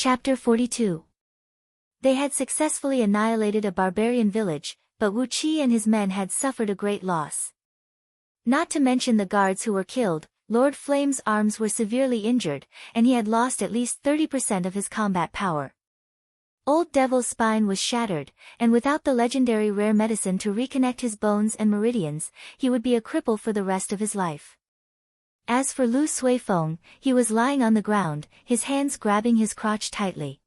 Chapter 42. They had successfully annihilated a barbarian village, but Wu Qi and his men had suffered a great loss. Not to mention the guards who were killed, Lord Flame's arms were severely injured, and he had lost at least 30% of his combat power. Old Devil's spine was shattered, and without the legendary rare medicine to reconnect his bones and meridians, he would be a cripple for the rest of his life. As for Lu Suifeng, he was lying on the ground, his hands grabbing his crotch tightly.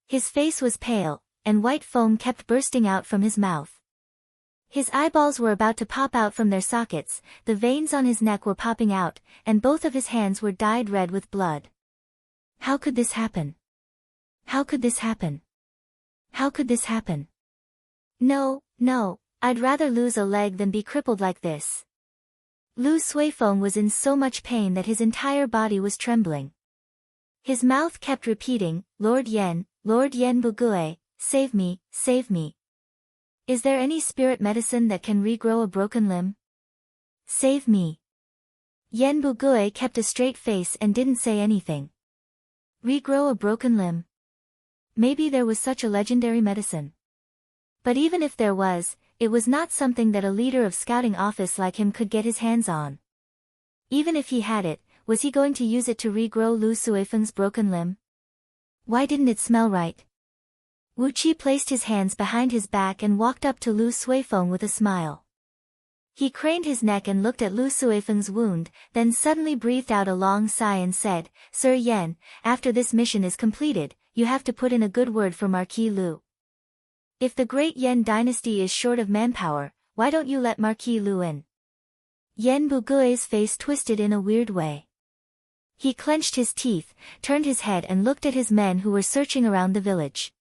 His face was pale, and white foam kept bursting out from his mouth. His eyeballs were about to pop out from their sockets, the veins on his neck were popping out, and both of his hands were dyed red with blood. How could this happen? How could this happen? How could this happen? No, I'd rather lose a leg than be crippled like this. Lu Suifeng was in so much pain that his entire body was trembling. His mouth kept repeating, Lord Yen Bugui, save me, save me. Is there any spirit medicine that can regrow a broken limb? Save me. Yen Bugui kept a straight face and didn't say anything. Regrow a broken limb? Maybe there was such a legendary medicine. But even if there was, it was not something that a leader of scouting office like him could get his hands on. Even if he had it, was he going to use it to regrow Lu Suifeng's broken limb? Why didn't it smell right? Wu Qi placed his hands behind his back and walked up to Lu Suifeng with a smile. He craned his neck and looked at Lu Suifeng's wound, then suddenly breathed out a long sigh and said, Sir Yen, after this mission is completed, you have to put in a good word for Marquis Lu. If the great Yen dynasty is short of manpower, why don't you let Marquis Lu in? Yen Bugui's face twisted in a weird way. He clenched his teeth, turned his head and looked at his men who were searching around the village.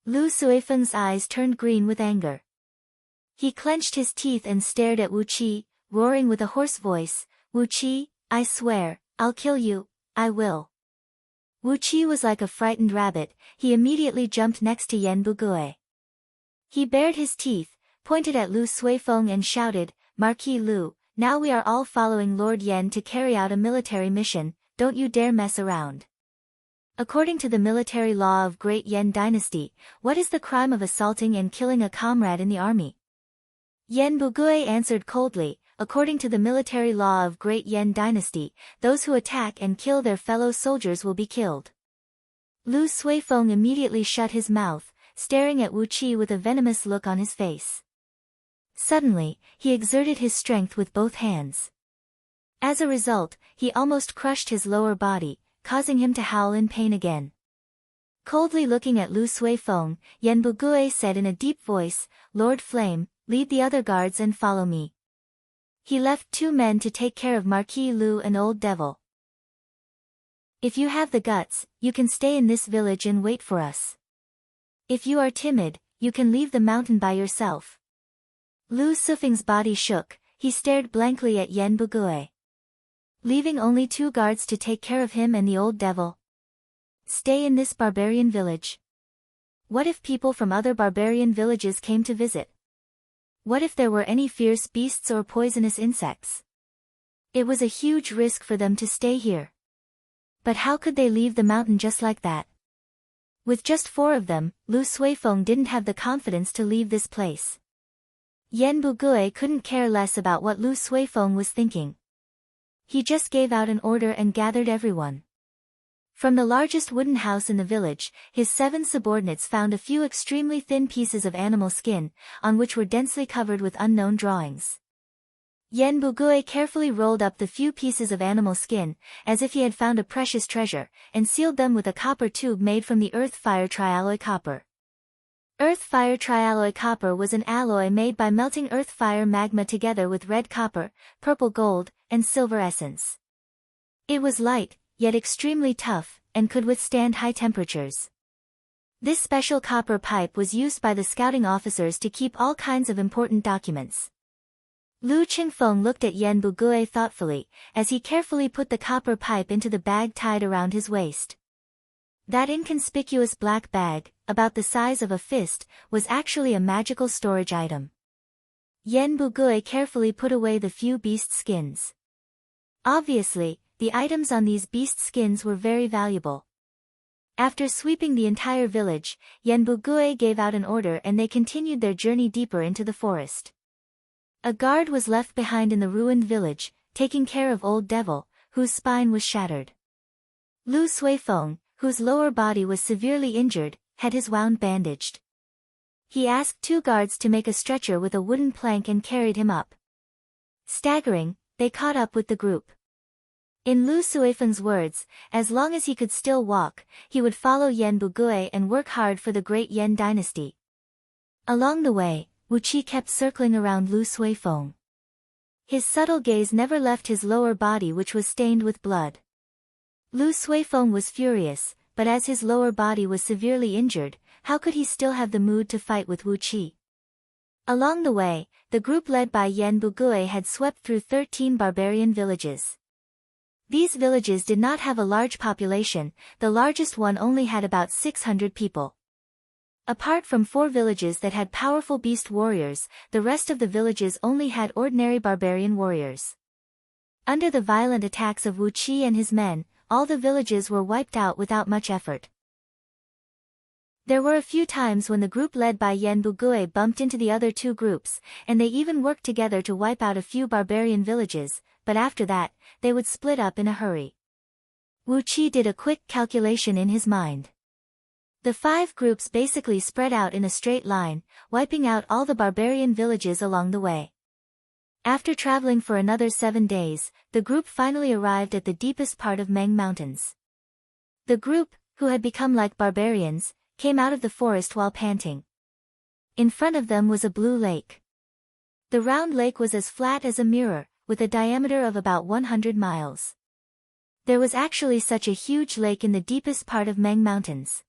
Lu Suifeng's eyes turned green with anger. He clenched his teeth and stared at Wu Qi, roaring with a hoarse voice, Wu Qi, I swear, I'll kill you, I will. Wu Qi was like a frightened rabbit, he immediately jumped next to Yen Bugui. He bared his teeth, pointed at Lu Suifeng and shouted, Marquis Lu, now we are all following Lord Yen to carry out a military mission, don't you dare mess around. According to the military law of Great Yen Dynasty, what is the crime of assaulting and killing a comrade in the army? Yen Bugui answered coldly, according to the military law of Great Yen Dynasty, those who attack and kill their fellow soldiers will be killed. Lu Suifeng immediately shut his mouth, staring at Wu Qi with a venomous look on his face. Suddenly, he exerted his strength with both hands. As a result, he almost crushed his lower body, causing him to howl in pain again. Coldly looking at Lu Suifeng, Yen Bugui said in a deep voice, Lord Flame, lead the other guards and follow me. He left 2 men to take care of Marquis Lu and Old Devil. If you have the guts, you can stay in this village and wait for us. If you are timid, you can leave the mountain by yourself. Lu Suifeng's body shook, he stared blankly at Yen Bugui. Leaving only 2 guards to take care of him and the Old Devil? Stay in this barbarian village? What if people from other barbarian villages came to visit? What if there were any fierce beasts or poisonous insects? It was a huge risk for them to stay here. But how could they leave the mountain just like that? With just 4 of them, Lu Suifeng didn't have the confidence to leave this place. Yen Bugui couldn't care less about what Lu Suifeng was thinking. He just gave out an order and gathered everyone. From the largest wooden house in the village, his 7 subordinates found a few extremely thin pieces of animal skin, on which were densely covered with unknown drawings. Yen Bugui carefully rolled up the few pieces of animal skin, as if he had found a precious treasure, and sealed them with a copper tube made from the earth-fire trialloy copper. Earth-fire trialloy copper was an alloy made by melting earth-fire magma together with red copper, purple gold, and silver essence. It was light, yet extremely tough, and could withstand high temperatures. This special copper pipe was used by the scouting officers to keep all kinds of important documents. Lu Qingfeng looked at Yen Bugui thoughtfully, as he carefully put the copper pipe into the bag tied around his waist. That inconspicuous black bag, about the size of a fist, was actually a magical storage item. Yen Bugui carefully put away the few beast skins. Obviously, the items on these beast skins were very valuable. After sweeping the entire village, Yenbugui gave out an order and they continued their journey deeper into the forest. A guard was left behind in the ruined village, taking care of Old Devil, whose spine was shattered. Lu Suifeng, whose lower body was severely injured, had his wound bandaged. He asked 2 guards to make a stretcher with a wooden plank and carried him up. Staggering, they caught up with the group. In Lu Suifeng's words, as long as he could still walk, he would follow Yenbugui and work hard for the great Yen dynasty. Along the way, Wu Qi kept circling around Lu Suifeng. His subtle gaze never left his lower body, which was stained with blood. Lu Suifeng was furious, but as his lower body was severely injured, how could he still have the mood to fight with Wu Qi? Along the way, the group led by Yenbugui had swept through 13 barbarian villages. These villages did not have a large population, the largest one only had about 600 people. Apart from 4 villages that had powerful beast warriors, the rest of the villages only had ordinary barbarian warriors. Under the violent attacks of Wu Qi and his men, all the villages were wiped out without much effort. There were a few times when the group led by Yenbugui bumped into the other 2 groups, and they even worked together to wipe out a few barbarian villages, but after that, they would split up in a hurry. Wu Qi did a quick calculation in his mind. The 5 groups basically spread out in a straight line, wiping out all the barbarian villages along the way. After traveling for another 7 days, the group finally arrived at the deepest part of Meng Mountains. The group, who had become like barbarians, came out of the forest while panting. In front of them was a blue lake. The round lake was as flat as a mirror, with a diameter of about 100 miles. There was actually such a huge lake in the deepest part of Meng Mountains.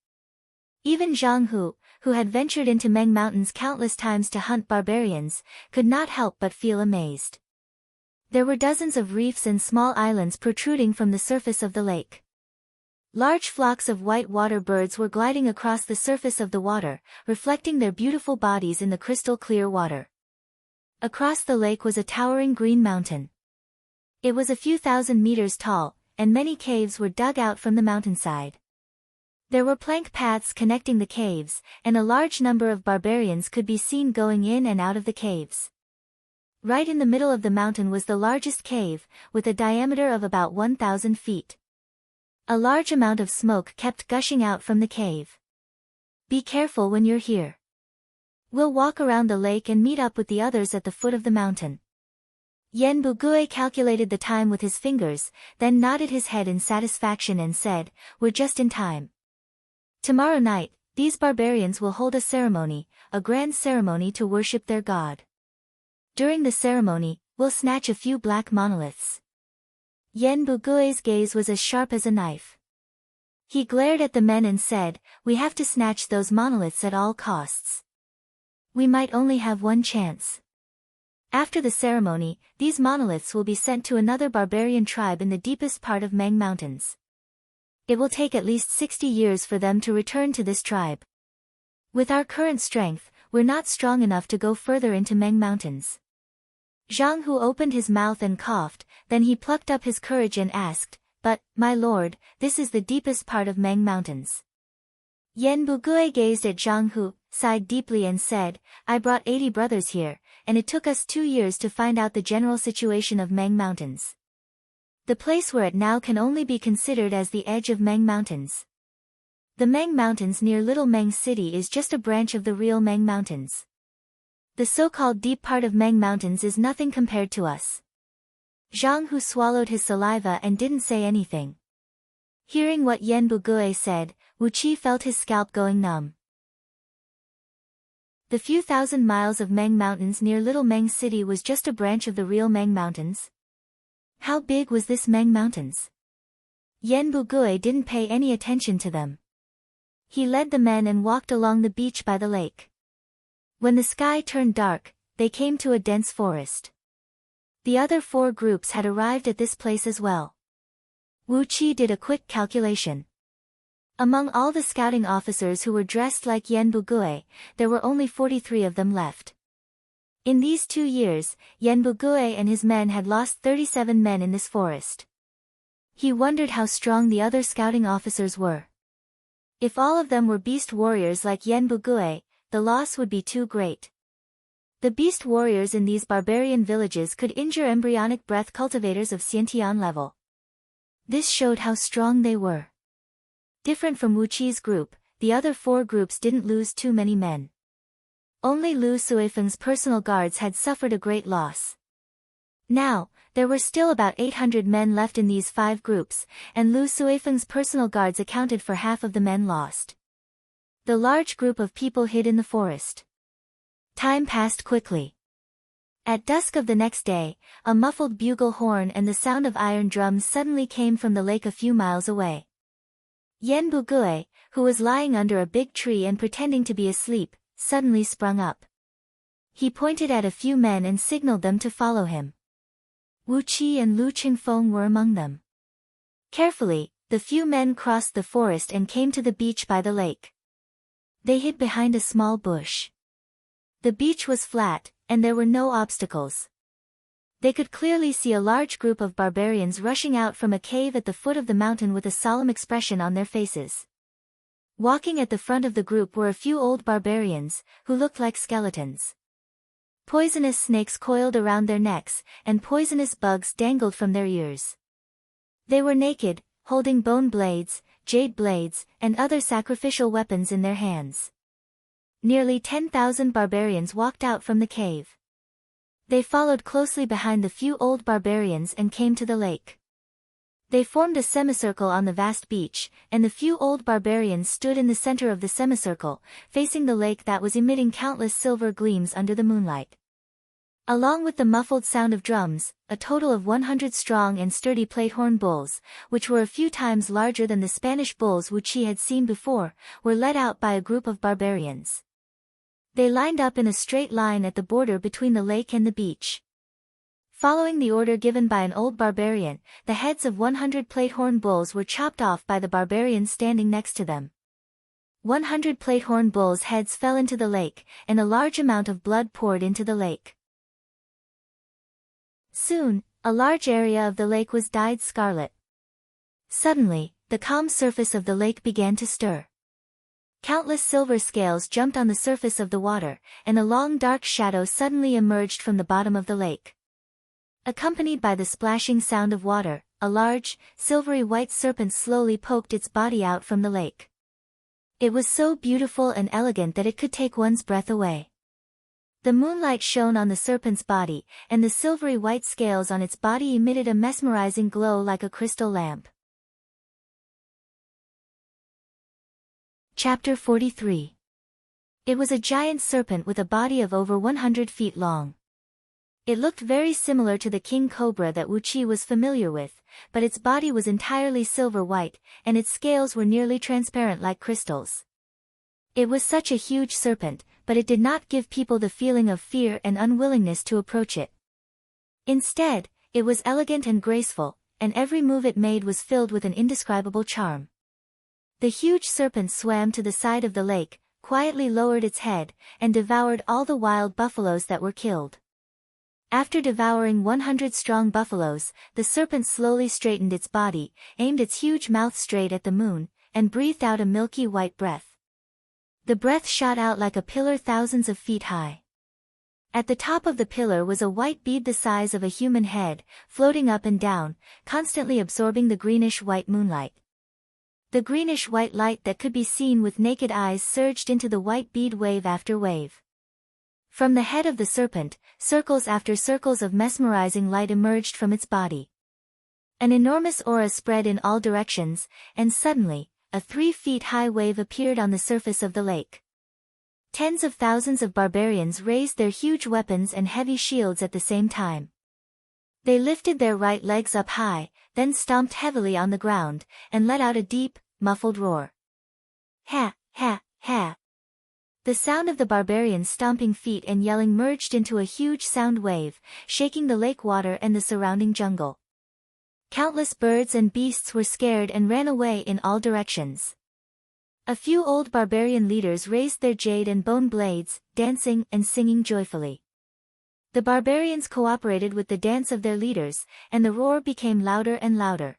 Even Zhang Hu, who had ventured into Meng Mountains countless times to hunt barbarians, could not help but feel amazed. There were dozens of reefs and small islands protruding from the surface of the lake. Large flocks of white water birds were gliding across the surface of the water, reflecting their beautiful bodies in the crystal-clear water. Across the lake was a towering green mountain. It was a few thousand meters tall, and many caves were dug out from the mountainside. There were plank paths connecting the caves, and a large number of barbarians could be seen going in and out of the caves. Right in the middle of the mountain was the largest cave, with a diameter of about 1,000 feet. A large amount of smoke kept gushing out from the cave. Be careful when you're here. We'll walk around the lake and meet up with the others at the foot of the mountain. Yenbugui calculated the time with his fingers, then nodded his head in satisfaction and said, "We're just in time. Tomorrow night, these barbarians will hold a grand ceremony to worship their god. During the ceremony, we'll snatch a few black monoliths." Yenbugui's gaze was as sharp as a knife. He glared at the men and said, "We have to snatch those monoliths at all costs. We might only have one chance. After the ceremony, these monoliths will be sent to another barbarian tribe in the deepest part of Meng Mountains. It will take at least 60 years for them to return to this tribe. With our current strength, we're not strong enough to go further into Meng Mountains." Zhang Hu opened his mouth and coughed, then he plucked up his courage and asked, "But, my lord, this is the deepest part of Meng Mountains." Yenbugui gazed at Zhang Hu, sighed deeply and said, "I brought 80 brothers here, and it took us 2 years to find out the general situation of Meng Mountains. The place we're at now can only be considered as the edge of Meng Mountains. The Meng Mountains near Little Meng City is just a branch of the real Meng Mountains. The so-called deep part of Meng Mountains is nothing compared to us." Zhang Hu swallowed his saliva and didn't say anything. Hearing what Yenbugui said, Wu Qi felt his scalp going numb. The few thousand miles of Meng Mountains near Little Meng City was just a branch of the real Meng Mountains. How big was this Meng Mountains? Yenbugui didn't pay any attention to them. He led the men and walked along the beach by the lake. When the sky turned dark, they came to a dense forest. The other 4 groups had arrived at this place as well. Wu Qi did a quick calculation. Among all the scouting officers who were dressed like Yenbugui, there were only 43 of them left. In these 2 years, Yenbugui and his men had lost 37 men in this forest. He wondered how strong the other scouting officers were. If all of them were beast warriors like Yen Bugue, the loss would be too great. The beast warriors in these barbarian villages could injure embryonic breath cultivators of Xiantian level. This showed how strong they were. Different from Wu Qi's group, the other 4 groups didn't lose too many men. Only Lu Suifeng's personal guards had suffered a great loss. Now, there were still about 800 men left in these 5 groups, and Lu Suifeng's personal guards accounted for half of the men lost. The large group of people hid in the forest. Time passed quickly. At dusk of the next day, a muffled bugle horn and the sound of iron drums suddenly came from the lake a few miles away. Yen Bugue, who was lying under a big tree and pretending to be asleep, suddenly sprung up. He pointed at a few men and signaled them to follow him. Wu Qi and Lu Qingfeng were among them. Carefully, the few men crossed the forest and came to the beach by the lake. They hid behind a small bush. The beach was flat, and there were no obstacles. They could clearly see a large group of barbarians rushing out from a cave at the foot of the mountain with a solemn expression on their faces. Walking at the front of the group were a few old barbarians, who looked like skeletons. Poisonous snakes coiled around their necks, and poisonous bugs dangled from their ears. They were naked, holding bone blades, jade blades, and other sacrificial weapons in their hands. Nearly 10,000 barbarians walked out from the cave. They followed closely behind the few old barbarians and came to the lake. They formed a semicircle on the vast beach, and the few old barbarians stood in the center of the semicircle, facing the lake that was emitting countless silver gleams under the moonlight. Along with the muffled sound of drums, a total of 100 strong and sturdy platehorn bulls, which were a few times larger than the Spanish bulls Wu Qi had seen before, were led out by a group of barbarians. They lined up in a straight line at the border between the lake and the beach. Following the order given by an old barbarian, the heads of 100 platehorn bulls were chopped off by the barbarians standing next to them. 100 platehorn bulls' heads fell into the lake, and a large amount of blood poured into the lake. Soon, a large area of the lake was dyed scarlet. Suddenly, the calm surface of the lake began to stir. Countless silver scales jumped on the surface of the water, and a long dark shadow suddenly emerged from the bottom of the lake. Accompanied by the splashing sound of water, a large, silvery white serpent slowly poked its body out from the lake. It was so beautiful and elegant that it could take one's breath away. The moonlight shone on the serpent's body, and the silvery white scales on its body emitted a mesmerizing glow like a crystal lamp. Chapter 43. It was a giant serpent with a body of over 100 feet long. It looked very similar to the king cobra that Wu Qi was familiar with, but its body was entirely silver white, and its scales were nearly transparent like crystals. It was such a huge serpent, but it did not give people the feeling of fear and unwillingness to approach it. Instead, it was elegant and graceful, and every move it made was filled with an indescribable charm. The huge serpent swam to the side of the lake, quietly lowered its head, and devoured all the wild buffaloes that were killed. After devouring 100 strong buffaloes, the serpent slowly straightened its body, aimed its huge mouth straight at the moon, and breathed out a milky white breath. The breath shot out like a pillar thousands of feet high. At the top of the pillar was a white bead the size of a human head, floating up and down, constantly absorbing the greenish-white moonlight. The greenish-white light that could be seen with naked eyes surged into the white bead wave after wave. From the head of the serpent, circles after circles of mesmerizing light emerged from its body. An enormous aura spread in all directions, and suddenly, a 3-feet-high wave appeared on the surface of the lake. Tens of thousands of barbarians raised their huge weapons and heavy shields at the same time. They lifted their right legs up high, then stomped heavily on the ground, and let out a deep, muffled roar. Ha, ha, ha. The sound of the barbarians' stomping feet and yelling merged into a huge sound wave, shaking the lake water and the surrounding jungle. Countless birds and beasts were scared and ran away in all directions. A few old barbarian leaders raised their jade and bone blades, dancing and singing joyfully. The barbarians cooperated with the dance of their leaders, and the roar became louder and louder.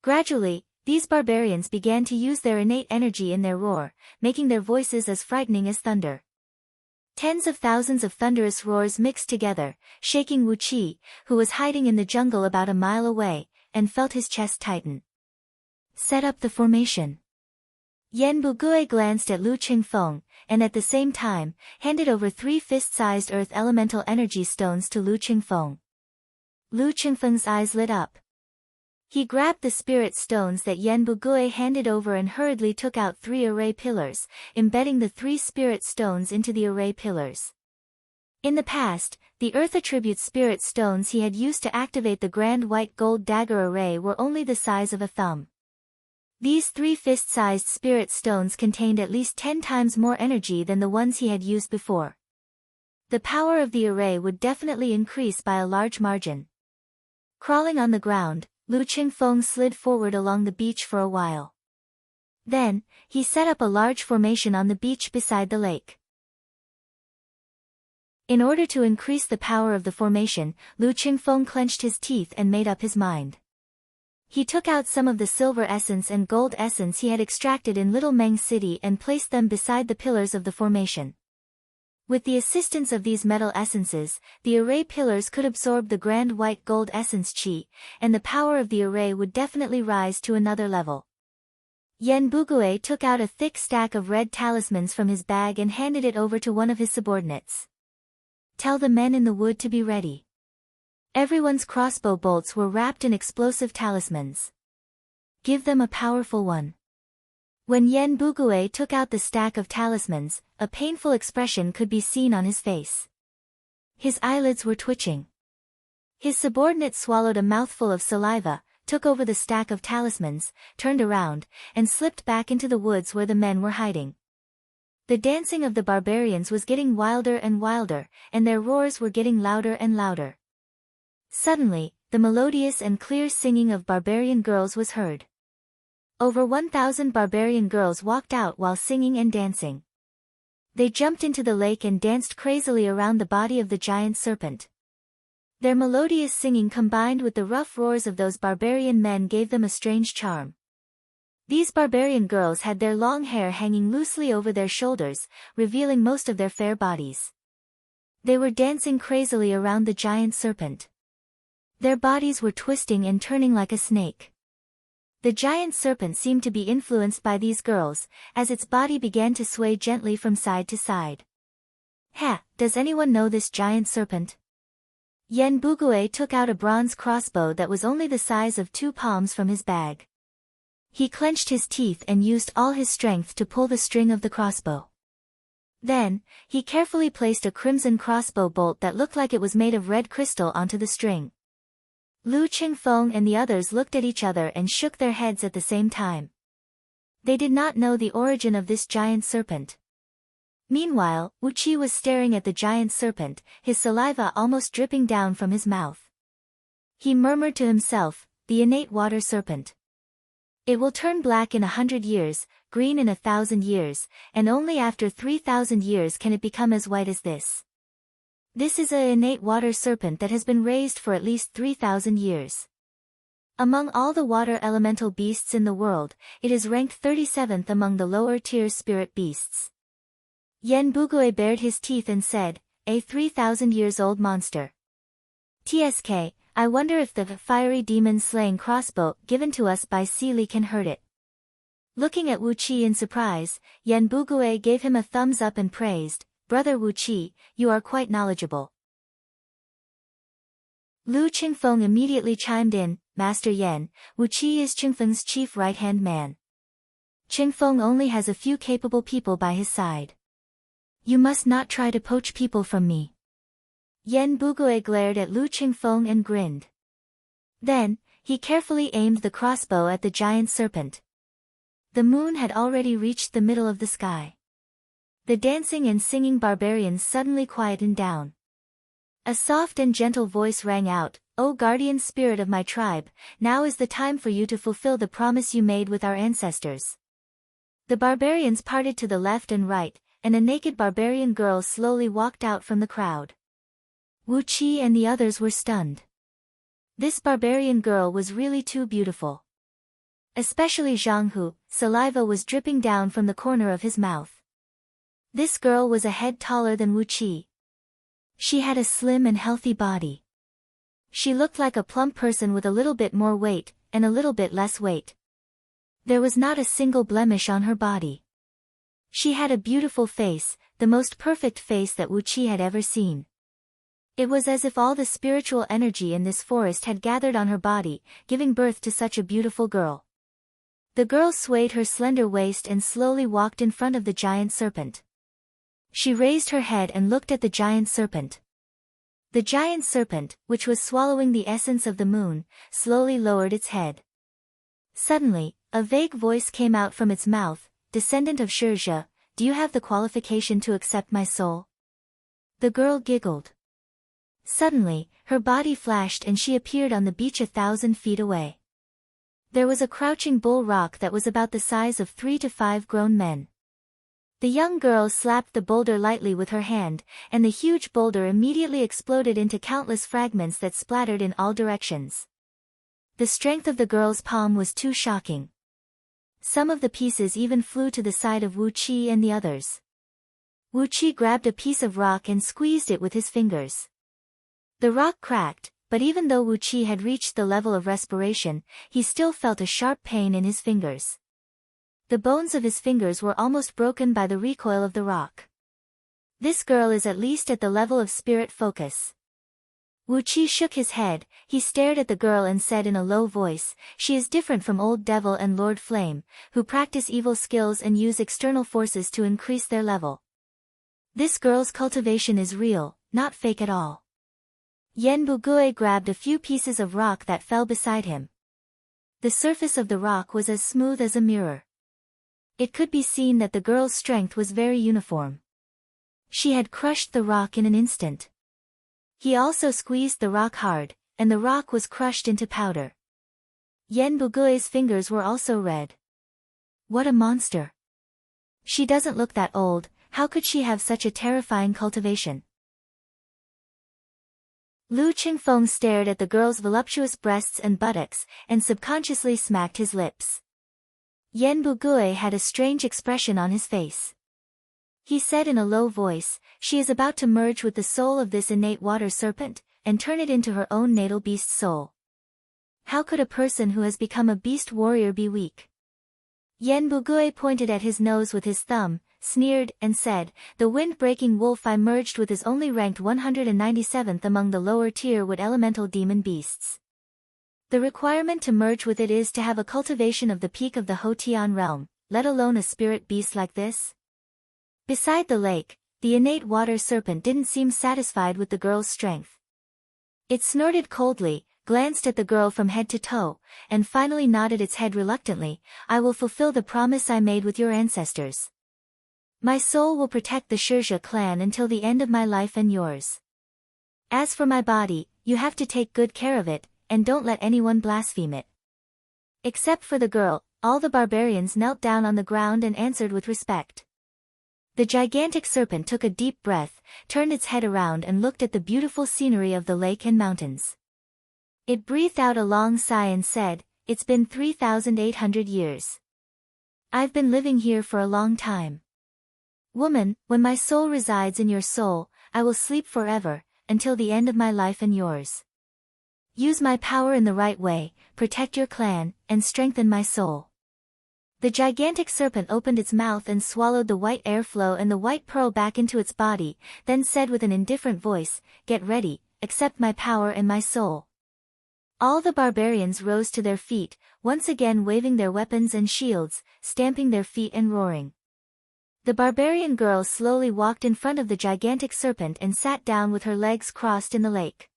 Gradually, These barbarians began to use their innate energy in their roar, making their voices as frightening as thunder. Tens of thousands of thunderous roars mixed together, shaking Wu Qi, who was hiding in the jungle about a mile away, and felt his chest tighten. Set up the formation. Yan Bugui glanced at Lu Qingfeng, and at the same time, handed over 3 fist-sized earth elemental energy stones to Lu Qingfeng. Lu Qingfeng's eyes lit up. He grabbed the spirit stones that Yan Bugui handed over and hurriedly took out 3 array pillars, embedding the 3 spirit stones into the array pillars. In the past, the earth attribute spirit stones he had used to activate the grand white gold dagger array were only the size of a thumb. These 3 fist-sized spirit stones contained at least 10 times more energy than the ones he had used before. The power of the array would definitely increase by a large margin. Crawling on the ground, Lu Qingfeng slid forward along the beach for a while. Then, he set up a large formation on the beach beside the lake. In order to increase the power of the formation, Lu Qingfeng clenched his teeth and made up his mind. He took out some of the silver essence and gold essence he had extracted in Little Meng City and placed them beside the pillars of the formation. With the assistance of these metal essences, the array pillars could absorb the grand white gold essence qi, and the power of the array would definitely rise to another level. Yan Bugui took out a thick stack of red talismans from his bag and handed it over to one of his subordinates. Tell the men in the wood to be ready. Everyone's crossbow bolts were wrapped in explosive talismans. Give them a powerful one. When Yan Bugui took out the stack of talismans, a painful expression could be seen on his face. His eyelids were twitching. His subordinate swallowed a mouthful of saliva, took over the stack of talismans, turned around, and slipped back into the woods where the men were hiding. The dancing of the barbarians was getting wilder and wilder, and their roars were getting louder and louder. Suddenly, the melodious and clear singing of barbarian girls was heard. Over 1,000 barbarian girls walked out while singing and dancing. They jumped into the lake and danced crazily around the body of the giant serpent. Their melodious singing combined with the rough roars of those barbarian men gave them a strange charm. These barbarian girls had their long hair hanging loosely over their shoulders, revealing most of their fair bodies. They were dancing crazily around the giant serpent. Their bodies were twisting and turning like a snake. The giant serpent seemed to be influenced by these girls, as its body began to sway gently from side to side. Ha! Does anyone know this giant serpent? Yan Bugui took out a bronze crossbow that was only the size of 2 palms from his bag. He clenched his teeth and used all his strength to pull the string of the crossbow. Then, he carefully placed a crimson crossbow bolt that looked like it was made of red crystal onto the string. Lu Qingfeng and the others looked at each other and shook their heads at the same time. They did not know the origin of this giant serpent. Meanwhile, Wu Qi was staring at the giant serpent, his saliva almost dripping down from his mouth. He murmured to himself, the innate water serpent. It will turn black in 100 years, green in 1,000 years, and only after 3,000 years can it become as white as this. This is an innate water serpent that has been raised for at least 3,000 years. Among all the water elemental beasts in the world, it is ranked 37th among the lower-tier spirit beasts. Yan Bugui bared his teeth and said, a 3,000 years old monster. TSK, I wonder if the fiery demon-slaying crossbow given to us by Sealy can hurt it. Looking at Wu Qi in surprise, Yan Bugui gave him a thumbs up and praised, Brother Wu Qi, you are quite knowledgeable. Lu Qingfeng immediately chimed in, Master Yan, Wu Qi is Qingfeng's chief right-hand man. Qingfeng only has a few capable people by his side. You must not try to poach people from me. Yan Bugui glared at Lu Qingfeng and grinned. Then, he carefully aimed the crossbow at the giant serpent. The moon had already reached the middle of the sky. The dancing and singing barbarians suddenly quietened down. A soft and gentle voice rang out, O guardian spirit of my tribe, now is the time for you to fulfill the promise you made with our ancestors. The barbarians parted to the left and right, and a naked barbarian girl slowly walked out from the crowd. Wu Qi and the others were stunned. This barbarian girl was really too beautiful. Especially Zhang Hu, saliva was dripping down from the corner of his mouth. This girl was a head taller than Wu Qi. She had a slim and healthy body. She looked like a plump person with a little bit more weight, and a little bit less weight. There was not a single blemish on her body. She had a beautiful face, the most perfect face that Wu Qi had ever seen. It was as if all the spiritual energy in this forest had gathered on her body, giving birth to such a beautiful girl. The girl swayed her slender waist and slowly walked in front of the giant serpent. She raised her head and looked at the giant serpent. The giant serpent, which was swallowing the essence of the moon, slowly lowered its head. Suddenly, a vague voice came out from its mouth, "Descendant of Shirja, do you have the qualification to accept my soul?" The girl giggled. Suddenly, her body flashed and she appeared on the beach 1,000 feet away. There was a crouching bull rock that was about the size of 3 to 5 grown men. The young girl slapped the boulder lightly with her hand, and the huge boulder immediately exploded into countless fragments that splattered in all directions. The strength of the girl's palm was too shocking. Some of the pieces even flew to the side of Wu Qi and the others. Wu Qi grabbed a piece of rock and squeezed it with his fingers. The rock cracked, but even though Wu Qi had reached the level of respiration, he still felt a sharp pain in his fingers. The bones of his fingers were almost broken by the recoil of the rock. This girl is at least at the level of spirit focus. Wu Qi shook his head, he stared at the girl and said in a low voice, "She is different from Old Devil and Lord Flame, who practice evil skills and use external forces to increase their level. This girl's cultivation is real, not fake at all." Yen Bugui grabbed a few pieces of rock that fell beside him. The surface of the rock was as smooth as a mirror. It could be seen that the girl's strength was very uniform. She had crushed the rock in an instant. He also squeezed the rock hard, and the rock was crushed into powder. Yen Bugui's fingers were also red. What a monster! She doesn't look that old, how could she have such a terrifying cultivation? Lu Qingfeng stared at the girl's voluptuous breasts and buttocks, and subconsciously smacked his lips. Yen Bugui had a strange expression on his face. He said in a low voice, "She is about to merge with the soul of this innate water serpent, and turn it into her own natal beast soul. How could a person who has become a beast warrior be weak?" Yen Bugui pointed at his nose with his thumb, sneered, and said, "The wind-breaking wolf I merged with is only ranked 197th among the lower tier wood elemental demon beasts. The requirement to merge with it is to have a cultivation of the peak of the Hotian realm, let alone a spirit beast like this." Beside the lake, the innate water serpent didn't seem satisfied with the girl's strength. It snorted coldly, glanced at the girl from head to toe, and finally nodded its head reluctantly. "I will fulfill the promise I made with your ancestors. My soul will protect the Shirja clan until the end of my life and yours. As for my body, you have to take good care of it, and don't let anyone blaspheme it." Except for the girl, all the barbarians knelt down on the ground and answered with respect. The gigantic serpent took a deep breath, turned its head around and looked at the beautiful scenery of the lake and mountains. It breathed out a long sigh and said, "It's been 3,800 years. I've been living here for a long time. Woman, when my soul resides in your soul, I will sleep forever, until the end of my life and yours. Use my power in the right way, protect your clan, and strengthen my soul." The gigantic serpent opened its mouth and swallowed the white airflow and the white pearl back into its body, then said with an indifferent voice, "Get ready, accept my power and my soul." All the barbarians rose to their feet, once again waving their weapons and shields, stamping their feet and roaring. The barbarian girl slowly walked in front of the gigantic serpent and sat down with her legs crossed in the lake.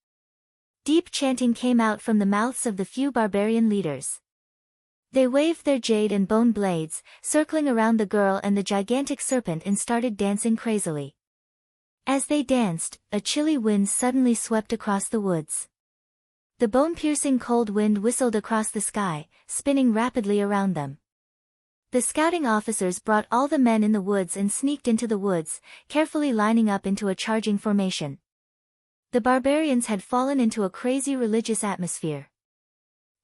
Deep chanting came out from the mouths of the few barbarian leaders. They waved their jade and bone blades, circling around the girl and the gigantic serpent, and started dancing crazily. As they danced, a chilly wind suddenly swept across the woods. The bone-piercing cold wind whistled across the sky, spinning rapidly around them. The scouting officers brought all the men in the woods and sneaked into the woods, carefully lining up into a charging formation. The barbarians had fallen into a crazy religious atmosphere.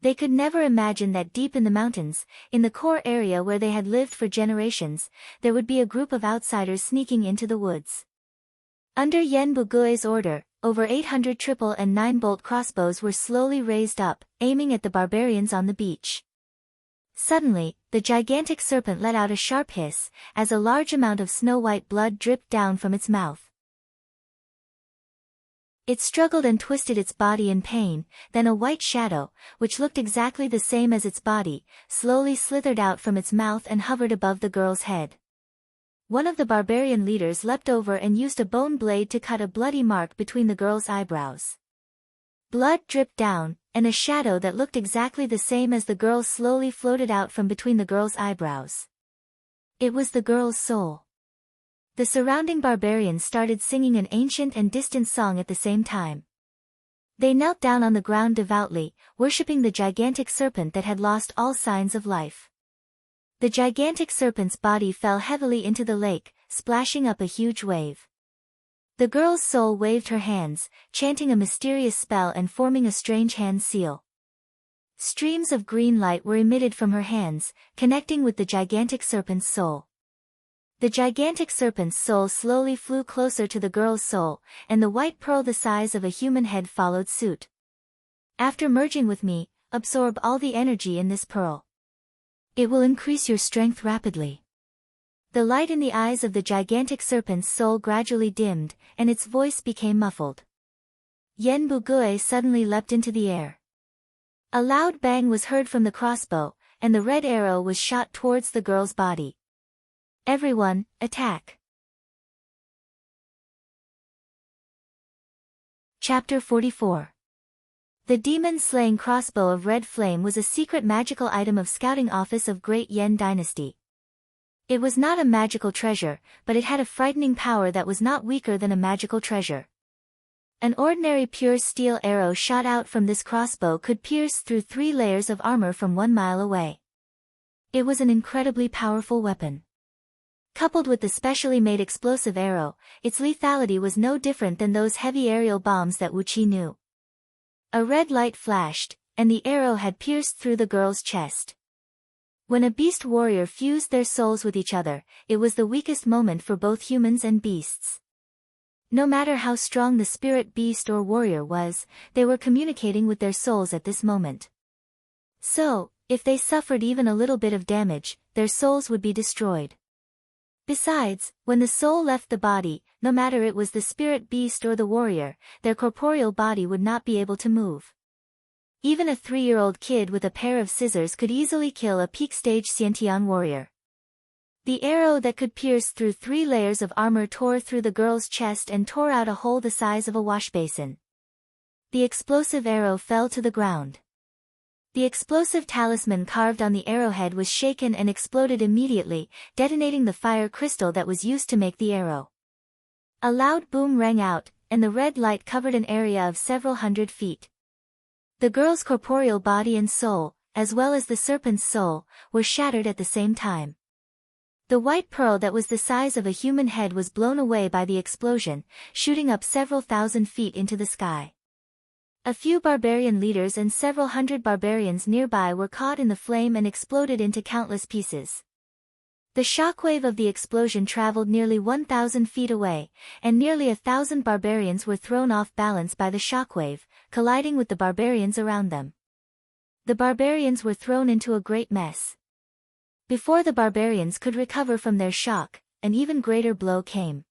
They could never imagine that deep in the mountains, in the core area where they had lived for generations, there would be a group of outsiders sneaking into the woods. Under Yen Bugue's order, over 800 triple and 9-bolt crossbows were slowly raised up, aiming at the barbarians on the beach. Suddenly, the gigantic serpent let out a sharp hiss, as a large amount of snow-white blood dripped down from its mouth. It struggled and twisted its body in pain, then a white shadow, which looked exactly the same as its body, slowly slithered out from its mouth and hovered above the girl's head. One of the barbarian leaders leapt over and used a bone blade to cut a bloody mark between the girl's eyebrows. Blood dripped down, and a shadow that looked exactly the same as the girl slowly floated out from between the girl's eyebrows. It was the girl's soul. The surrounding barbarians started singing an ancient and distant song at the same time. They knelt down on the ground devoutly, worshipping the gigantic serpent that had lost all signs of life. The gigantic serpent's body fell heavily into the lake, splashing up a huge wave. The girl's soul waved her hands, chanting a mysterious spell and forming a strange hand seal. Streams of green light were emitted from her hands, connecting with the gigantic serpent's soul. The gigantic serpent's soul slowly flew closer to the girl's soul, and the white pearl the size of a human head followed suit. After merging with me, absorb all the energy in this pearl. It will increase your strength rapidly. The light in the eyes of the gigantic serpent's soul gradually dimmed, and its voice became muffled. Yen Bugue suddenly leapt into the air. A loud bang was heard from the crossbow, and the red arrow was shot towards the girl's body. Everyone, attack! Chapter 44. The demon-slaying crossbow of red flame was a secret magical item of scouting office of Great Yen Dynasty. It was not a magical treasure, but it had a frightening power that was not weaker than a magical treasure. An ordinary pure steel arrow shot out from this crossbow could pierce through 3 layers of armor from 1 mile away. It was an incredibly powerful weapon. Coupled with the specially made explosive arrow, its lethality was no different than those heavy aerial bombs that Wuqi knew. A red light flashed, and the arrow had pierced through the girl's chest. When a beast warrior fused their souls with each other, it was the weakest moment for both humans and beasts. No matter how strong the spirit beast or warrior was, they were communicating with their souls at this moment. So, if they suffered even a little bit of damage, their souls would be destroyed. Besides, when the soul left the body, no matter it was the spirit beast or the warrior, their corporeal body would not be able to move. Even a 3-year-old kid with a pair of scissors could easily kill a peak-stage Xiantian warrior. The arrow that could pierce through 3 layers of armor tore through the girl's chest and tore out a hole the size of a washbasin. The explosive arrow fell to the ground. The explosive talisman carved on the arrowhead was shaken and exploded immediately, detonating the fire crystal that was used to make the arrow. A loud boom rang out, and the red light covered an area of several hundred feet. The girl's corporeal body and soul, as well as the serpent's soul, were shattered at the same time. The white pearl that was the size of a human head was blown away by the explosion, shooting up several thousand feet into the sky. A few barbarian leaders and several hundred barbarians nearby were caught in the flame and exploded into countless pieces. The shockwave of the explosion traveled nearly 1,000 feet away, and nearly 1,000 barbarians were thrown off balance by the shockwave, colliding with the barbarians around them. The barbarians were thrown into a great mess. Before the barbarians could recover from their shock, an even greater blow came.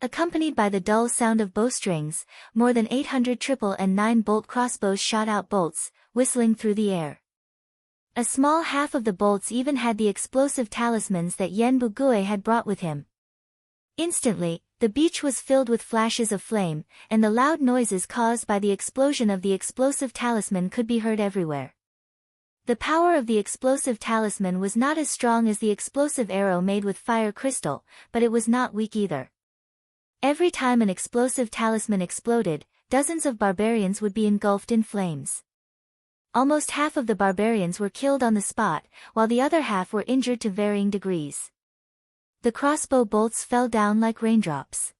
Accompanied by the dull sound of bowstrings, more than 800 triple and 9-bolt crossbows shot out bolts, whistling through the air. A small half of the bolts even had the explosive talismans that Yen Bugue had brought with him. Instantly, the beach was filled with flashes of flame, and the loud noises caused by the explosion of the explosive talisman could be heard everywhere. The power of the explosive talisman was not as strong as the explosive arrow made with fire crystal, but it was not weak either. Every time an explosive talisman exploded, dozens of barbarians would be engulfed in flames. Almost half of the barbarians were killed on the spot, while the other half were injured to varying degrees. The crossbow bolts fell down like raindrops.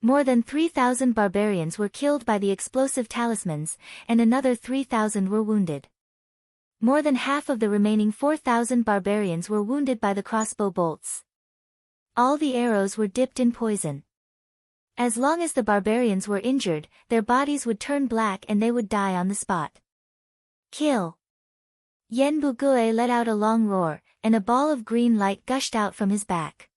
More than 3,000 barbarians were killed by the explosive talismans, and another 3,000 were wounded. More than half of the remaining 4,000 barbarians were wounded by the crossbow bolts. All the arrows were dipped in poison. As long as the barbarians were injured, their bodies would turn black and they would die on the spot. Kill! Yen Bugui let out a long roar, and a ball of green light gushed out from his back.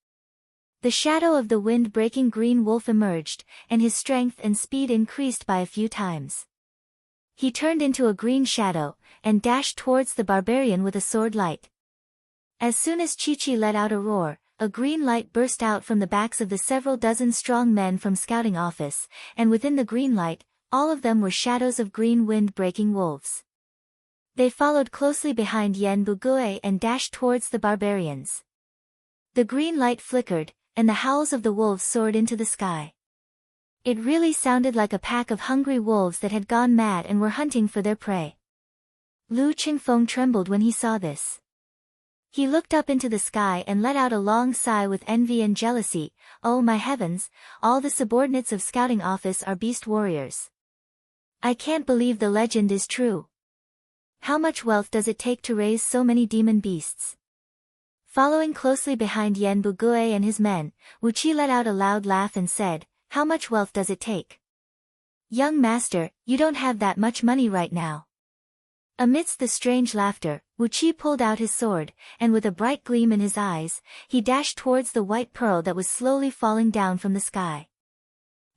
The shadow of the wind-breaking green wolf emerged, and his strength and speed increased by a few times. He turned into a green shadow, and dashed towards the barbarian with a sword light. As soon as Chi-Chi let out a roar, a green light burst out from the backs of the several dozen strong men from scouting office, and within the green light, all of them were shadows of green wind-breaking wolves. They followed closely behind Yen Bugui and dashed towards the barbarians. The green light flickered, and the howls of the wolves soared into the sky. It really sounded like a pack of hungry wolves that had gone mad and were hunting for their prey. Lu Qingfeng trembled when he saw this. He looked up into the sky and let out a long sigh with envy and jealousy. Oh my heavens, all the subordinates of scouting office are beast warriors. I can't believe the legend is true. How much wealth does it take to raise so many demon beasts? Following closely behind Yen Bugui and his men, Wu Qi let out a loud laugh and said, "How much wealth does it take? Young master, you don't have that much money right now." Amidst the strange laughter, Wu Qi pulled out his sword, and with a bright gleam in his eyes, he dashed towards the white pearl that was slowly falling down from the sky.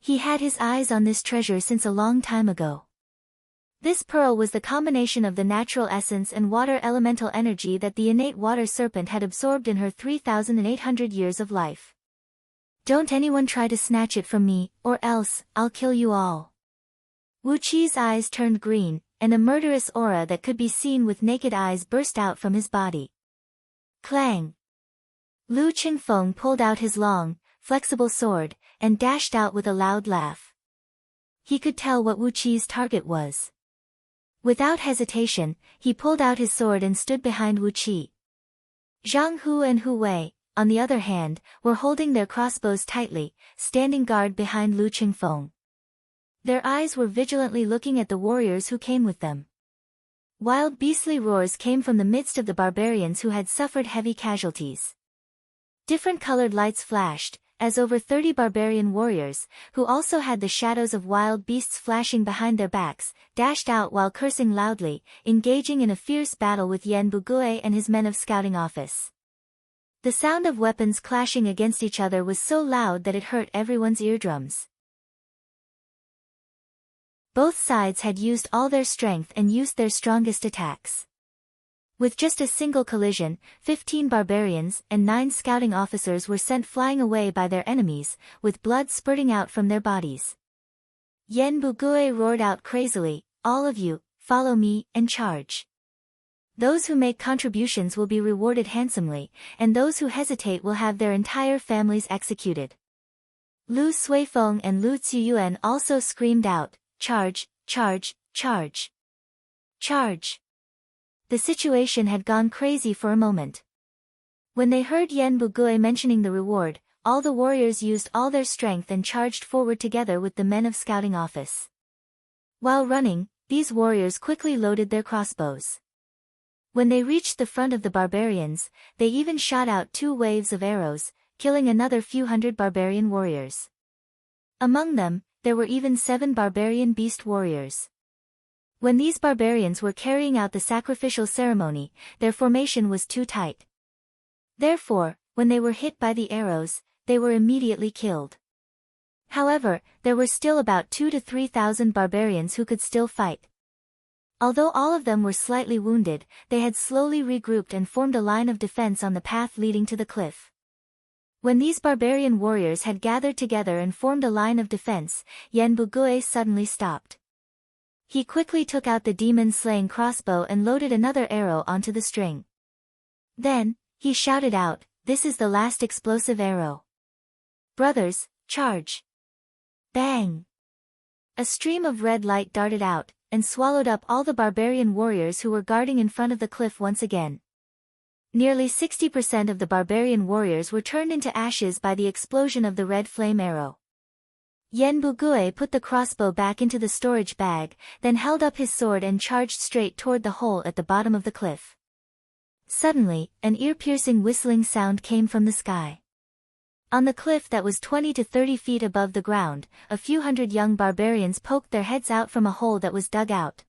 He had his eyes on this treasure since a long time ago. This pearl was the combination of the natural essence and water elemental energy that the innate water serpent had absorbed in her 3,800 years of life. Don't anyone try to snatch it from me, or else, I'll kill you all. Wu Qi's eyes turned green, and a murderous aura that could be seen with naked eyes burst out from his body. Clang! Lu Qingfeng pulled out his long, flexible sword, and dashed out with a loud laugh. He could tell what Wu Qi's target was. Without hesitation, he pulled out his sword and stood behind Wu Qi. Zhang Hu and Hu Wei, on the other hand, were holding their crossbows tightly, standing guard behind Lu Qingfeng. Their eyes were vigilantly looking at the warriors who came with them. Wild beastly roars came from the midst of the barbarians who had suffered heavy casualties. Different colored lights flashed, as over 30 barbarian warriors, who also had the shadows of wild beasts flashing behind their backs, dashed out while cursing loudly, engaging in a fierce battle with Yen Bugui and his men of scouting office. The sound of weapons clashing against each other was so loud that it hurt everyone's eardrums. Both sides had used all their strength and used their strongest attacks. With just a single collision, 15 barbarians and 9 scouting officers were sent flying away by their enemies, with blood spurting out from their bodies. Yen Bugui roared out crazily, "All of you, follow me, and charge. Those who make contributions will be rewarded handsomely, and those who hesitate will have their entire families executed." Lu Suifeng and Lu Ziyuan also screamed out, "Charge, charge, charge! Charge!" The situation had gone crazy for a moment. When they heard Yen Bugui mentioning the reward, all the warriors used all their strength and charged forward together with the men of scouting office. While running, these warriors quickly loaded their crossbows. When they reached the front of the barbarians, they even shot out 2 waves of arrows, killing another few hundred barbarian warriors. Among them, there were even 7 barbarian beast warriors. When these barbarians were carrying out the sacrificial ceremony, their formation was too tight. Therefore, when they were hit by the arrows, they were immediately killed. However, there were still about 2,000 to 3,000 barbarians who could still fight. Although all of them were slightly wounded, they had slowly regrouped and formed a line of defense on the path leading to the cliff. When these barbarian warriors had gathered together and formed a line of defense, Yen Bugui suddenly stopped. He quickly took out the demon-slaying crossbow and loaded another arrow onto the string. Then, he shouted out, "This is the last explosive arrow. Brothers, charge!" Bang! A stream of red light darted out, and swallowed up all the barbarian warriors who were guarding in front of the cliff once again. Nearly 60% of the barbarian warriors were turned into ashes by the explosion of the red flame arrow. Yen Bugue put the crossbow back into the storage bag, then held up his sword and charged straight toward the hole at the bottom of the cliff. Suddenly, an ear-piercing whistling sound came from the sky. On the cliff that was 20 to 30 feet above the ground, a few hundred young barbarians poked their heads out from a hole that was dug out.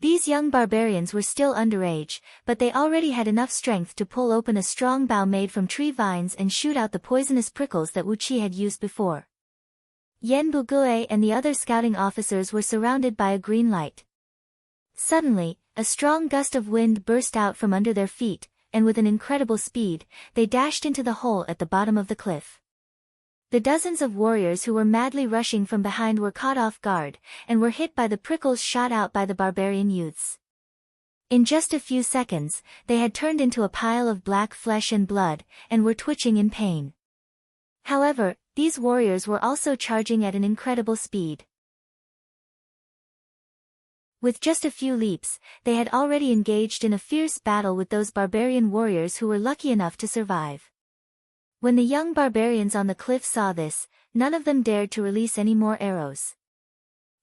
These young barbarians were still underage, but they already had enough strength to pull open a strong bough made from tree vines and shoot out the poisonous prickles that Wu Qi had used before. Yen Bugue and the other scouting officers were surrounded by a green light. Suddenly, a strong gust of wind burst out from under their feet, and with an incredible speed, they dashed into the hole at the bottom of the cliff. The dozens of warriors who were madly rushing from behind were caught off guard, and were hit by the prickles shot out by the barbarian youths. In just a few seconds, they had turned into a pile of black flesh and blood, and were twitching in pain. However, these warriors were also charging at an incredible speed. With just a few leaps, they had already engaged in a fierce battle with those barbarian warriors who were lucky enough to survive. When the young barbarians on the cliff saw this, none of them dared to release any more arrows.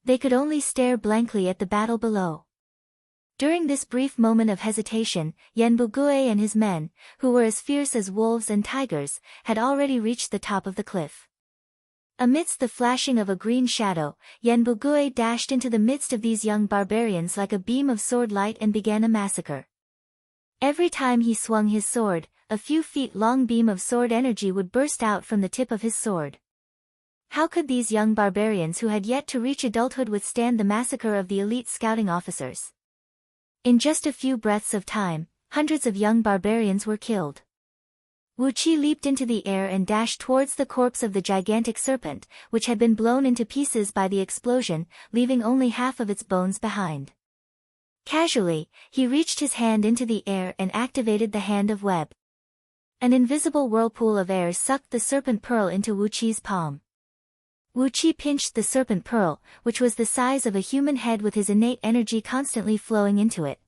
They could only stare blankly at the battle below. During this brief moment of hesitation, Yen Bugue and his men, who were as fierce as wolves and tigers, had already reached the top of the cliff. Amidst the flashing of a green shadow, Yen Bugue dashed into the midst of these young barbarians like a beam of sword light and began a massacre. Every time he swung his sword, a few feet-long beam of sword energy would burst out from the tip of his sword. How could these young barbarians who had yet to reach adulthood withstand the massacre of the elite scouting officers? In just a few breaths of time, hundreds of young barbarians were killed. Wu Qi leaped into the air and dashed towards the corpse of the gigantic serpent, which had been blown into pieces by the explosion, leaving only half of its bones behind. Casually, he reached his hand into the air and activated the hand of web. An invisible whirlpool of air sucked the serpent pearl into Wu Qi's palm. Wu Qi pinched the serpent pearl, which was the size of a human head with his innate energy constantly flowing into it.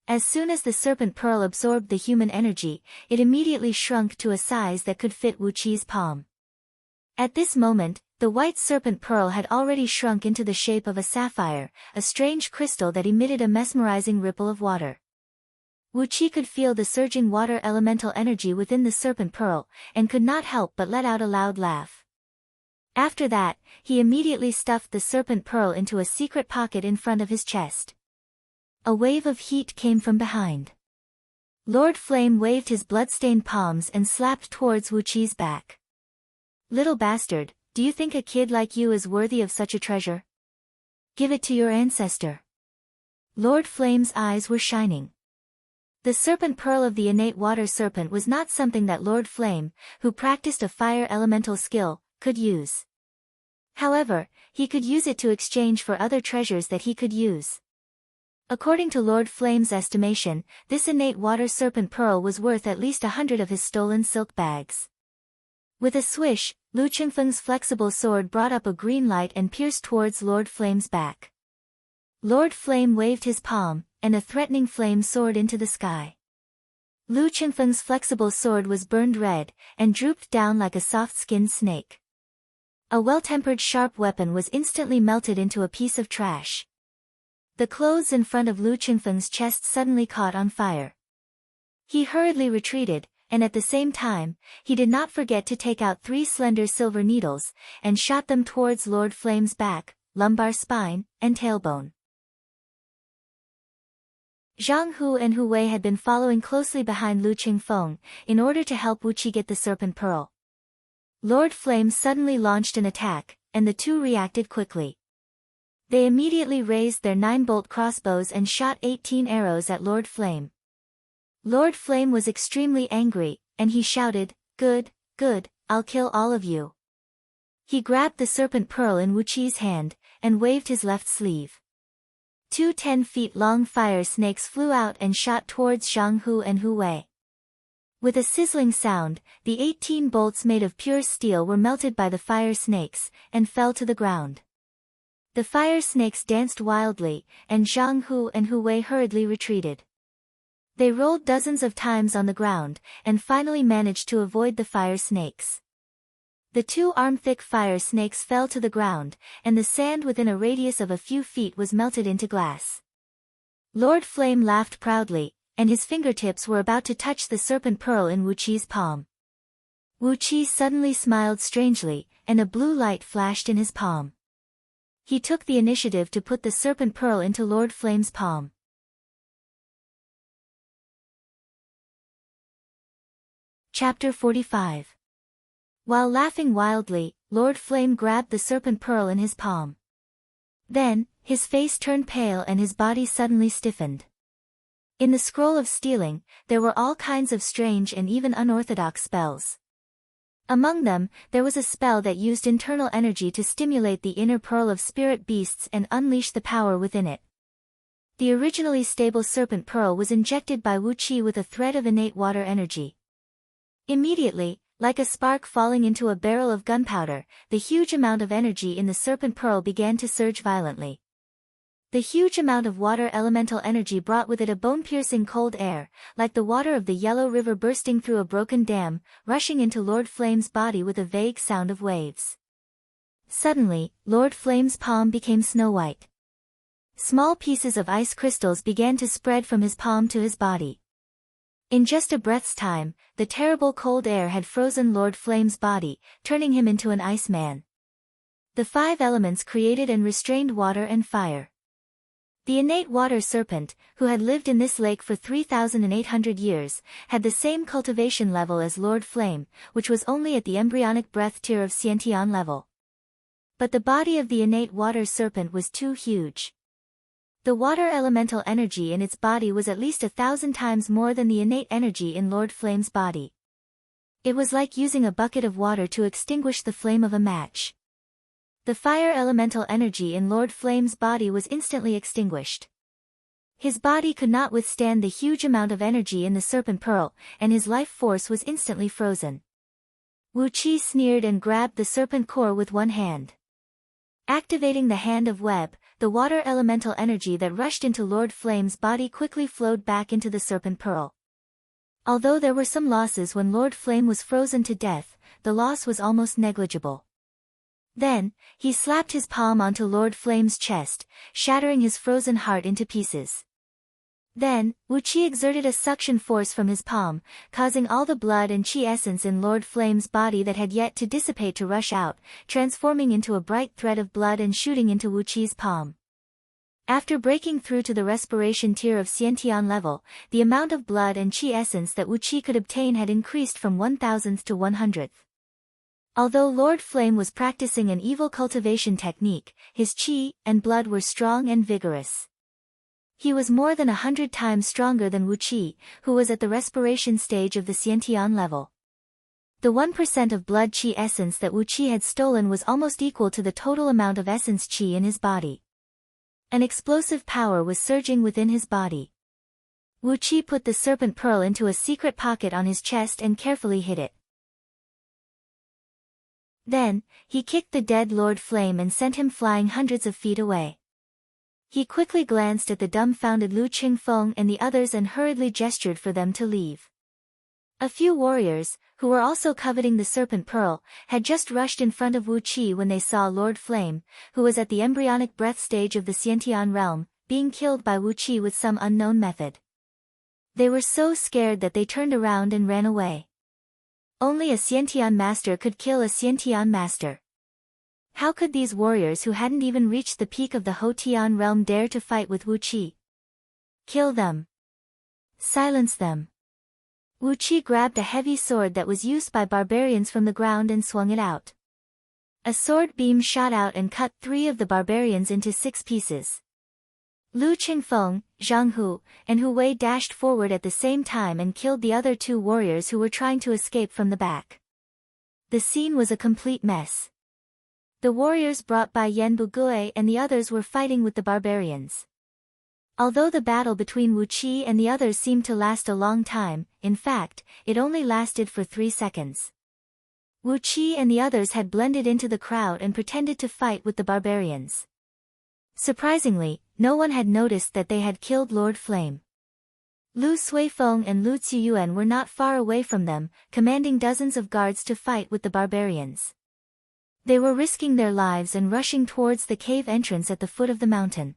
As soon as the serpent pearl absorbed the human energy, it immediately shrunk to a size that could fit Wu Qi's palm. At this moment, the white serpent pearl had already shrunk into the shape of a sapphire, a strange crystal that emitted a mesmerizing ripple of water. Wu Qi could feel the surging water elemental energy within the serpent pearl, and could not help but let out a loud laugh. After that, he immediately stuffed the serpent pearl into a secret pocket in front of his chest. A wave of heat came from behind. Lord Flame waved his blood-stained palms and slapped towards Wu Qi's back. "Little bastard, do you think a kid like you is worthy of such a treasure? Give it to your ancestor." Lord Flame's eyes were shining. The serpent pearl of the innate water serpent was not something that Lord Flame, who practiced a fire elemental skill, could use. However, he could use it to exchange for other treasures that he could use. According to Lord Flame's estimation, this innate water serpent pearl was worth at least 100 of his stolen silk bags. With a swish, Lu Qingfeng's flexible sword brought up a green light and pierced towards Lord Flame's back. Lord Flame waved his palm, and a threatening flame soared into the sky. Lu Qingfeng's flexible sword was burned red, and drooped down like a soft-skinned snake. A well-tempered sharp weapon was instantly melted into a piece of trash. The clothes in front of Lu Qingfeng's chest suddenly caught on fire. He hurriedly retreated, and at the same time, he did not forget to take out 3 slender silver needles, and shot them towards Lord Flame's back, lumbar spine, and tailbone. Zhang Hu and Hu Wei had been following closely behind Lu Qingfeng, in order to help Wu Qi get the serpent pearl. Lord Flame suddenly launched an attack, and the two reacted quickly. They immediately raised their 9-bolt crossbows and shot 18 arrows at Lord Flame. Lord Flame was extremely angry, and he shouted, "Good, good, I'll kill all of you." He grabbed the serpent pearl in Wu Qi's hand, and waved his left sleeve. 2 10-feet-long fire snakes flew out and shot towards Zhang Hu and Hu Wei. With a sizzling sound, the 18 bolts made of pure steel were melted by the fire snakes, and fell to the ground. The fire snakes danced wildly, and Zhang Hu and Hu Wei hurriedly retreated. They rolled dozens of times on the ground, and finally managed to avoid the fire snakes. The 2 arm-thick fire snakes fell to the ground, and the sand within a radius of a few feet was melted into glass. Lord Flame laughed proudly, and his fingertips were about to touch the serpent pearl in Wu Qi's palm. Wu Qi suddenly smiled strangely, and a blue light flashed in his palm. He took the initiative to put the serpent pearl into Lord Flame's palm. Chapter 45. While laughing wildly, Lord Flame grabbed the serpent pearl in his palm. Then, his face turned pale and his body suddenly stiffened. In the scroll of stealing, there were all kinds of strange and even unorthodox spells. Among them, there was a spell that used internal energy to stimulate the inner pearl of spirit beasts and unleash the power within it. The originally stable serpent pearl was injected by Wu Qi with a thread of innate water energy. Immediately, like a spark falling into a barrel of gunpowder, the huge amount of energy in the serpent pearl began to surge violently. The huge amount of water elemental energy brought with it a bone-piercing cold air, like the water of the Yellow River bursting through a broken dam, rushing into Lord Flame's body with a vague sound of waves. Suddenly, Lord Flame's palm became snow-white. Small pieces of ice crystals began to spread from his palm to his body. In just a breath's time, the terrible cold air had frozen Lord Flame's body, turning him into an ice man. The 5 elements created and restrained water and fire. The innate water serpent, who had lived in this lake for 3,800 years, had the same cultivation level as Lord Flame, which was only at the embryonic breath tier of Xiantian level. But the body of the innate water serpent was too huge. The water elemental energy in its body was at least 1,000 times more than the innate energy in Lord Flame's body. It was like using a bucket of water to extinguish the flame of a match. The fire elemental energy in Lord Flame's body was instantly extinguished. His body could not withstand the huge amount of energy in the serpent pearl, and his life force was instantly frozen. Wu Qi sneered and grabbed the serpent core with one hand. Activating the hand of Web, the water elemental energy that rushed into Lord Flame's body quickly flowed back into the serpent pearl. Although there were some losses when Lord Flame was frozen to death, the loss was almost negligible. Then, he slapped his palm onto Lord Flame's chest, shattering his frozen heart into pieces. Then, Wu Qi exerted a suction force from his palm, causing all the blood and qi essence in Lord Flame's body that had yet to dissipate to rush out, transforming into a bright thread of blood and shooting into Wu Qi's palm. After breaking through to the respiration tier of Xiantian level, the amount of blood and qi essence that Wu Qi could obtain had increased from 1,000th to 100th. Although Lord Flame was practicing an evil cultivation technique, his qi and blood were strong and vigorous. He was more than 100 times stronger than Wu Qi, who was at the respiration stage of the Xiantian level. The 1% of blood qi essence that Wu Qi had stolen was almost equal to the total amount of essence qi in his body. An explosive power was surging within his body. Wu Qi put the serpent pearl into a secret pocket on his chest and carefully hid it. Then, he kicked the dead Lord Flame and sent him flying hundreds of feet away. He quickly glanced at the dumbfounded Lu Qingfeng and the others and hurriedly gestured for them to leave. A few warriors, who were also coveting the serpent pearl, had just rushed in front of Wu Qi when they saw Lord Flame, who was at the embryonic breath stage of the Xiantian realm, being killed by Wu Qi with some unknown method. They were so scared that they turned around and ran away. Only a Xiantian master could kill a Xiantian master. How could these warriors who hadn't even reached the peak of the Hotian realm dare to fight with Wu Qi? Kill them. Silence them. Wu Qi grabbed a heavy sword that was used by barbarians from the ground and swung it out. A sword beam shot out and cut 3 of the barbarians into 6 pieces. Lu Qingfeng, Zhang Hu, and Hu Wei dashed forward at the same time and killed the other 2 warriors who were trying to escape from the back. The scene was a complete mess. The warriors brought by Yan Bugui and the others were fighting with the barbarians. Although the battle between Wu Qi and the others seemed to last a long time, in fact, it only lasted for 3 seconds. Wu Qi and the others had blended into the crowd and pretended to fight with the barbarians. Surprisingly, no one had noticed that they had killed Lord Flame. Lu Suifeng and Lu Ziyuan were not far away from them, commanding dozens of guards to fight with the barbarians. They were risking their lives and rushing towards the cave entrance at the foot of the mountain.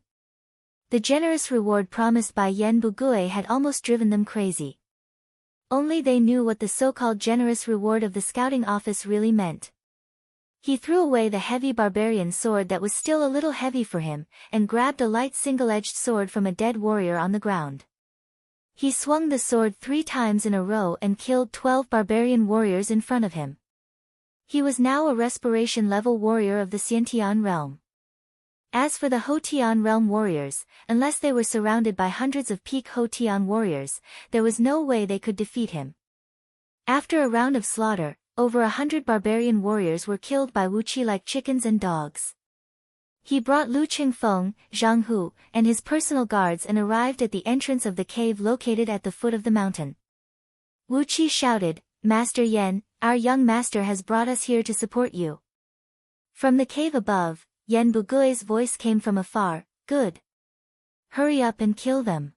The generous reward promised by Yen Bugui had almost driven them crazy. Only they knew what the so-called generous reward of the scouting office really meant. He threw away the heavy barbarian sword that was still a little heavy for him, and grabbed a light single-edged sword from a dead warrior on the ground. He swung the sword 3 times in a row and killed 12 barbarian warriors in front of him. He was now a respiration-level warrior of the Xiantian realm. As for the Hotian realm warriors, unless they were surrounded by hundreds of peak Hotian warriors, there was no way they could defeat him. After a round of slaughter, over 100 barbarian warriors were killed by Wu Qi like chickens and dogs. He brought Lu Qingfeng, Zhang Hu, and his personal guards and arrived at the entrance of the cave located at the foot of the mountain. Wu Qi shouted, "Master Yen, our young master has brought us here to support you." From the cave above, Yen Bugui's voice came from afar, "Good. Hurry up and kill them.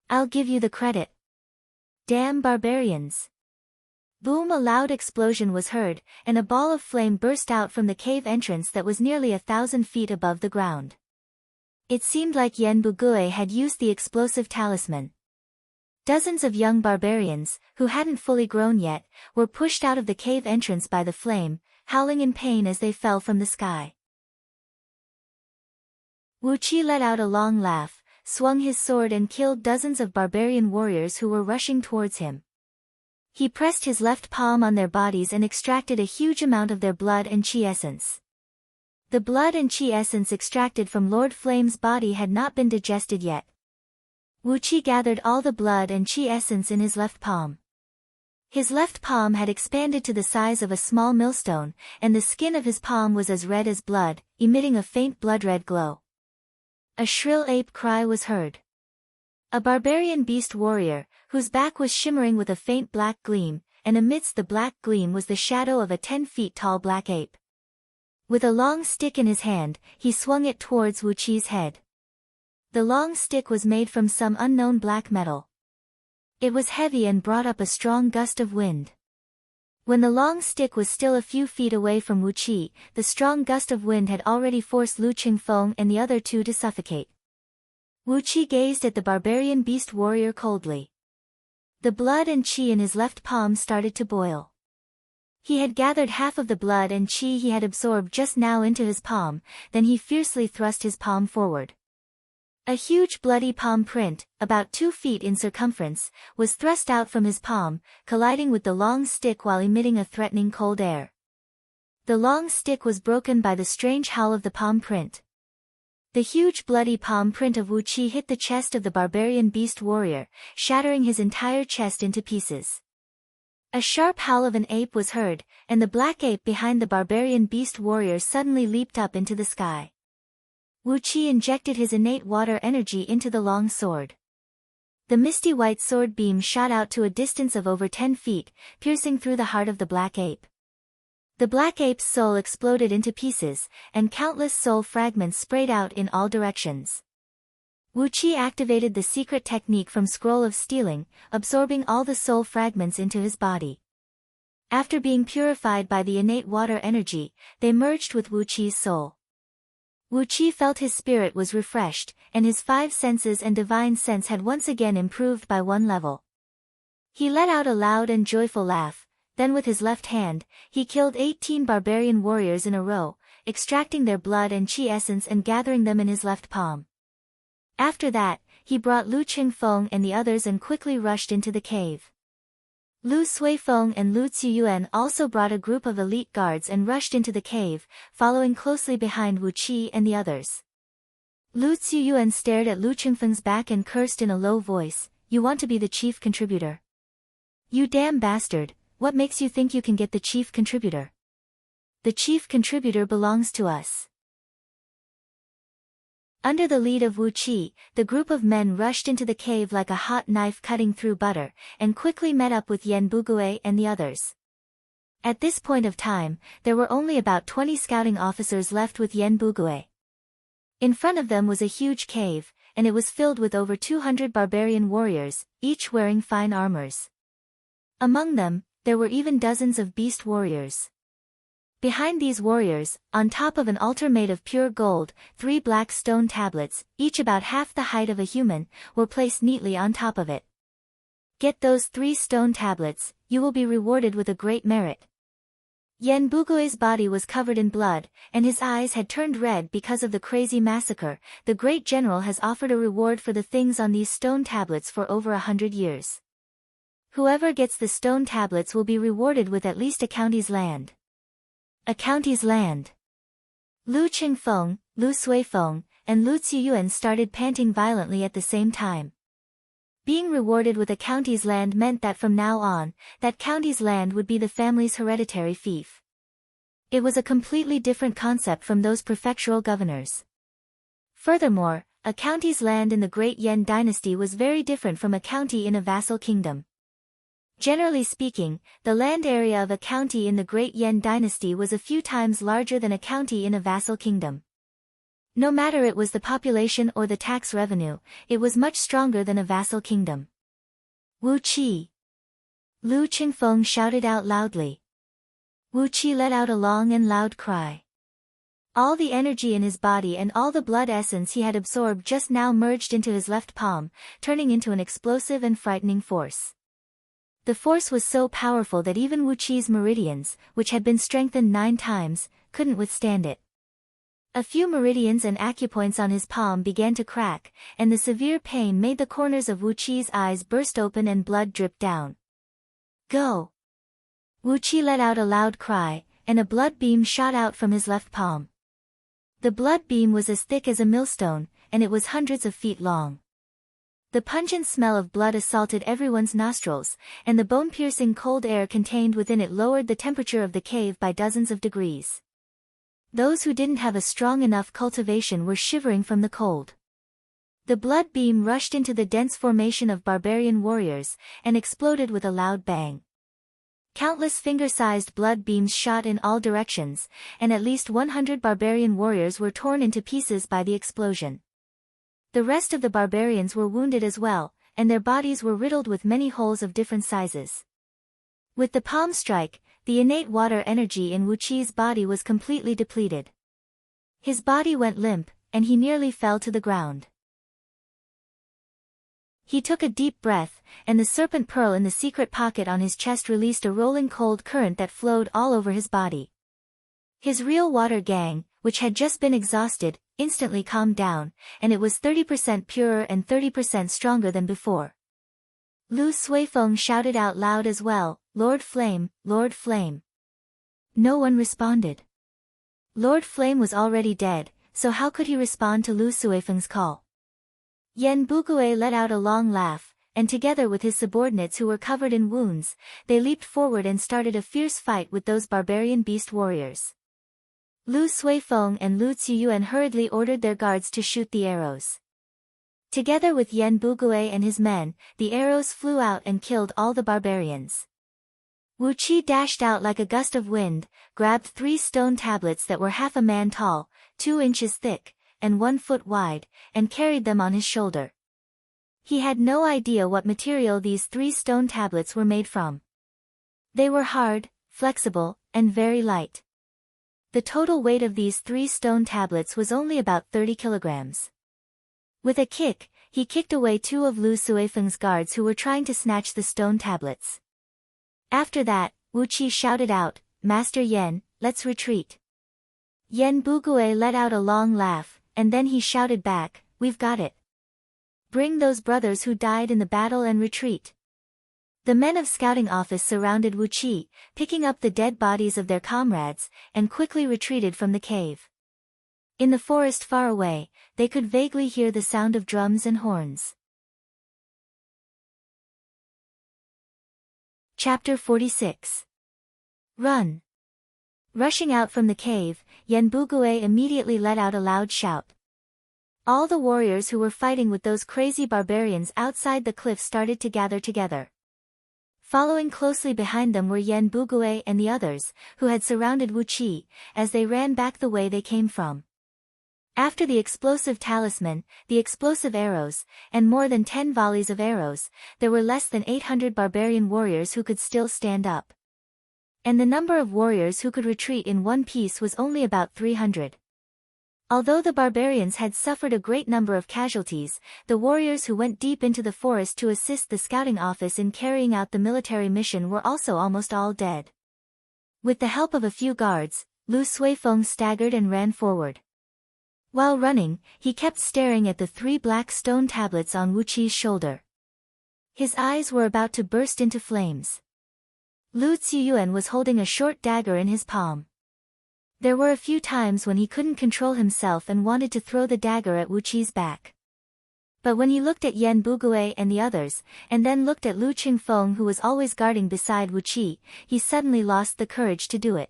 I'll give you the credit. Damn barbarians." Boom! A loud explosion was heard, and a ball of flame burst out from the cave entrance that was nearly 1,000 feet above the ground. It seemed like Yen Bugui had used the explosive talisman. Dozens of young barbarians, who hadn't fully grown yet, were pushed out of the cave entrance by the flame, howling in pain as they fell from the sky. Wu Qi let out a long laugh, swung his sword and killed dozens of barbarian warriors who were rushing towards him. He pressed his left palm on their bodies and extracted a huge amount of their blood and chi essence. The blood and chi essence extracted from Lord Flame's body had not been digested yet. Wu Qi gathered all the blood and chi essence in his left palm. His left palm had expanded to the size of a small millstone, and the skin of his palm was as red as blood, emitting a faint blood-red glow. A shrill ape cry was heard. A barbarian beast warrior, whose back was shimmering with a faint black gleam, and amidst the black gleam was the shadow of a 10 feet tall black ape. With a long stick in his hand, he swung it towards Wu Qi's head. The long stick was made from some unknown black metal. It was heavy and brought up a strong gust of wind. When the long stick was still a few feet away from Wu Qi, the strong gust of wind had already forced Lu Qingfeng and the other 2 to suffocate. Wu Qi gazed at the barbarian beast warrior coldly. The blood and chi in his left palm started to boil. He had gathered half of the blood and chi he had absorbed just now into his palm, then he fiercely thrust his palm forward. A huge bloody palm print, about 2 feet in circumference, was thrust out from his palm, colliding with the long stick while emitting a threatening cold air. The long stick was broken by the strange howl of the palm print. The huge bloody palm print of Wu Qi hit the chest of the barbarian beast warrior, shattering his entire chest into pieces. A sharp howl of an ape was heard, and the black ape behind the barbarian beast warrior suddenly leaped up into the sky. Wu Qi injected his innate water energy into the long sword. The misty white sword beam shot out to a distance of over 10 feet, piercing through the heart of the black ape. The black ape's soul exploded into pieces, and countless soul fragments sprayed out in all directions. Wu Qi activated the secret technique from Scroll of Stealing, absorbing all the soul fragments into his body. After being purified by the innate water energy, they merged with Wu Qi's soul. Wu Qi felt his spirit was refreshed, and his 5 senses and divine sense had once again improved by 1 level. He let out a loud and joyful laugh. Then with his left hand, he killed 18 barbarian warriors in a row, extracting their blood and chi essence and gathering them in his left palm. After that, he brought Lu Qingfeng and the others and quickly rushed into the cave. Lu Suifeng and Lu Ziyuan also brought a group of elite guards and rushed into the cave, following closely behind Wu Qi and the others. Lu Ziyuan stared at Lu Qingfeng's back and cursed in a low voice, "You want to be the chief contributor? You damn bastard! What makes you think you can get the chief contributor? The chief contributor belongs to us." Under the lead of Wu Qi, the group of men rushed into the cave like a hot knife cutting through butter, and quickly met up with Yen Bugui and the others. At this point of time, there were only about 20 scouting officers left with Yen Bugui. In front of them was a huge cave, and it was filled with over 200 barbarian warriors, each wearing fine armors. Among them, there were even dozens of beast warriors. Behind these warriors, on top of an altar made of pure gold, 3 black stone tablets, each about half the height of a human, were placed neatly on top of it. Get those 3 stone tablets, you will be rewarded with a great merit. Yen Bugue's body was covered in blood, and his eyes had turned red because of the crazy massacre. The great general has offered a reward for the things on these stone tablets for over 100 years. Whoever gets the stone tablets will be rewarded with at least a county's land. A county's land. Lu Qingfeng, Lu Suifeng, and Lu Ziyuan started panting violently at the same time. Being rewarded with a county's land meant that from now on, that county's land would be the family's hereditary fief. It was a completely different concept from those prefectural governors. Furthermore, a county's land in the Great Yen dynasty was very different from a county in a vassal kingdom. Generally speaking, the land area of a county in the Great Yen dynasty was a few times larger than a county in a vassal kingdom. No matter it was the population or the tax revenue, it was much stronger than a vassal kingdom. Wu Qi! Lu Qingfeng shouted out loudly. Wu Qi let out a long and loud cry. All the energy in his body and all the blood essence he had absorbed just now merged into his left palm, turning into an explosive and frightening force. The force was so powerful that even Wu Qi's meridians, which had been strengthened 9 times, couldn't withstand it. A few meridians and acupoints on his palm began to crack, and the severe pain made the corners of Wu Qi's eyes burst open and blood dripped down. Go! Wu Qi let out a loud cry, and a blood beam shot out from his left palm. The blood beam was as thick as a millstone, and it was hundreds of feet long. The pungent smell of blood assaulted everyone's nostrils, and the bone-piercing cold air contained within it lowered the temperature of the cave by dozens of degrees. Those who didn't have a strong enough cultivation were shivering from the cold. The blood beam rushed into the dense formation of barbarian warriors, and exploded with a loud bang. Countless finger-sized blood beams shot in all directions, and at least 100 barbarian warriors were torn into pieces by the explosion. The rest of the barbarians were wounded as well, and their bodies were riddled with many holes of different sizes. With the palm strike, the innate water energy in Wu Qi's body was completely depleted. His body went limp, and he nearly fell to the ground. He took a deep breath, and the serpent pearl in the secret pocket on his chest released a rolling cold current that flowed all over his body. His real water gang, which had just been exhausted, instantly calmed down, and it was 30% purer and 30% stronger than before. Lu Suifeng shouted out loud as well, "Lord Flame, Lord Flame." No one responded. Lord Flame was already dead, so how could he respond to Lu Suifeng's call? Yen Bugue let out a long laugh, and together with his subordinates who were covered in wounds, they leaped forward and started a fierce fight with those barbarian beast warriors. Lu Suifeng and Lu Ziyuan hurriedly ordered their guards to shoot the arrows. Together with Yen Bugue and his men, the arrows flew out and killed all the barbarians. Wu Qi dashed out like a gust of wind, grabbed 3 stone tablets that were half a man tall, 2 inches thick, and 1 foot wide, and carried them on his shoulder. He had no idea what material these 3 stone tablets were made from. They were hard, flexible, and very light. The total weight of these 3 stone tablets was only about 30 kilograms. With a kick, he kicked away 2 of Lu Suifeng's guards who were trying to snatch the stone tablets. After that, Wu Qi shouted out, "Master Yen, let's retreat." Yen Bugue let out a long laugh, and then he shouted back, "We've got it. Bring those brothers who died in the battle and retreat." The men of scouting office surrounded Wu Qi, picking up the dead bodies of their comrades, and quickly retreated from the cave. In the forest far away, they could vaguely hear the sound of drums and horns. Chapter 46. Run! Rushing out from the cave, Yen Bugue immediately let out a loud shout. All the warriors who were fighting with those crazy barbarians outside the cliff started to gather together. Following closely behind them were Yen Bugue and the others, who had surrounded Wu Qi, as they ran back the way they came from. After the explosive talisman, the explosive arrows, and more than 10 volleys of arrows, there were less than 800 barbarian warriors who could still stand up. and the number of warriors who could retreat in one piece was only about 300. Although the barbarians had suffered a great number of casualties, the warriors who went deep into the forest to assist the scouting office in carrying out the military mission were also almost all dead. With the help of a few guards, Lu Suifeng staggered and ran forward. While running, he kept staring at the 3 black stone tablets on Wu Qi's shoulder. His eyes were about to burst into flames. Lu Ziyuan was holding a short dagger in his palm. There were a few times when he couldn't control himself and wanted to throw the dagger at Wu Qi's back. But when he looked at Yan Bugui and the others, and then looked at Lu Qingfeng who was always guarding beside Wu Qi, he suddenly lost the courage to do it.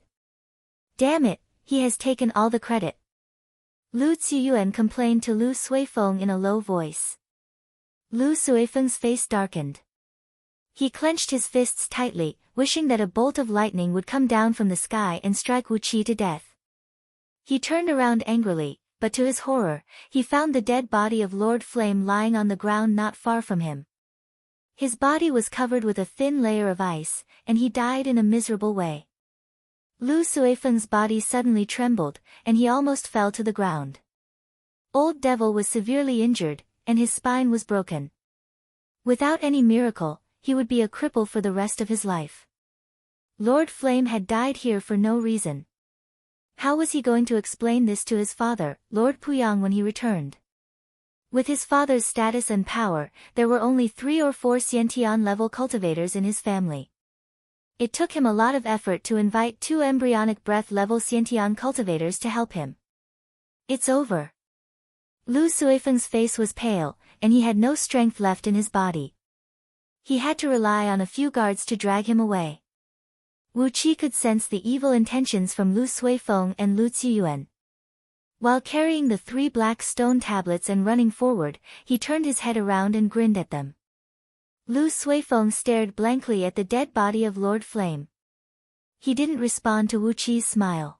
Damn it, he has taken all the credit. Lu Ziyuan complained to Lu Suifeng in a low voice. Lu Suifeng's face darkened. He clenched his fists tightly, wishing that a bolt of lightning would come down from the sky and strike Wu Qi to death. He turned around angrily, but to his horror, he found the dead body of Lord Flame lying on the ground not far from him. His body was covered with a thin layer of ice, and he died in a miserable way. Lu Suifeng's body suddenly trembled, and he almost fell to the ground. Old Devil was severely injured, and his spine was broken. Without any miracle, he would be a cripple for the rest of his life. Lord Flame had died here for no reason. How was he going to explain this to his father, Lord Puyang, when he returned? With his father's status and power, there were only 3 or 4 Xiantian-level cultivators in his family. It took him a lot of effort to invite 2 embryonic breath-level Xiantian cultivators to help him. It's over. Lu Suifeng's face was pale, and he had no strength left in his body. He had to rely on a few guards to drag him away. Wu Qi could sense the evil intentions from Lu Suifeng and Lu Ziyuan. While carrying the 3 black stone tablets and running forward, he turned his head around and grinned at them. Lu Suifeng stared blankly at the dead body of Lord Flame. He didn't respond to Wu Qi's smile.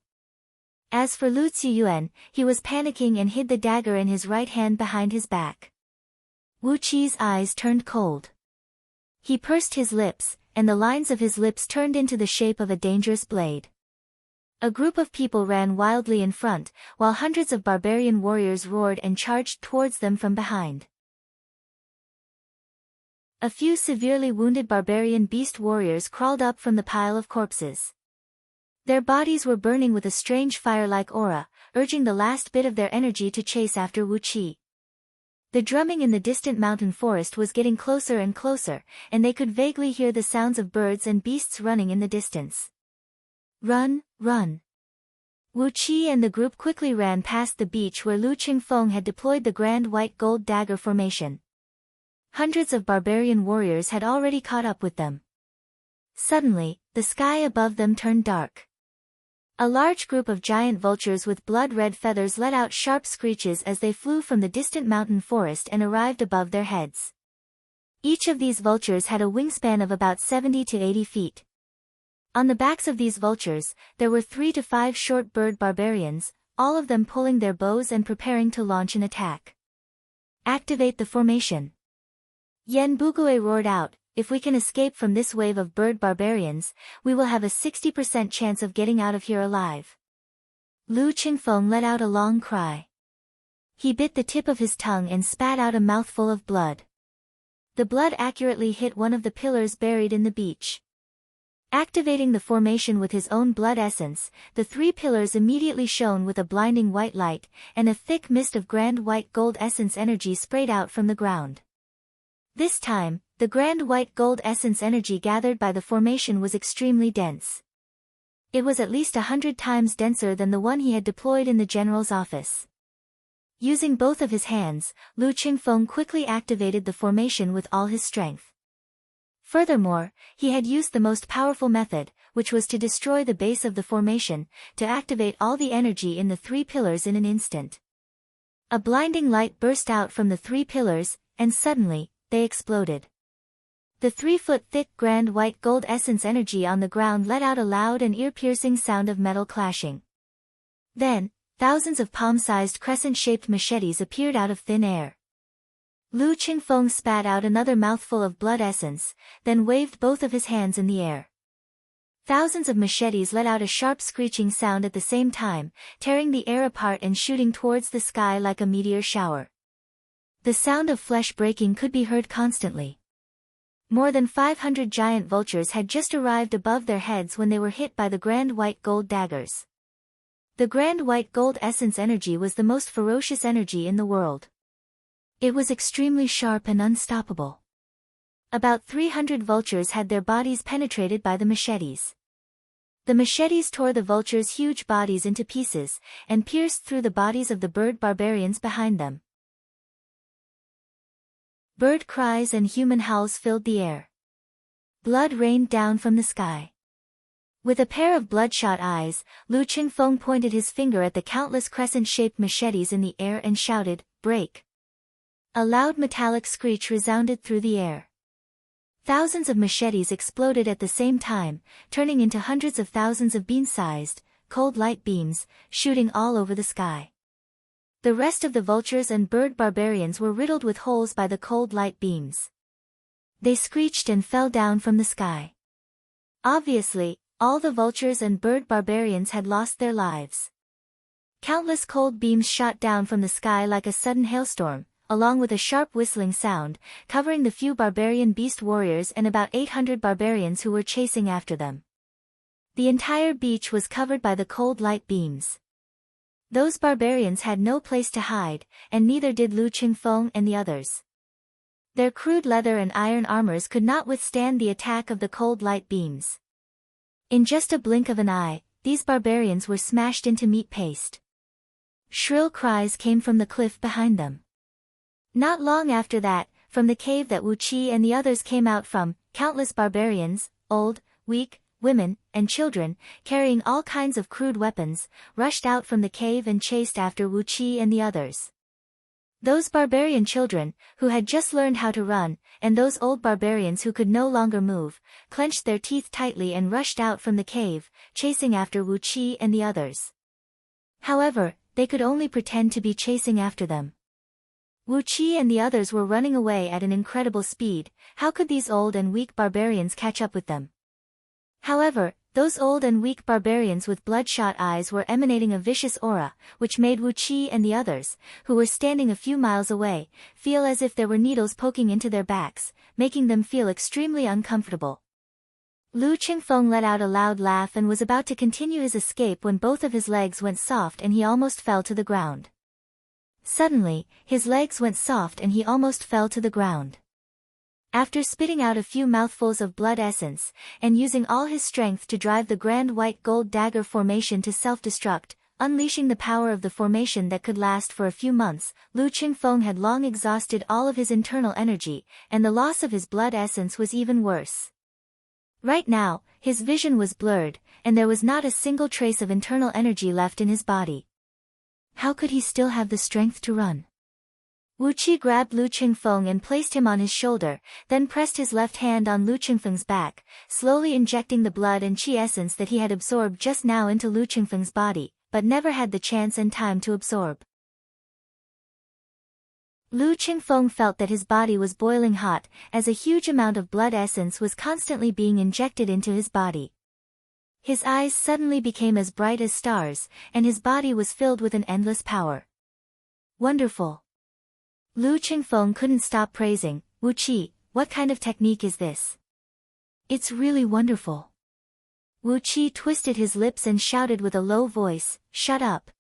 As for Lu Ziyuan, he was panicking and hid the dagger in his right hand behind his back. Wu Qi's eyes turned cold. He pursed his lips, and the lines of his lips turned into the shape of a dangerous blade. A group of people ran wildly in front, while hundreds of barbarian warriors roared and charged towards them from behind. A few severely wounded barbarian beast warriors crawled up from the pile of corpses. Their bodies were burning with a strange fire-like aura, urging the last bit of their energy to chase after Wu Qi. The drumming in the distant mountain forest was getting closer and closer, and they could vaguely hear the sounds of birds and beasts running in the distance. Run, run! Wu Qi and the group quickly ran past the beach where Lu Qingfeng had deployed the grand white gold dagger formation. Hundreds of barbarian warriors had already caught up with them. Suddenly, the sky above them turned dark. A large group of giant vultures with blood-red feathers let out sharp screeches as they flew from the distant mountain forest and arrived above their heads. Each of these vultures had a wingspan of about 70 to 80 feet. On the backs of these vultures, there were 3 to 5 short bird barbarians, all of them pulling their bows and preparing to launch an attack. Activate the formation. Yan Bugui roared out, if we can escape from this wave of bird barbarians, we will have a 60% chance of getting out of here alive. Lu Qingfeng let out a long cry. He bit the tip of his tongue and spat out a mouthful of blood. The blood accurately hit one of the pillars buried in the beach. Activating the formation with his own blood essence, the 3 pillars immediately shone with a blinding white light, and a thick mist of grand white gold essence energy sprayed out from the ground. This time, the grand white gold essence energy gathered by the formation was extremely dense. It was at least 100 times denser than the one he had deployed in the general's office. Using both of his hands, Lu Qingfeng quickly activated the formation with all his strength. Furthermore, he had used the most powerful method, which was to destroy the base of the formation, to activate all the energy in the 3 pillars in an instant. A blinding light burst out from the 3 pillars, and suddenly, they exploded. The 3-foot-thick grand white gold essence energy on the ground let out a loud and ear-piercing sound of metal clashing. Then, thousands of palm-sized crescent-shaped machetes appeared out of thin air. Lu Qingfeng spat out another mouthful of blood essence, then waved both of his hands in the air. Thousands of machetes let out a sharp screeching sound at the same time, tearing the air apart and shooting towards the sky like a meteor shower. The sound of flesh breaking could be heard constantly. More than 500 giant vultures had just arrived above their heads when they were hit by the grand white gold daggers. The grand white gold essence energy was the most ferocious energy in the world. It was extremely sharp and unstoppable. About 300 vultures had their bodies penetrated by the machetes. The machetes tore the vultures' huge bodies into pieces, and pierced through the bodies of the bird barbarians behind them. Bird cries and human howls filled the air. Blood rained down from the sky. With a pair of bloodshot eyes, Lu Qingfeng pointed his finger at the countless crescent-shaped machetes in the air and shouted, "Break!" A loud metallic screech resounded through the air. Thousands of machetes exploded at the same time, turning into hundreds of thousands of bean-sized, cold light beams, shooting all over the sky. The rest of the vultures and bird barbarians were riddled with holes by the cold light beams. They screeched and fell down from the sky. Obviously, all the vultures and bird barbarians had lost their lives. Countless cold beams shot down from the sky like a sudden hailstorm, along with a sharp whistling sound, covering the few barbarian beast warriors and about 800 barbarians who were chasing after them. The entire beach was covered by the cold light beams. Those barbarians had no place to hide, and neither did Lu Qingfeng and the others. Their crude leather and iron armors could not withstand the attack of the cold light beams. In just a blink of an eye, these barbarians were smashed into meat paste. Shrill cries came from the cliff behind them. Not long after that, from the cave that Wu Qi and the others came out from, countless barbarians, old, weak, women, and children, carrying all kinds of crude weapons, rushed out from the cave and chased after Wu Qi and the others. Those barbarian children, who had just learned how to run, and those old barbarians who could no longer move, clenched their teeth tightly and rushed out from the cave, chasing after Wu Qi and the others. However, they could only pretend to be chasing after them. Wu Qi and the others were running away at an incredible speed. How could these old and weak barbarians catch up with them? However, those old and weak barbarians with bloodshot eyes were emanating a vicious aura, which made Wu Qi and the others, who were standing a few miles away, feel as if there were needles poking into their backs, making them feel extremely uncomfortable. Lu Qingfeng let out a loud laugh and was about to continue his escape when both of his legs went soft and he almost fell to the ground. Suddenly, his legs went soft and he almost fell to the ground. After spitting out a few mouthfuls of blood essence, and using all his strength to drive the grand white gold dagger formation to self-destruct, unleashing the power of the formation that could last for a few months, Lu Qingfeng had long exhausted all of his internal energy, and the loss of his blood essence was even worse. Right now, his vision was blurred, and there was not a single trace of internal energy left in his body. How could he still have the strength to run? Wu Qi grabbed Lu Qingfeng and placed him on his shoulder, then pressed his left hand on Lu Qingfeng's back, slowly injecting the blood and qi essence that he had absorbed just now into Lu Qingfeng's body, but never had the chance and time to absorb. Lu Qingfeng felt that his body was boiling hot, as a huge amount of blood essence was constantly being injected into his body. His eyes suddenly became as bright as stars, and his body was filled with an endless power. Wonderful! Lu Qingfeng couldn't stop praising, "Wu Qi, what kind of technique is this? It's really wonderful." Wu Qi twisted his lips and shouted with a low voice, "Shut up.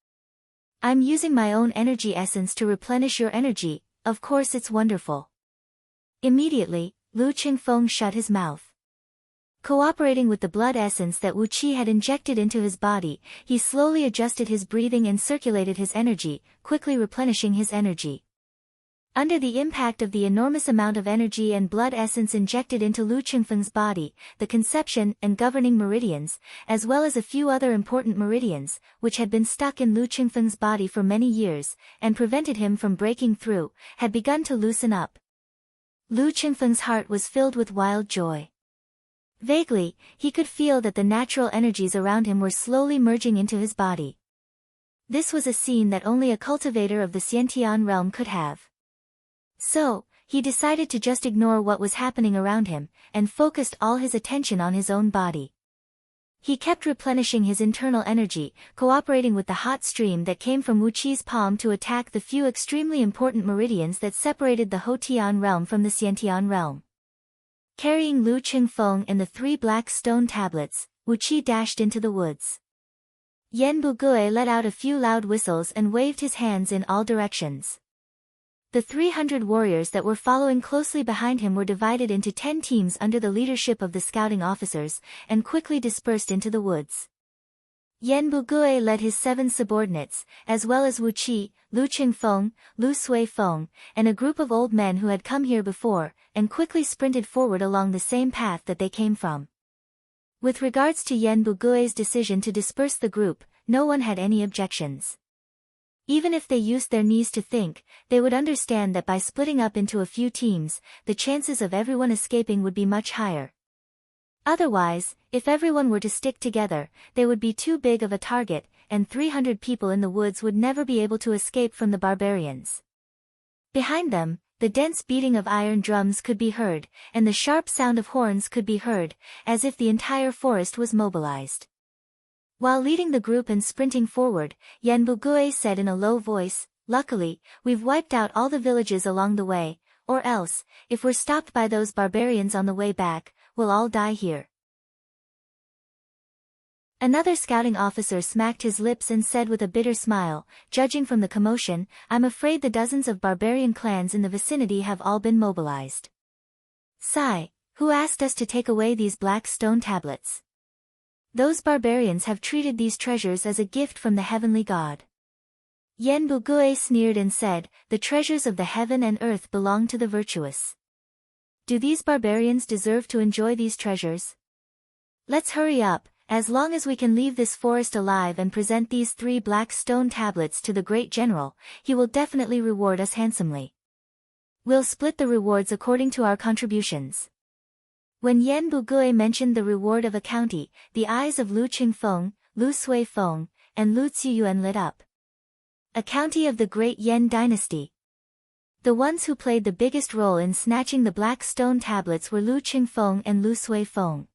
I'm using my own energy essence to replenish your energy, of course it's wonderful." Immediately, Lu Qingfeng shut his mouth. Cooperating with the blood essence that Wu Qi had injected into his body, he slowly adjusted his breathing and circulated his energy, quickly replenishing his energy. Under the impact of the enormous amount of energy and blood essence injected into Lu Qingfeng's body, the conception and governing meridians, as well as a few other important meridians, which had been stuck in Lu Qingfeng's body for many years, and prevented him from breaking through, had begun to loosen up. Lu Qingfeng's heart was filled with wild joy. Vaguely, he could feel that the natural energies around him were slowly merging into his body. This was a scene that only a cultivator of the Xiantian realm could have. So, he decided to just ignore what was happening around him, and focused all his attention on his own body. He kept replenishing his internal energy, cooperating with the hot stream that came from Wu Qi's palm to attack the few extremely important meridians that separated the Hotian realm from the Xiantian realm. Carrying Lu Qingfeng and the 3 black stone tablets, Wu Qi dashed into the woods. Yan Bugui let out a few loud whistles and waved his hands in all directions. The 300 warriors that were following closely behind him were divided into 10 teams under the leadership of the scouting officers, and quickly dispersed into the woods. Yan Bugui led his 7 subordinates, as well as Wu Qi, Lu Qingfeng, Lu Suifeng, and a group of old men who had come here before, and quickly sprinted forward along the same path that they came from. With regards to Yan Bugui's decision to disperse the group, no one had any objections. Even if they used their knees to think, they would understand that by splitting up into a few teams, the chances of everyone escaping would be much higher. Otherwise, if everyone were to stick together, they would be too big of a target, and 300 people in the woods would never be able to escape from the barbarians. Behind them, the dense beating of iron drums could be heard, and the sharp sound of horns could be heard, as if the entire forest was mobilized. While leading the group and sprinting forward, Yan Bugui said in a low voice, "Luckily, we've wiped out all the villages along the way, or else, if we're stopped by those barbarians on the way back, we'll all die here." Another scouting officer smacked his lips and said with a bitter smile, "Judging from the commotion, I'm afraid the dozens of barbarian clans in the vicinity have all been mobilized." "Sai, who asked us to take away these black stone tablets?" "Those barbarians have treated these treasures as a gift from the heavenly god." Yan Bugui sneered and said, "The treasures of the heaven and earth belong to the virtuous. Do these barbarians deserve to enjoy these treasures? Let's hurry up, as long as we can leave this forest alive and present these 3 black stone tablets to the great general, he will definitely reward us handsomely. We'll split the rewards according to our contributions." When Yan Bugui mentioned the reward of a county, the eyes of Lu Qingfeng, Lu Suifeng, and Lu Ziyuan lit up. A county of the great Yan dynasty. The ones who played the biggest role in snatching the black stone tablets were Lu Qingfeng and Lu Suifeng.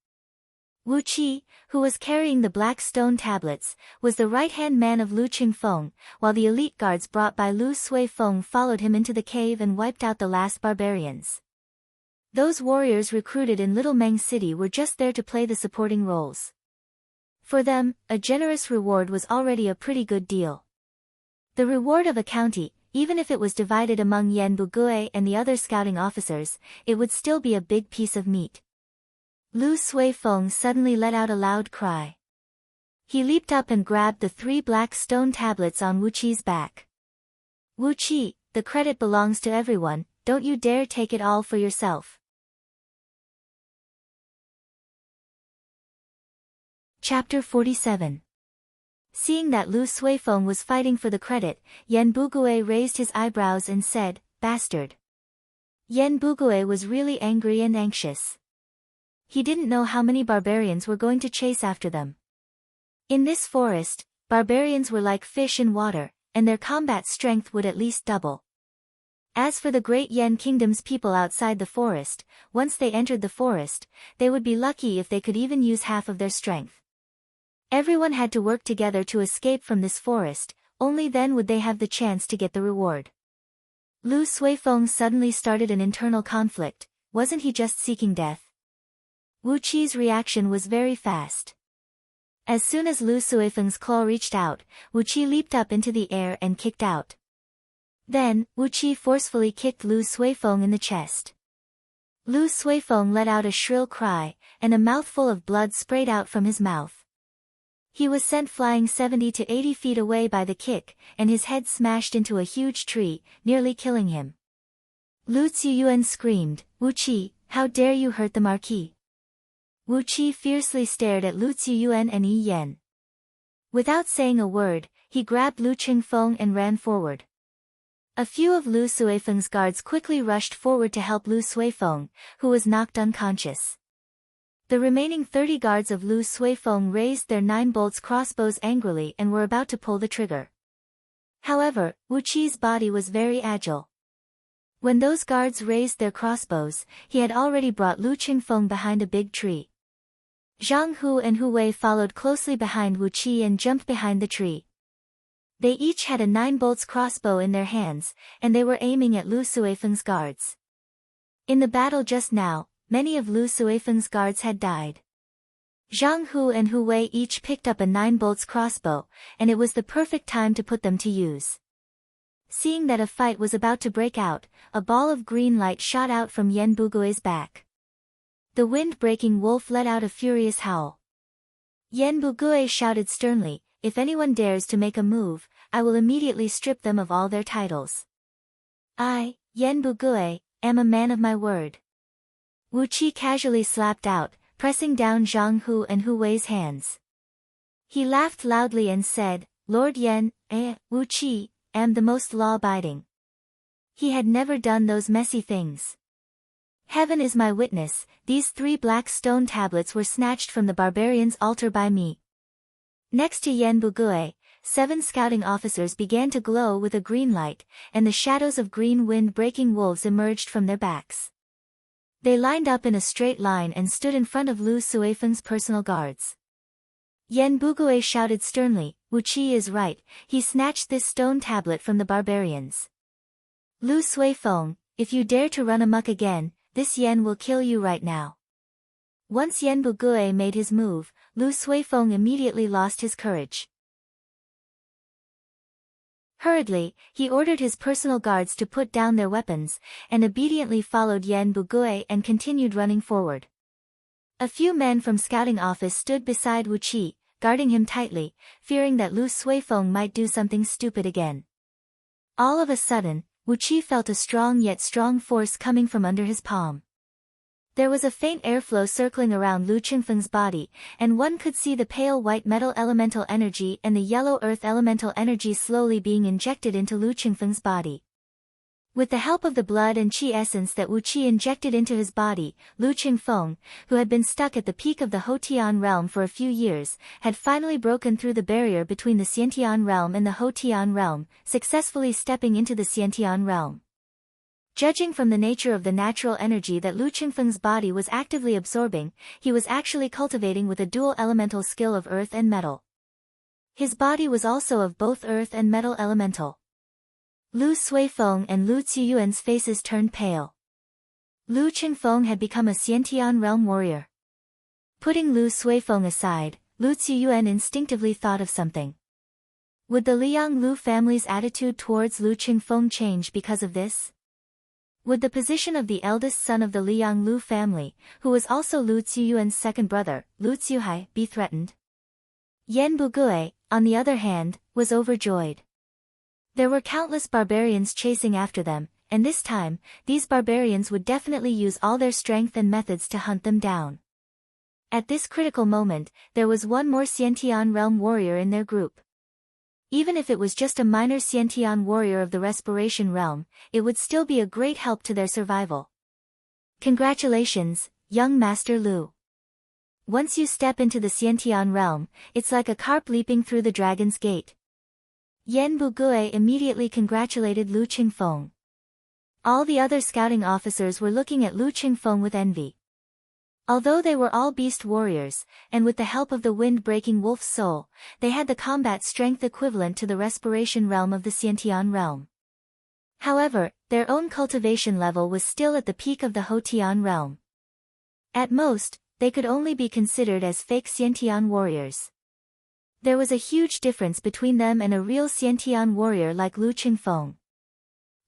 Wu Qi, who was carrying the black stone tablets, was the right-hand man of Lu Qingfeng, while the elite guards brought by Lu Suifeng followed him into the cave and wiped out the last barbarians. Those warriors recruited in Little Meng City were just there to play the supporting roles. For them, a generous reward was already a pretty good deal. The reward of a county, even if it was divided among Yan Bugui and the other scouting officers, it would still be a big piece of meat. Lu Suifeng suddenly let out a loud cry. He leaped up and grabbed the 3 black stone tablets on Wu Qi's back. "Wu Qi, the credit belongs to everyone, don't you dare take it all for yourself." Chapter 47. Seeing that Lu Suifeng was fighting for the credit, Yan Bugui raised his eyebrows and said, "Bastard." Yan Bugui was really angry and anxious. He didn't know how many barbarians were going to chase after them. In this forest, barbarians were like fish in water, and their combat strength would at least double. As for the great Yan kingdom's people outside the forest, once they entered the forest, they would be lucky if they could even use half of their strength. Everyone had to work together to escape from this forest, only then would they have the chance to get the reward. Lu Suifeng suddenly started an internal conflict. Wasn't he just seeking death? Wu Qi's reaction was very fast. As soon as Lu Suifeng's claw reached out, Wu Qi leaped up into the air and kicked out. Then, Wu Qi forcefully kicked Lu Suifeng in the chest. Lu Suifeng let out a shrill cry, and a mouthful of blood sprayed out from his mouth. He was sent flying 70 to 80 feet away by the kick, and his head smashed into a huge tree, nearly killing him. Lu Ziyuan screamed, "Wu Qi, how dare you hurt the Marquis?" Wu Qi fiercely stared at Lu Ziyuan and Yi Yan. Without saying a word, he grabbed Lu Qingfeng and ran forward. A few of Lu Suifeng's guards quickly rushed forward to help Lu Suifeng, who was knocked unconscious. The remaining 30 guards of Lu Suifeng raised their 9-bolts crossbows angrily and were about to pull the trigger. However, Wu Qi's body was very agile. When those guards raised their crossbows, he had already brought Lu Qingfeng behind a big tree. Zhang Hu and Hu Wei followed closely behind Wu Qi and jumped behind the tree. They each had a 9-bolts crossbow in their hands, and they were aiming at Lu Suifeng's guards. In the battle just now, many of Lu Suifeng's guards had died. Zhang Hu and Hu Wei each picked up a 9-bolts crossbow, and it was the perfect time to put them to use. Seeing that a fight was about to break out, a ball of green light shot out from Yan Bugui's back. The wind-breaking wolf let out a furious howl. Yan Bugui shouted sternly, "If anyone dares to make a move, I will immediately strip them of all their titles. I, Yan Bugui, am a man of my word." Wu Qi casually slapped out, pressing down Zhang Hu and Hu Wei's hands. He laughed loudly and said, "Lord Yan, Wu Qi, am the most law-abiding." He had never done those messy things. Heaven is my witness, these 3 black stone tablets were snatched from the barbarian's altar by me. Next to Yan Bugui, 7 scouting officers began to glow with a green light, and the shadows of green wind-breaking wolves emerged from their backs. They lined up in a straight line and stood in front of Lu Suifeng's personal guards. Yan Bugui shouted sternly, "Wu Qi is right, he snatched this stone tablet from the barbarians. Lu Suifeng, if you dare to run amok again, this Yan will kill you right now." Once Yan Bugui made his move, Lu Suifeng immediately lost his courage. Hurriedly, he ordered his personal guards to put down their weapons, and obediently followed Yan Bugui and continued running forward. A few men from scouting office stood beside Wu Qi, guarding him tightly, fearing that Lu Suifeng might do something stupid again. All of a sudden, Wu Qi felt a strong yet strong force coming from under his palm. There was a faint airflow circling around Lu Qingfeng's body, and one could see the pale white metal elemental energy and the yellow earth elemental energy slowly being injected into Lu Qingfeng's body. With the help of the blood and qi essence that Wu Qi injected into his body, Lu Qingfeng, who had been stuck at the peak of the Hotian realm for a few years, had finally broken through the barrier between the Xiantian realm and the Hotian realm, successfully stepping into the Xiantian realm. Judging from the nature of the natural energy that Lu Qingfeng's body was actively absorbing, he was actually cultivating with a dual elemental skill of earth and metal. His body was also of both earth and metal elemental. Lu Suifeng and Lu Ziyuan's faces turned pale. Lu Qingfeng had become a Xiantian realm warrior. Putting Lu Suifeng aside, Lu Ziyuan instinctively thought of something. Would the Liang Lu family's attitude towards Lu Qingfeng change because of this? Would the position of the eldest son of the Liang Lu family, who was also Lu Ziyuan's second brother, Lu Ziyuhai, be threatened? Yan Bugui, on the other hand, was overjoyed. There were countless barbarians chasing after them, and this time, these barbarians would definitely use all their strength and methods to hunt them down. At this critical moment, there was one more Xiantian realm warrior in their group. Even if it was just a minor Xiantian warrior of the respiration realm, it would still be a great help to their survival. Congratulations, young Master Lu. Once you step into the Xiantian realm, it's like a carp leaping through the dragon's gate. Yan Bugui immediately congratulated Lu Qingfeng. All the other scouting officers were looking at Lu Qingfeng with envy. Although they were all beast warriors, and with the help of the wind-breaking wolf's soul, they had the combat strength equivalent to the respiration realm of the Xiantian realm. However, their own cultivation level was still at the peak of the Hotian realm. At most, they could only be considered as fake Xiantian warriors. There was a huge difference between them and a real Xiantian warrior like Lu Qingfeng.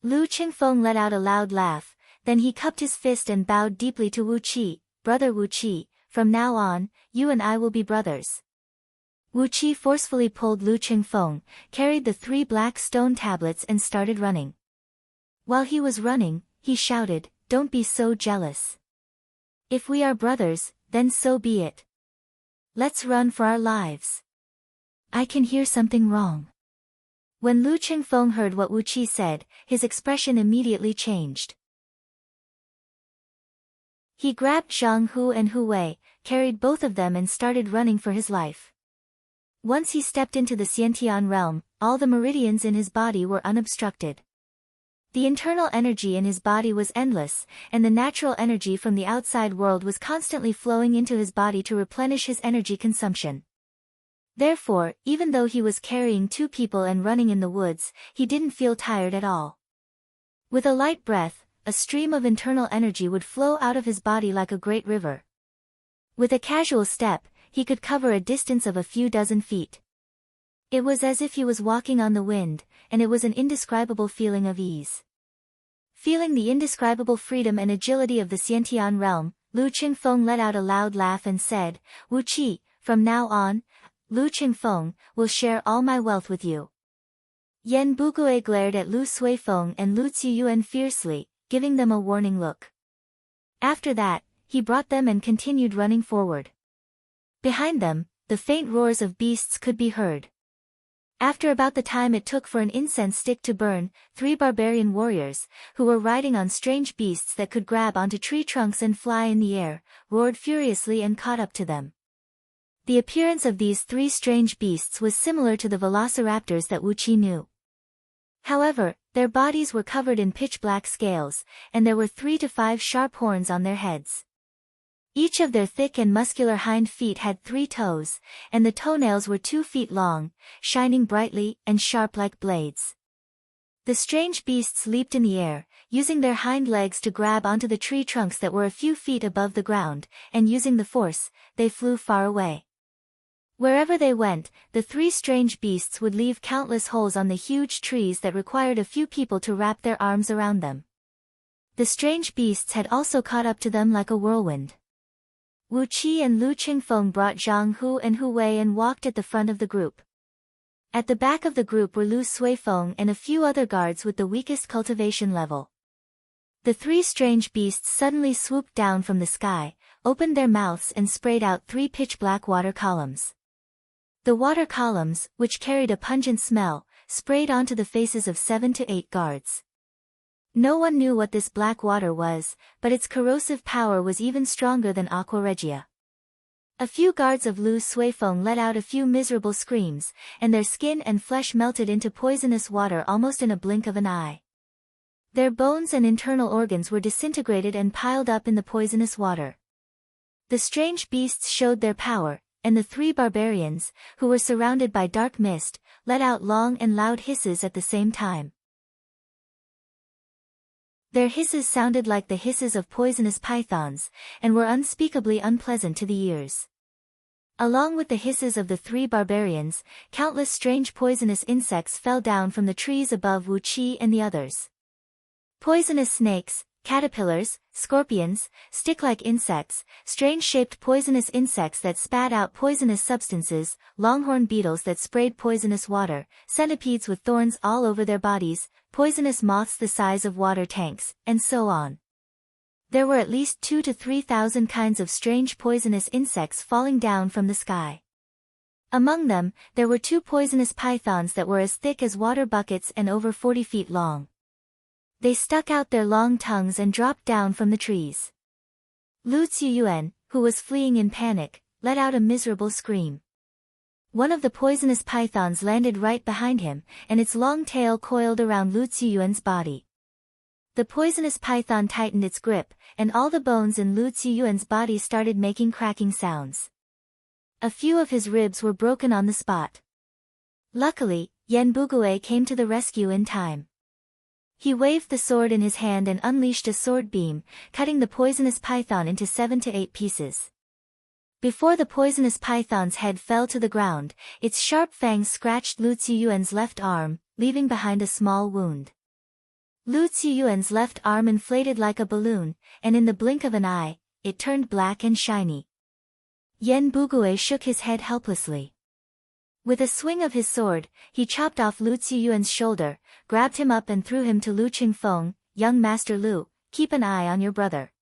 Lu Qingfeng let out a loud laugh, then he cupped his fist and bowed deeply to Wu Qi. "Brother Wu Qi, from now on, you and I will be brothers." Wu Qi forcefully pulled Lu Qingfeng, carried the 3 black stone tablets and started running. While he was running, he shouted, "Don't be so jealous. If we are brothers, then so be it. Let's run for our lives." "I can hear something wrong." When Lu Qingfeng heard what Wu Qi said, his expression immediately changed. He grabbed Zhang Hu and Hu Wei, carried both of them and started running for his life. Once he stepped into the Xiantian realm, all the meridians in his body were unobstructed. The internal energy in his body was endless, and the natural energy from the outside world was constantly flowing into his body to replenish his energy consumption. Therefore, even though he was carrying 2 people and running in the woods, he didn't feel tired at all. With a light breath, a stream of internal energy would flow out of his body like a great river. With a casual step, he could cover a distance of a few dozen feet. It was as if he was walking on the wind, and it was an indescribable feeling of ease. Feeling the indescribable freedom and agility of the Xiantian realm, Lu Qingfeng let out a loud laugh and said, "Wu Qi, from now on, Lu Qingfeng will share all my wealth with you." Yan Bugui glared at Lu Suifeng and Lu Ziyuan fiercely, giving them a warning look. After that, he brought them and continued running forward. Behind them, the faint roars of beasts could be heard. After about the time it took for an incense stick to burn, 3 barbarian warriors, who were riding on strange beasts that could grab onto tree trunks and fly in the air, roared furiously and caught up to them. The appearance of these 3 strange beasts was similar to the velociraptors that Wu Qi knew. However, their bodies were covered in pitch-black scales, and there were 3 to 5 sharp horns on their heads. Each of their thick and muscular hind feet had 3 toes, and the toenails were 2 feet long, shining brightly and sharp like blades. The strange beasts leaped in the air, using their hind legs to grab onto the tree trunks that were a few feet above the ground, and using the force, they flew far away. Wherever they went, the 3 strange beasts would leave countless holes on the huge trees that required a few people to wrap their arms around them. The strange beasts had also caught up to them like a whirlwind. Wu Qi and Lu Qingfeng brought Zhang Hu and Hu Wei and walked at the front of the group. At the back of the group were Lu Suifeng and a few other guards with the weakest cultivation level. The 3 strange beasts suddenly swooped down from the sky, opened their mouths and sprayed out 3 pitch-black water columns. The water columns, which carried a pungent smell, sprayed onto the faces of 7 to 8 guards. No one knew what this black water was, but its corrosive power was even stronger than aqua regia. A few guards of Lu Suifeng let out a few miserable screams, and their skin and flesh melted into poisonous water almost in a blink of an eye. Their bones and internal organs were disintegrated and piled up in the poisonous water. The strange beasts showed their power, and the 3 barbarians, who were surrounded by dark mist, let out long and loud hisses at the same time. Their hisses sounded like the hisses of poisonous pythons, and were unspeakably unpleasant to the ears. Along with the hisses of the 3 barbarians, countless strange poisonous insects fell down from the trees above Wu Qi and the others. Poisonous snakes, caterpillars, scorpions, stick-like insects, strange-shaped poisonous insects that spat out poisonous substances, longhorn beetles that sprayed poisonous water, centipedes with thorns all over their bodies, poisonous moths the size of water tanks, and so on. There were at least 2,000 to 3,000 kinds of strange poisonous insects falling down from the sky. Among them, there were 2 poisonous pythons that were as thick as water buckets and over 40 feet long. They stuck out their long tongues and dropped down from the trees. Lu Ziyuan, who was fleeing in panic, let out a miserable scream. One of the poisonous pythons landed right behind him, and its long tail coiled around Lu Ziyuan's body. The poisonous python tightened its grip, and all the bones in Lu Ziyuan's body started making cracking sounds. A few of his ribs were broken on the spot. Luckily, Yan Bugui came to the rescue in time. He waved the sword in his hand and unleashed a sword beam, cutting the poisonous python into 7 to 8 pieces. Before the poisonous python's head fell to the ground, its sharp fangs scratched Lu Ziyuan's left arm, leaving behind a small wound. Lu Ziyuan's left arm inflated like a balloon, and in the blink of an eye, it turned black and shiny. Yan Bugui shook his head helplessly. With a swing of his sword, he chopped off Lu Ziyuan's shoulder, grabbed him up and threw him to Lu Qingfeng. "Young Master Lu, keep an eye on your brother."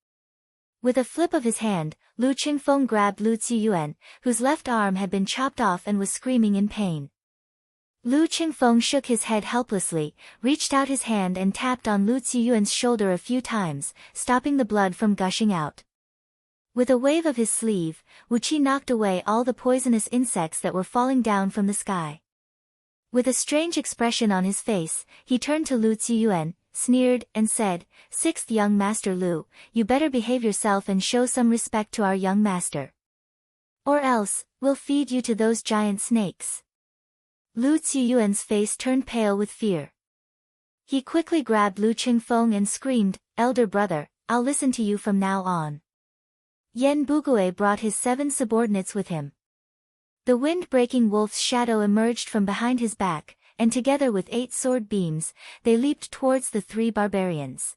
With a flip of his hand, Lu Qingfeng grabbed Lu Ziyuan, whose left arm had been chopped off and was screaming in pain. Lu Qingfeng shook his head helplessly, reached out his hand and tapped on Lu Ziyuan's shoulder a few times, stopping the blood from gushing out. With a wave of his sleeve, Wu Qi knocked away all the poisonous insects that were falling down from the sky. With a strange expression on his face, he turned to Lu Ziyuan. sneered, and said, "Sixth young master Lu, you better behave yourself and show some respect to our young master. Or else, we'll feed you to those giant snakes." Lu Ziyuan's face turned pale with fear. He quickly grabbed Lu Qingfeng and screamed, "Elder brother, I'll listen to you from now on." Yan Bugui brought his 7 subordinates with him. The wind-breaking wolf's shadow emerged from behind his back, and together with 8 sword beams, they leaped towards the 3 barbarians.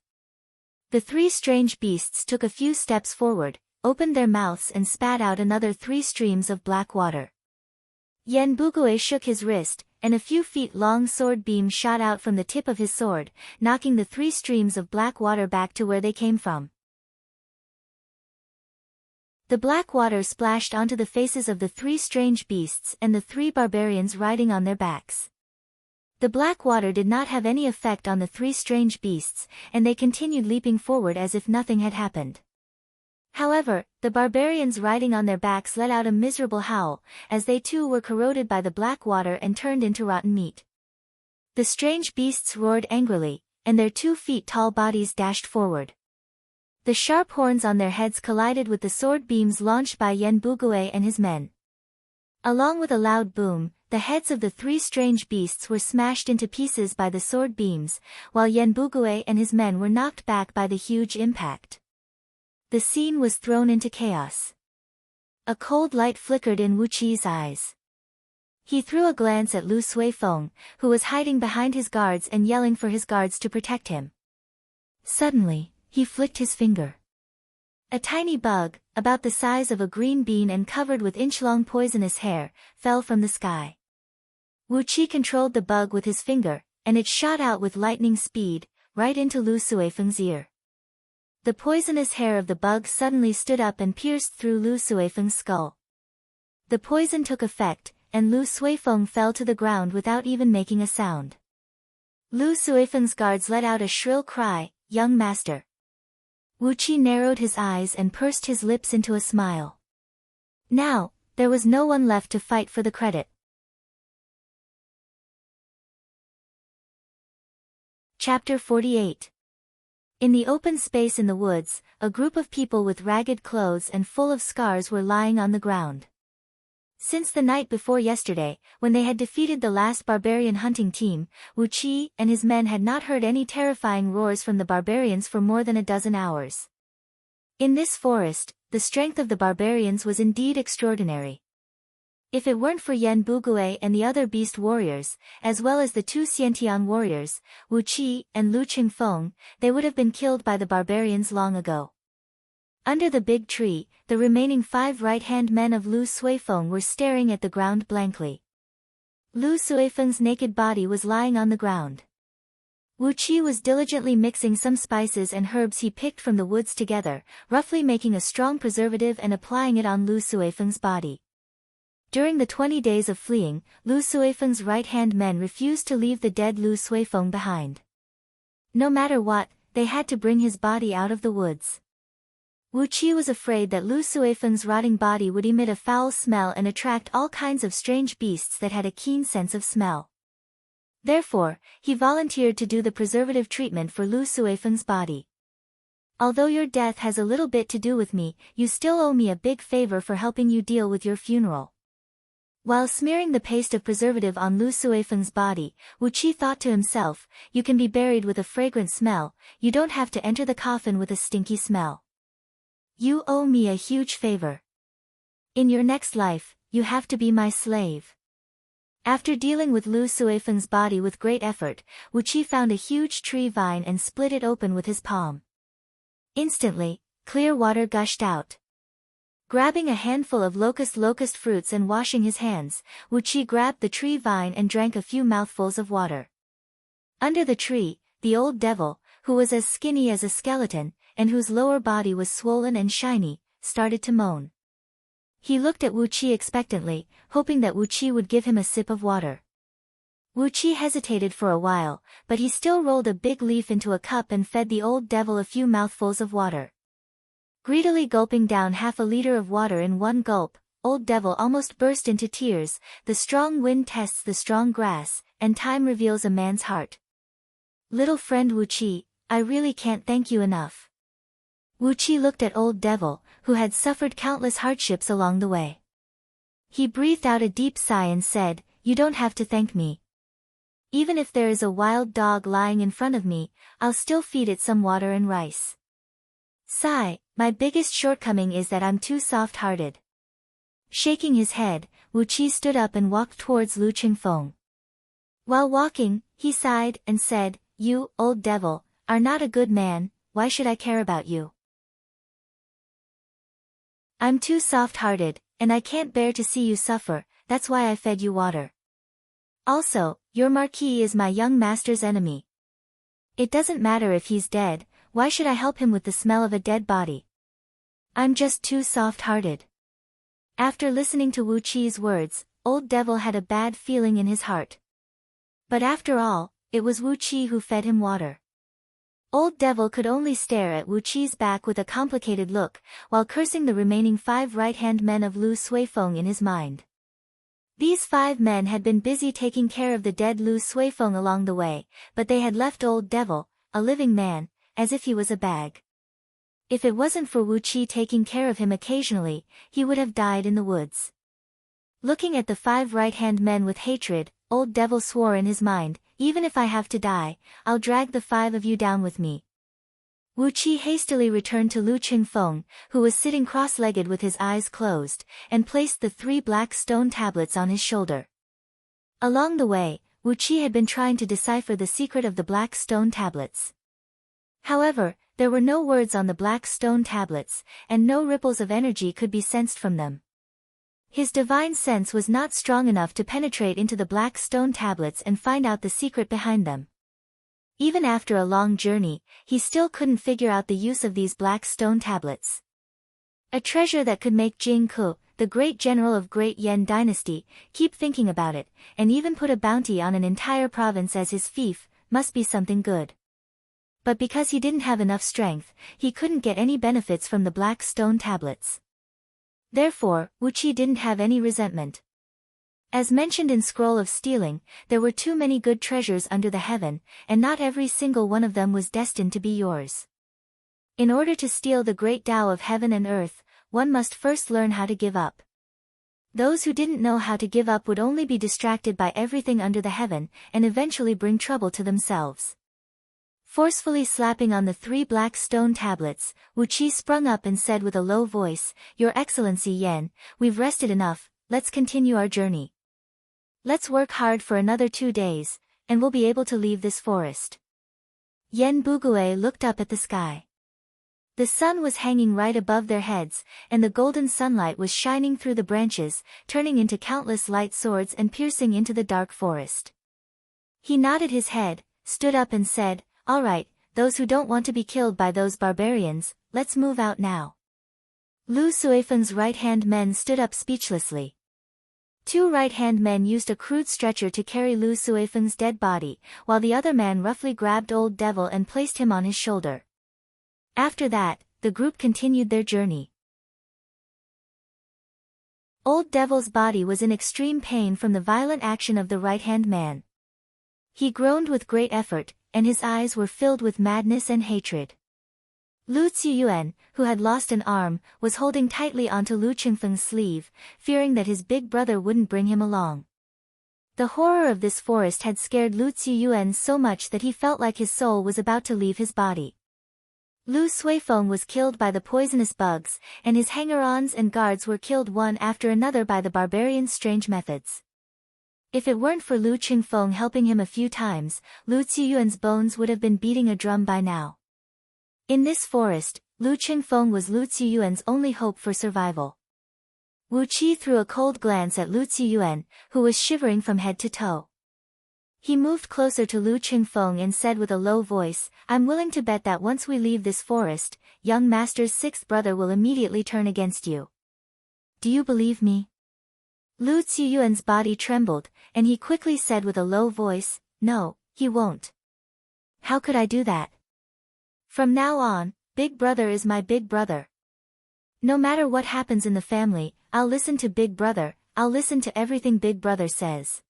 The 3 strange beasts took a few steps forward, opened their mouths and spat out another 3 streams of black water. Yan Bugui shook his wrist, and a few feet-long sword beam shot out from the tip of his sword, knocking the 3 streams of black water back to where they came from. The black water splashed onto the faces of the 3 strange beasts and the 3 barbarians riding on their backs. The black water did not have any effect on the 3 strange beasts, and they continued leaping forward as if nothing had happened. However, the barbarians riding on their backs let out a miserable howl, as they too were corroded by the black water and turned into rotten meat. The strange beasts roared angrily, and their 2 feet tall bodies dashed forward. The sharp horns on their heads collided with the sword beams launched by Yan Bugui and his men. Along with a loud boom, the heads of the 3 strange beasts were smashed into pieces by the sword beams, while Yan Bugui and his men were knocked back by the huge impact. The scene was thrown into chaos. A cold light flickered in Wu Qi's eyes. He threw a glance at Lu Suifeng, who was hiding behind his guards and yelling for his guards to protect him. Suddenly, he flicked his finger. A tiny bug, about the size of a green bean and covered with inch-long poisonous hair, fell from the sky. Wu Qi controlled the bug with his finger, and it shot out with lightning speed, right into Lu Suifeng's ear. The poisonous hair of the bug suddenly stood up and pierced through Lu Suifeng's skull. The poison took effect, and Lu Suifeng fell to the ground without even making a sound. Lu Suifeng's guards let out a shrill cry, "Young master." Wu Qi narrowed his eyes and pursed his lips into a smile. Now, there was no one left to fight for the credit. Chapter 48. In the open space in the woods, a group of people with ragged clothes and full of scars were lying on the ground. Since the night before yesterday, when they had defeated the last barbarian hunting team, Wu Qi and his men had not heard any terrifying roars from the barbarians for more than a dozen hours. In this forest, the strength of the barbarians was indeed extraordinary. If it weren't for Yan Bugui and the other beast warriors, as well as the 2 Xiantian warriors, Wu Qi and Lu Qingfeng, they would have been killed by the barbarians long ago. Under the big tree, the remaining 5 right-hand men of Lu Suifeng were staring at the ground blankly. Lu Suifeng's naked body was lying on the ground. Wu Qi was diligently mixing some spices and herbs he picked from the woods together, roughly making a strong preservative and applying it on Lu Suifeng's body. During the 20 days of fleeing, Lu Suifeng's right-hand men refused to leave the dead Lu Suifeng behind. No matter what, they had to bring his body out of the woods. Wu Qi was afraid that Lu Suifeng's rotting body would emit a foul smell and attract all kinds of strange beasts that had a keen sense of smell. Therefore, he volunteered to do the preservative treatment for Lu Suifeng's body. "Although your death has a little bit to do with me, you still owe me a big favor for helping you deal with your funeral." While smearing the paste of preservative on Lu Suifeng's body, Wu Qi thought to himself, "You can be buried with a fragrant smell, you don't have to enter the coffin with a stinky smell. You owe me a huge favor. In your next life, you have to be my slave." After dealing with Lu Suifeng's body with great effort, Wu Qi found a huge tree vine and split it open with his palm. Instantly, clear water gushed out. Grabbing a handful of locust fruits and washing his hands, Wu Qi grabbed the tree vine and drank a few mouthfuls of water. Under the tree, the old devil, who was as skinny as a skeleton, and whose lower body was swollen and shiny, started to moan. He looked at Wu Qi expectantly, hoping that Wu Qi would give him a sip of water. Wu Qi hesitated for a while, but he still rolled a big leaf into a cup and fed the old devil a few mouthfuls of water. Greedily gulping down half a liter of water in one gulp, old devil almost burst into tears. The strong wind tests the strong grass, and time reveals a man's heart. Little friend Wuqi, I really can't thank you enough. Wuqi looked at Old Devil, who had suffered countless hardships along the way. He breathed out a deep sigh and said, You don't have to thank me. Even if there is a wild dog lying in front of me, I'll still feed it some water and rice. Sigh, my biggest shortcoming is that I'm too soft-hearted. Shaking his head, Wuqi stood up and walked towards Lu Qingfeng. While walking, he sighed and said, You, Old Devil, are not a good man, why should I care about you? I'm too soft-hearted, and I can't bear to see you suffer, that's why I fed you water. Also, your Marquis is my young master's enemy. It doesn't matter if he's dead, why should I help him with the smell of a dead body? I'm just too soft-hearted. After listening to Wuqi's words, Old Devil had a bad feeling in his heart. But after all, it was Wuqi who fed him water. Old Devil could only stare at Wuqi's back with a complicated look, while cursing the remaining 5 right-hand men of Lu Suifeng in his mind. These 5 men had been busy taking care of the dead Lu Suifeng along the way, but they had left Old Devil, a living man, as if he was a bag. If it wasn't for Wuqi taking care of him occasionally, he would have died in the woods. Looking at the 5 right-hand men with hatred, Old Devil swore in his mind, Even if I have to die, I'll drag the 5 of you down with me. Wuqi hastily returned to Lu Qingfeng, who was sitting cross-legged with his eyes closed, and placed the 3 black stone tablets on his shoulder. Along the way, Wuqi had been trying to decipher the secret of the black stone tablets. However, there were no words on the black stone tablets, and no ripples of energy could be sensed from them. His divine sense was not strong enough to penetrate into the black stone tablets and find out the secret behind them. Even after a long journey, he still couldn't figure out the use of these black stone tablets. A treasure that could make Jing Ke, the great general of Great Yan dynasty, keep thinking about it, and even put a bounty on an entire province as his fief, must be something good. But because he didn't have enough strength, he couldn't get any benefits from the black stone tablets. Therefore, Wuqi didn't have any resentment. As mentioned in Scroll of Stealing, there were too many good treasures under the heaven, and not every single one of them was destined to be yours. In order to steal the great Tao of heaven and earth, one must first learn how to give up. Those who didn't know how to give up would only be distracted by everything under the heaven, and eventually bring trouble to themselves. Forcefully slapping on the 3 black stone tablets, Wuqi sprung up and said with a low voice, Your Excellency Yan, we've rested enough, let's continue our journey. Let's work hard for another 2 days, and we'll be able to leave this forest. Yen Bugue looked up at the sky. The sun was hanging right above their heads, and the golden sunlight was shining through the branches, turning into countless light swords and piercing into the dark forest. He nodded his head, stood up and said, All right, those who don't want to be killed by those barbarians, let's move out now. Lu Suifeng's right-hand men stood up speechlessly. 2 right-hand men used a crude stretcher to carry Lu Suifeng's dead body, while the other man roughly grabbed Old Devil and placed him on his shoulder. After that, the group continued their journey. Old Devil's body was in extreme pain from the violent action of the right-hand man. He groaned with great effort, and his eyes were filled with madness and hatred. Lu Ziyuan, who had lost an arm, was holding tightly onto Lu Qingfeng's sleeve, fearing that his big brother wouldn't bring him along. The horror of this forest had scared Lu Ziyuan so much that he felt like his soul was about to leave his body. Lu Suifeng was killed by the poisonous bugs, and his hanger-ons and guards were killed one after another by the barbarians' strange methods. If it weren't for Lu Qingfeng helping him a few times, Lu Ziyuan's bones would have been beating a drum by now. In this forest, Lu Qingfeng was Lu Ziyuan's only hope for survival. Wuqi threw a cold glance at Lu Ziyuan, who was shivering from head to toe. He moved closer to Lu Qingfeng and said with a low voice, I'm willing to bet that once we leave this forest, young master's 6th brother will immediately turn against you. Do you believe me? Lu Ziyuan's body trembled, and he quickly said with a low voice, No, he won't. How could I do that? From now on, Big Brother is my big brother. No matter what happens in the family, I'll listen to Big Brother, I'll listen to everything Big Brother says.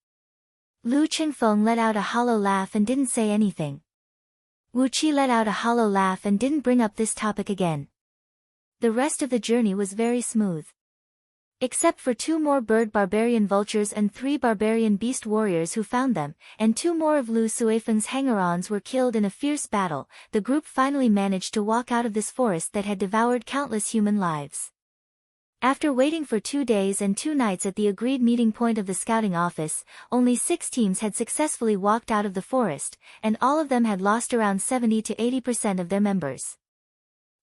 Lu Qingfeng let out a hollow laugh and didn't say anything. Wu Qi let out a hollow laugh and didn't bring up this topic again. The rest of the journey was very smooth. Except for 2 more bird barbarian vultures and 3 barbarian beast warriors who found them, and 2 more of Lu Suifeng's hanger-ons were killed in a fierce battle, the group finally managed to walk out of this forest that had devoured countless human lives. After waiting for 2 days and 2 nights at the agreed meeting point of the scouting office, only 6 teams had successfully walked out of the forest, and all of them had lost around 70 to 80% of their members.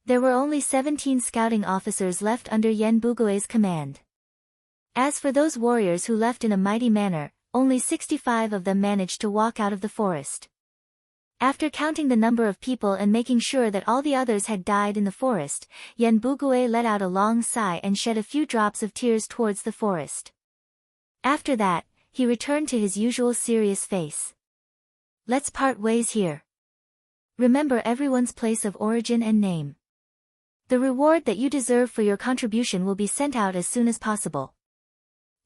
There were only 17 scouting officers left under Yen Bugue's command. As for those warriors who left in a mighty manner, only 65 of them managed to walk out of the forest. After counting the number of people and making sure that all the others had died in the forest, Yen Bugue let out a long sigh and shed a few drops of tears towards the forest. After that, he returned to his usual serious face. Let's part ways here. Remember everyone's place of origin and name. The reward that you deserve for your contribution will be sent out as soon as possible.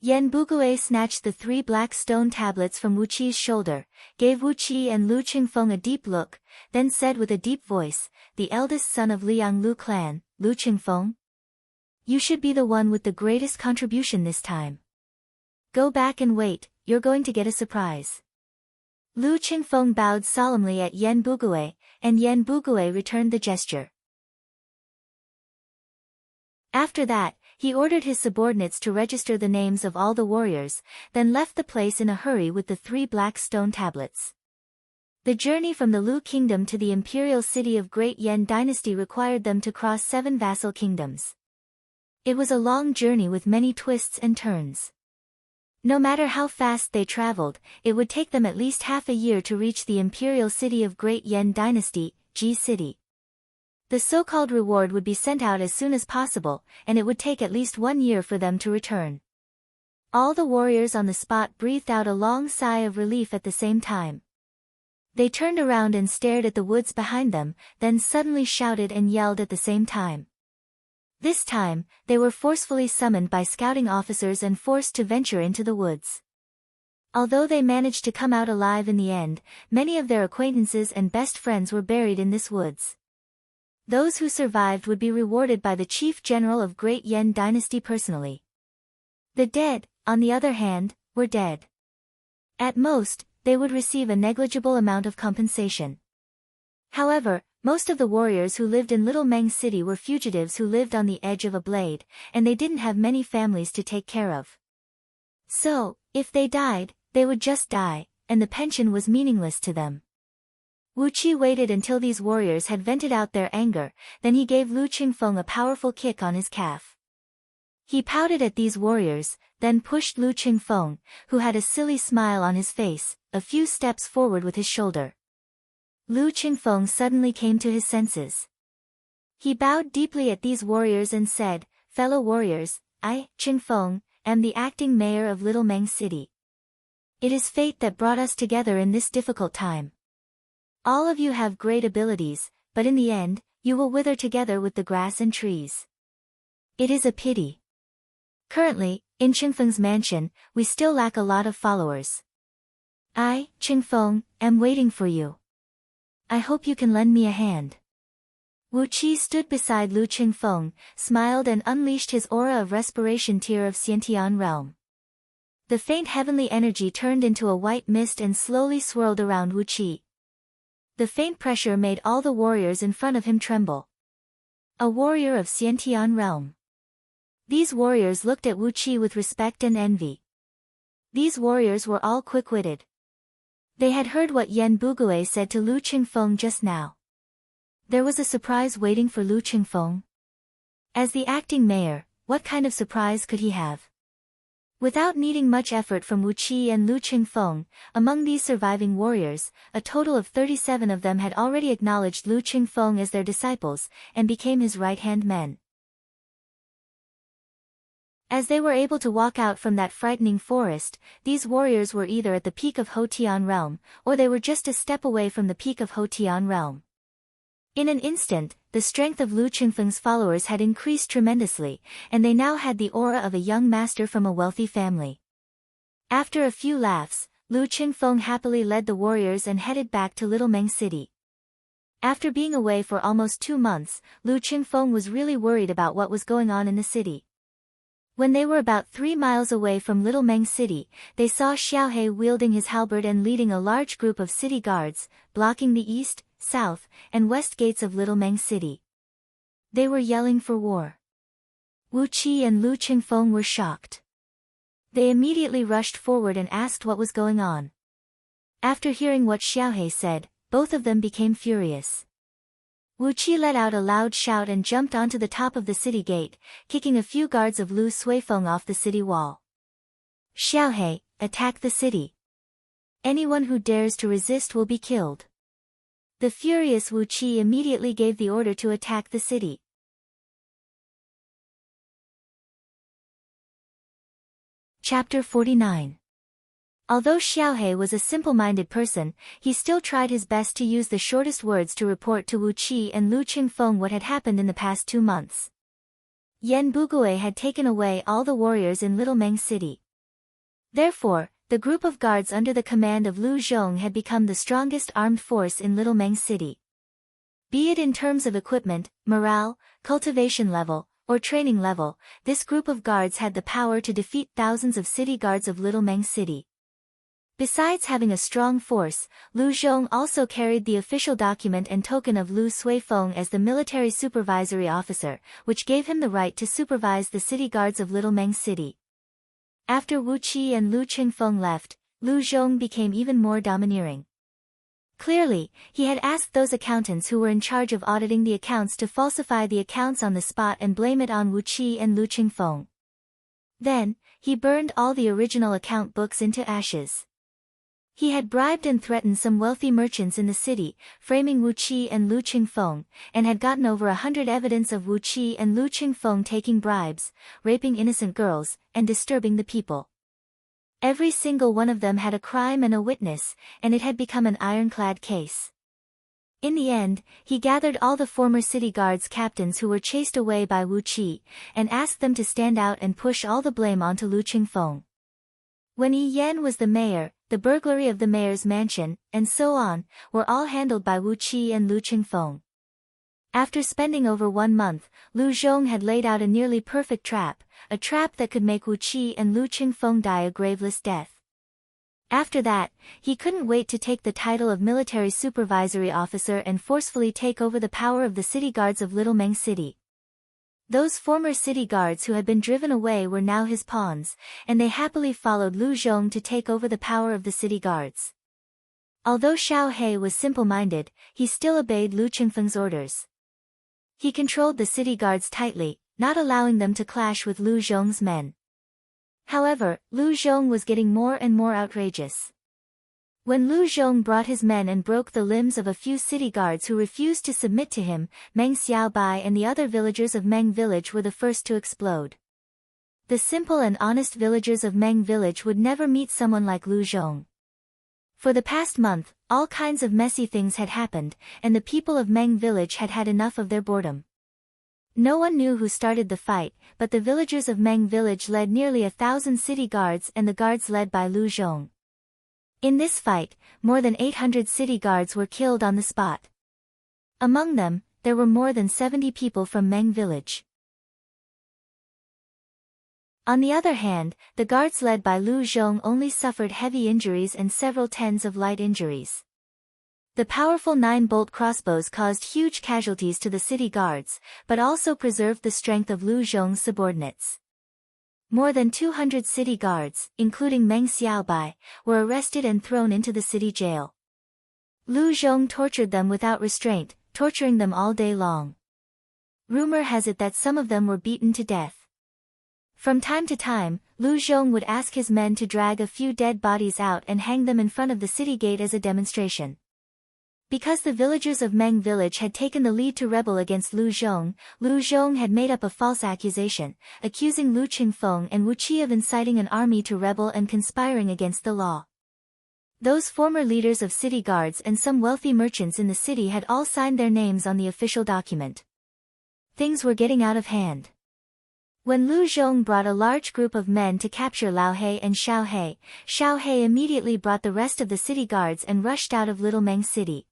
Yen Bugue snatched the 3 black stone tablets from Wu Qi's shoulder, gave Wu Qi and Lu Qingfeng a deep look, then said with a deep voice, the eldest son of Liang Lu clan, Lu Qingfeng? You should be the one with the greatest contribution this time. Go back and wait, you're going to get a surprise. Lu Qingfeng bowed solemnly at Yen Bugue, and Yen Bugue returned the gesture. After that, he ordered his subordinates to register the names of all the warriors, then left the place in a hurry with the 3 black stone tablets. The journey from the Lu kingdom to the imperial city of Great Yen dynasty required them to cross 7 vassal kingdoms. It was a long journey with many twists and turns. No matter how fast they traveled, it would take them at least half a year to reach the imperial city of Great Yen dynasty, Ji City. The so-called reward would be sent out as soon as possible, and it would take at least 1 year for them to return. All the warriors on the spot breathed out a long sigh of relief at the same time. They turned around and stared at the woods behind them, then suddenly shouted and yelled at the same time. This time, they were forcefully summoned by scouting officers and forced to venture into the woods. Although they managed to come out alive in the end, many of their acquaintances and best friends were buried in this woods. Those who survived would be rewarded by the chief general of Great Yen dynasty personally. The dead, on the other hand, were dead. At most, they would receive a negligible amount of compensation. However, most of the warriors who lived in Little Meng City were fugitives who lived on the edge of a blade, and they didn't have many families to take care of. So, if they died, they would just die, and the pension was meaningless to them. Wu Qi waited until these warriors had vented out their anger, then he gave Lu Qingfeng a powerful kick on his calf. He pouted at these warriors, then pushed Lu Qingfeng, who had a silly smile on his face, a few steps forward with his shoulder. Lu Qingfeng suddenly came to his senses. He bowed deeply at these warriors and said, "Fellow warriors, I, Qingfeng, am the acting mayor of Little Meng City. It is fate that brought us together in this difficult time. All of you have great abilities, but in the end, you will wither together with the grass and trees. It is a pity. Currently, in Qingfeng's mansion, we still lack a lot of followers. I, Qingfeng, am waiting for you. I hope you can lend me a hand." Wu Qi stood beside Lu Qingfeng, smiled and unleashed his aura of respiration tier of Xiantian realm. The faint heavenly energy turned into a white mist and slowly swirled around Wu Qi. The faint pressure made all the warriors in front of him tremble. A warrior of Xiantian realm. These warriors looked at Wu Qi with respect and envy. These warriors were all quick-witted. They had heard what Yen Bugue said to Lu Qingfeng just now. There was a surprise waiting for Lu Qingfeng. As the acting mayor, what kind of surprise could he have? Without needing much effort from Wu Qi and Lu Qingfeng, among these surviving warriors, a total of 37 of them had already acknowledged Lu Qingfeng as their disciples, and became his right-hand men. As they were able to walk out from that frightening forest, these warriors were either at the peak of Hotian realm, or they were just a step away from the peak of Hotian realm. In an instant, the strength of Lu Qingfeng's followers had increased tremendously, and they now had the aura of a young master from a wealthy family. After a few laughs, Lu Qingfeng happily led the warriors and headed back to Little Meng City. After being away for almost 2 months, Lu Qingfeng was really worried about what was going on in the city. When they were about 3 miles away from Little Meng City, they saw Xiaohe wielding his halberd and leading a large group of city guards, blocking the east, south, and west gates of Little Meng City. They were yelling for war. Wu Qi and Lu Qingfeng were shocked. They immediately rushed forward and asked what was going on. After hearing what Xiaohe said, both of them became furious. Wu Qi let out a loud shout and jumped onto the top of the city gate, kicking a few guards of Lu Suifeng off the city wall. Xiaohe, attack the city. Anyone who dares to resist will be killed. The furious Wu Qi immediately gave the order to attack the city. Chapter 49. Although Xiaohe was a simple-minded person, he still tried his best to use the shortest words to report to Wu Qi and Lu Qingfeng what had happened in the past 2 months. Yan Bugui had taken away all the warriors in Little Meng City. Therefore, the group of guards under the command of Lu Zhong had become the strongest armed force in Little Meng City. Be it in terms of equipment, morale, cultivation level, or training level, this group of guards had the power to defeat thousands of city guards of Little Meng City. Besides having a strong force, Lu Zhong also carried the official document and token of Lu Suifeng as the military supervisory officer, which gave him the right to supervise the city guards of Little Meng City. After Wu Qi and Lu Qingfeng left, Lu Zhong became even more domineering. Clearly, he had asked those accountants who were in charge of auditing the accounts to falsify the accounts on the spot and blame it on Wu Qi and Lu Qingfeng. Then, he burned all the original account books into ashes. He had bribed and threatened some wealthy merchants in the city, framing Wu Qi and Lu Qingfeng, and had gotten over 100 evidence of Wu Qi and Lu Qingfeng taking bribes, raping innocent girls, and disturbing the people. Every single one of them had a crime and a witness, and it had become an ironclad case. In the end, he gathered all the former city guards captains who were chased away by Wu Qi, and asked them to stand out and push all the blame onto Lu Qingfeng. When Yi Yan was the mayor, the burglary of the mayor's mansion, and so on, were all handled by Wu Qi and Lu Qingfeng. After spending over 1 month, Lu Zhong had laid out a nearly perfect trap, a trap that could make Wu Qi and Lu Qingfeng die a graveless death. After that, he couldn't wait to take the title of military supervisory officer and forcefully take over the power of the city guards of Little Meng City. Those former city guards who had been driven away were now his pawns, and they happily followed Lu Zhong to take over the power of the city guards. Although Xiaohe was simple-minded, he still obeyed Lu Qingfeng's orders. He controlled the city guards tightly, not allowing them to clash with Lu Zhong's men. However, Lu Zhong was getting more and more outrageous. When Lu Zhong brought his men and broke the limbs of a few city guards who refused to submit to him, Meng Xiaobai and the other villagers of Meng village were the first to explode. The simple and honest villagers of Meng village would never meet someone like Lu Zhong. For the past month, all kinds of messy things had happened, and the people of Meng village had had enough of their boredom. No one knew who started the fight, but the villagers of Meng village led nearly 1,000 city guards and the guards led by Lu Zhong. In this fight, more than 800 city guards were killed on the spot. Among them, there were more than 70 people from Meng village. On the other hand, the guards led by Lu Zhong only suffered heavy injuries and several tens of light injuries. The powerful 9-bolt crossbows caused huge casualties to the city guards, but also preserved the strength of Lu Zhong's subordinates. More than 200 city guards, including Meng Xiaobai, were arrested and thrown into the city jail. Lu Zhong tortured them without restraint, torturing them all day long. Rumor has it that some of them were beaten to death. From time to time, Lu Zhong would ask his men to drag a few dead bodies out and hang them in front of the city gate as a demonstration. Because the villagers of Meng village had taken the lead to rebel against Lu Zhong had made up a false accusation, accusing Lu Qingfeng and Wu Qi of inciting an army to rebel and conspiring against the law. Those former leaders of city guards and some wealthy merchants in the city had all signed their names on the official document. Things were getting out of hand. When Lu Zhong brought a large group of men to capture Laohe and Xiaohe, Xiaohe immediately brought the rest of the city guards and rushed out of Little Meng City.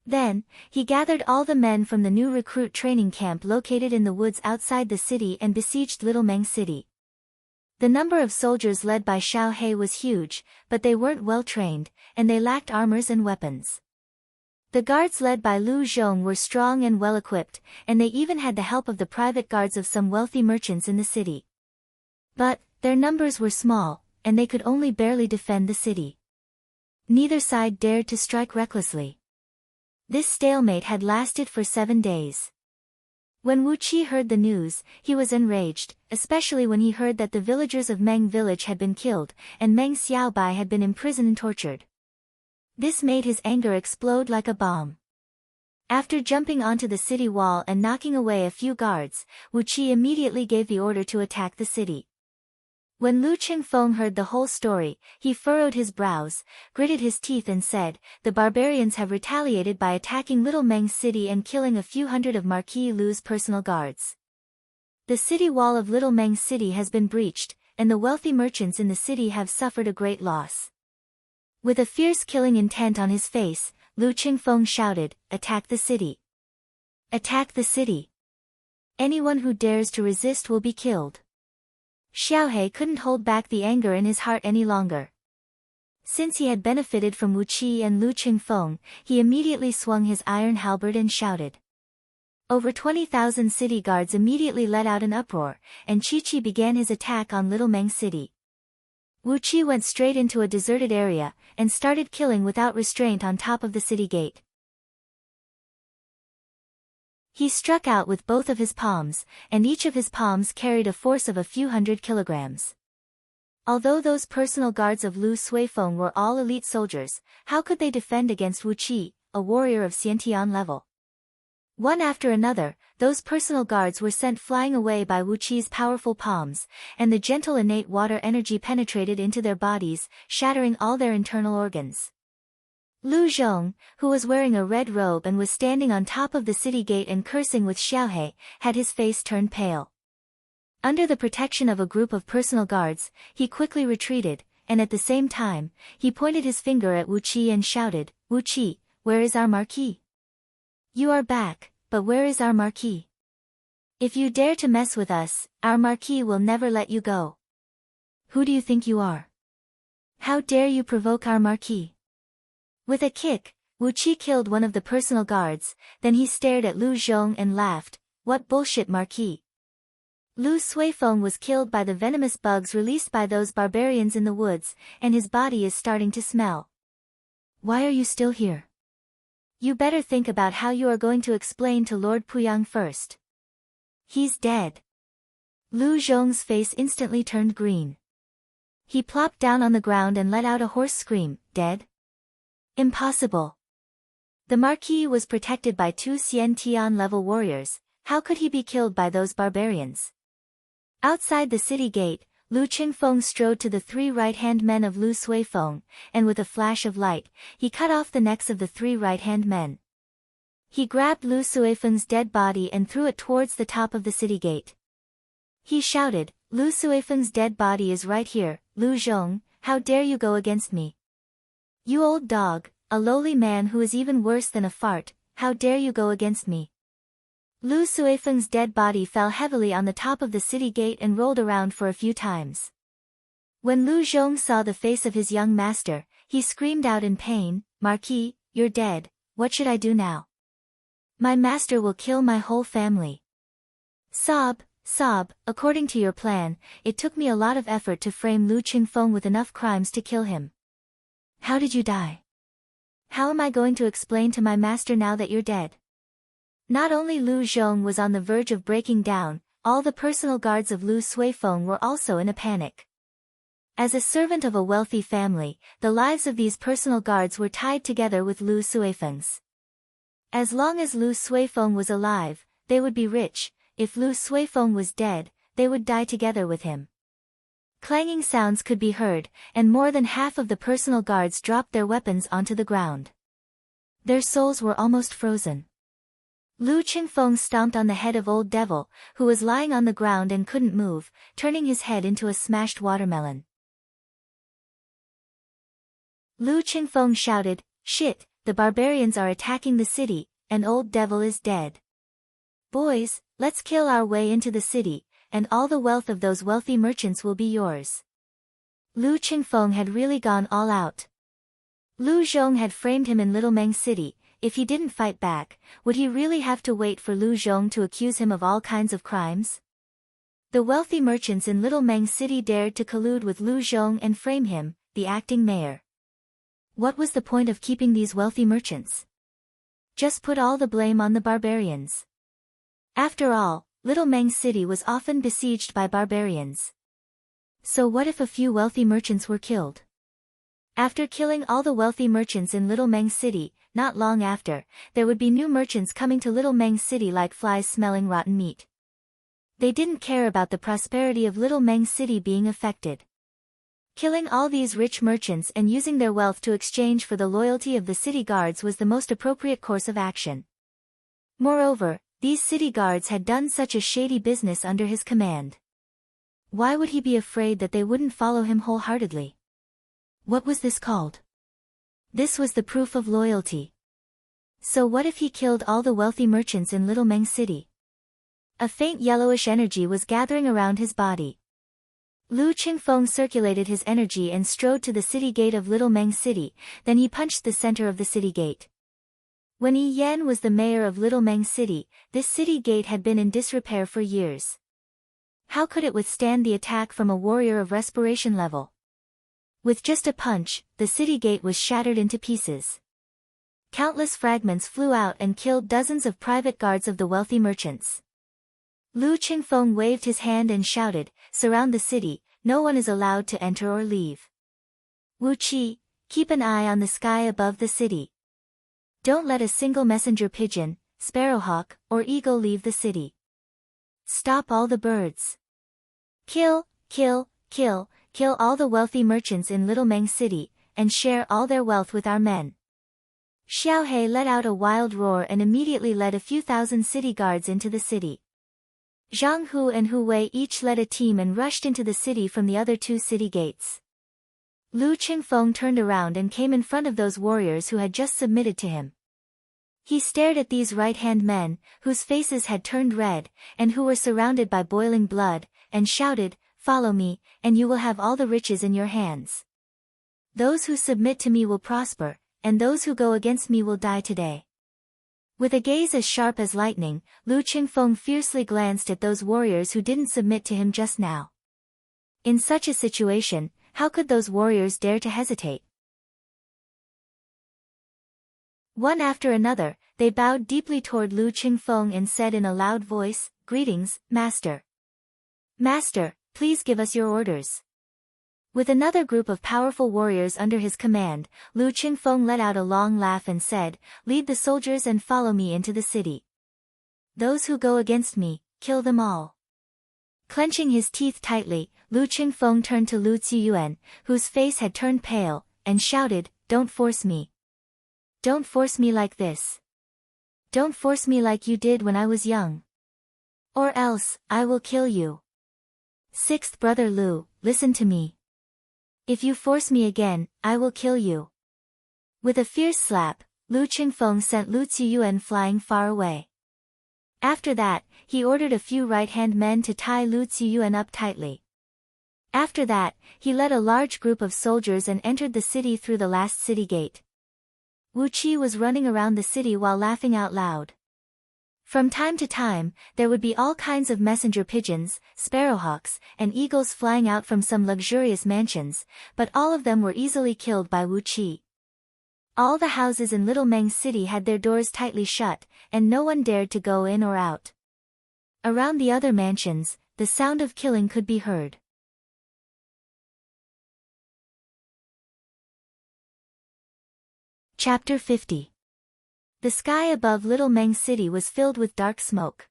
Then, he gathered all the men from the new recruit training camp located in the woods outside the city and besieged Little Meng City. The number of soldiers led by Xiao He was huge, but they weren't well trained, and they lacked armors and weapons. The guards led by Lu Zhong were strong and well-equipped, and they even had the help of the private guards of some wealthy merchants in the city. But, their numbers were small, and they could only barely defend the city. Neither side dared to strike recklessly. This stalemate had lasted for 7 days. When Wu Qi heard the news, he was enraged, especially when he heard that the villagers of Meng village had been killed, and Meng Xiaobai had been imprisoned and tortured. This made his anger explode like a bomb. After jumping onto the city wall and knocking away a few guards, Wu Qi immediately gave the order to attack the city. When Lu Qingfeng heard the whole story, he furrowed his brows, gritted his teeth and said, "The barbarians have retaliated by attacking Little Meng City and killing a few hundred of Marquis Lu's personal guards. The city wall of Little Meng City has been breached, and the wealthy merchants in the city have suffered a great loss." With a fierce killing intent on his face, Lu Qingfeng shouted, "Attack the city! Attack the city! Anyone who dares to resist will be killed." Xiaohe couldn't hold back the anger in his heart any longer. Since he had benefited from Wu Qi and Lu Qingfeng, he immediately swung his iron halberd and shouted. Over 20,000 city guards immediately let out an uproar, and Qi began his attack on Little Meng City. Wu Qi went straight into a deserted area, and started killing without restraint on top of the city gate. He struck out with both of his palms, and each of his palms carried a force of a few hundred kilograms. Although those personal guards of Lu Suifeng were all elite soldiers, how could they defend against Wu Qi, a warrior of Xiantian level? One after another, those personal guards were sent flying away by Wu Qi's powerful palms, and the gentle innate water energy penetrated into their bodies, shattering all their internal organs. Lu Zhong, who was wearing a red robe and was standing on top of the city gate and cursing with Xiaohe, had his face turned pale. Under the protection of a group of personal guards, he quickly retreated, and at the same time, he pointed his finger at Wu Qi and shouted, "Wu Qi, where is our marquis? You are back, but where is our marquis? If you dare to mess with us, our marquis will never let you go. Who do you think you are? How dare you provoke our marquis?" With a kick, Wu Qi killed one of the personal guards, then he stared at Lu Zhong and laughed, "What bullshit marquis? Lu Suifeng was killed by the venomous bugs released by those barbarians in the woods, and his body is starting to smell. Why are you still here? You better think about how you are going to explain to Lord Puyang first. He's dead." Lu Zhong's face instantly turned green. He plopped down on the ground and let out a hoarse scream, "Dead? Impossible. The Marquis was protected by 2 Xiantian-level warriors, how could he be killed by those barbarians?" Outside the city gate, Lu Qingfeng strode to the 3 right-hand men of Lu Suifeng, and with a flash of light, he cut off the necks of the 3 right-hand men. He grabbed Lu Suifeng's dead body and threw it towards the top of the city gate. He shouted, "Lu Suifeng's dead body is right here, Lu Zhong, how dare you go against me? You old dog, a lowly man who is even worse than a fart, how dare you go against me?" Lu Suifeng's dead body fell heavily on the top of the city gate and rolled around for a few times. When Lu Zhong saw the face of his young master, he screamed out in pain, "Marquis, you're dead, what should I do now? My master will kill my whole family." Sob, sob, according to your plan, it took me a lot of effort to frame Lu Qingfeng with enough crimes to kill him. How did you die? How am I going to explain to my master now that you're dead? Not only Lu Zhong was on the verge of breaking down, all the personal guards of Lu Suifeng were also in a panic. As a servant of a wealthy family, the lives of these personal guards were tied together with Lu Suifeng's. As long as Lu Suifeng was alive, they would be rich, if Lu Suifeng was dead, they would die together with him. Clanging sounds could be heard, and more than half of the personal guards dropped their weapons onto the ground. Their souls were almost frozen. Lu Qingfeng stomped on the head of Old Devil, who was lying on the ground and couldn't move, turning his head into a smashed watermelon. Lu Qingfeng shouted, "Shit, the barbarians are attacking the city, and Old Devil is dead. Boys, let's kill our way into the city, and all the wealth of those wealthy merchants will be yours. Lu Qingfeng had really gone all out. Lu Zhong had framed him in Little Meng City. If he didn't fight back, would he really have to wait for Lu Zhong to accuse him of all kinds of crimes? The wealthy merchants in Little Meng City dared to collude with Lu Zhong and frame him, the acting mayor. What was the point of keeping these wealthy merchants? Just put all the blame on the barbarians. After all, Little Meng City was often besieged by barbarians. So what if a few wealthy merchants were killed? After killing all the wealthy merchants in Little Meng City, not long after, there would be new merchants coming to Little Meng City like flies smelling rotten meat. They didn't care about the prosperity of Little Meng City being affected. Killing all these rich merchants and using their wealth to exchange for the loyalty of the city guards was the most appropriate course of action. Moreover, these city guards had done such a shady business under his command. Why would he be afraid that they wouldn't follow him wholeheartedly? What was this called? This was the proof of loyalty. So what if he killed all the wealthy merchants in Little Meng City? A faint yellowish energy was gathering around his body. Lu Qingfeng circulated his energy and strode to the city gate of Little Meng City, then he punched the center of the city gate. When Yi Yan was the mayor of Little Meng City, this city gate had been in disrepair for years. How could it withstand the attack from a warrior of respiration level? With just a punch, the city gate was shattered into pieces. Countless fragments flew out and killed dozens of private guards of the wealthy merchants. Lu Qingfeng waved his hand and shouted, "Surround the city, no one is allowed to enter or leave. Wu Qi, keep an eye on the sky above the city. Don't let a single messenger pigeon, sparrowhawk, or eagle leave the city. Stop all the birds. Kill, kill, kill, kill all the wealthy merchants in Little Meng City, and share all their wealth with our men." Xiaohe let out a wild roar and immediately led a few thousand city guards into the city. Zhang Hu and Hu Wei each led a team and rushed into the city from the other two city gates. Lu Qingfeng turned around and came in front of those warriors who had just submitted to him. He stared at these right-hand men, whose faces had turned red, and who were surrounded by boiling blood, and shouted, "Follow me, and you will have all the riches in your hands. Those who submit to me will prosper, and those who go against me will die today." With a gaze as sharp as lightning, Lu Qingfeng fiercely glanced at those warriors who didn't submit to him just now. In such a situation, how could those warriors dare to hesitate? One after another, they bowed deeply toward Lu Qingfeng and said in a loud voice, "Greetings, Master. Master, please give us your orders." With another group of powerful warriors under his command, Lu Qingfeng let out a long laugh and said, "Lead the soldiers and follow me into the city. Those who go against me, kill them all." Clenching his teeth tightly, Lu Qingfeng turned to Lu Ziyuan, whose face had turned pale, and shouted, "Don't force me. Don't force me like this. Don't force me like you did when I was young. Or else, I will kill you. Sixth brother Lu, listen to me. If you force me again, I will kill you." With a fierce slap, Lu Qingfeng sent Lu Ziyuan flying far away. After that, he ordered a few right-hand men to tie Lu Ziyuan up tightly. After that, he led a large group of soldiers and entered the city through the last city gate. Wu Qi was running around the city while laughing out loud. From time to time, there would be all kinds of messenger pigeons, sparrowhawks, and eagles flying out from some luxurious mansions, but all of them were easily killed by Wu Qi. All the houses in Little Meng City had their doors tightly shut, and no one dared to go in or out. Around the other mansions, the sound of killing could be heard. Chapter 50. The sky above Little Meng City was filled with dark smoke.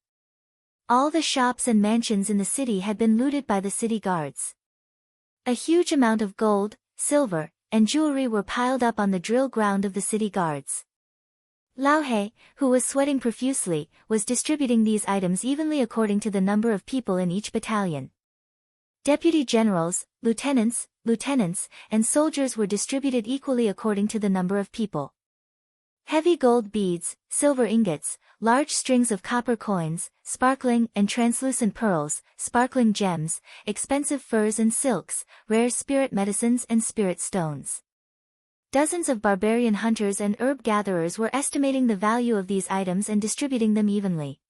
All the shops and mansions in the city had been looted by the city guards. A huge amount of gold, silver, and jewelry were piled up on the drill ground of the city guards. Lao He, who was sweating profusely, was distributing these items evenly according to the number of people in each battalion. Deputy generals, lieutenants, and soldiers were distributed equally according to the number of people. Heavy gold beads, silver ingots, large strings of copper coins, sparkling and translucent pearls, sparkling gems, expensive furs and silks, rare spirit medicines and spirit stones. Dozens of barbarian hunters and herb gatherers were estimating the value of these items and distributing them evenly.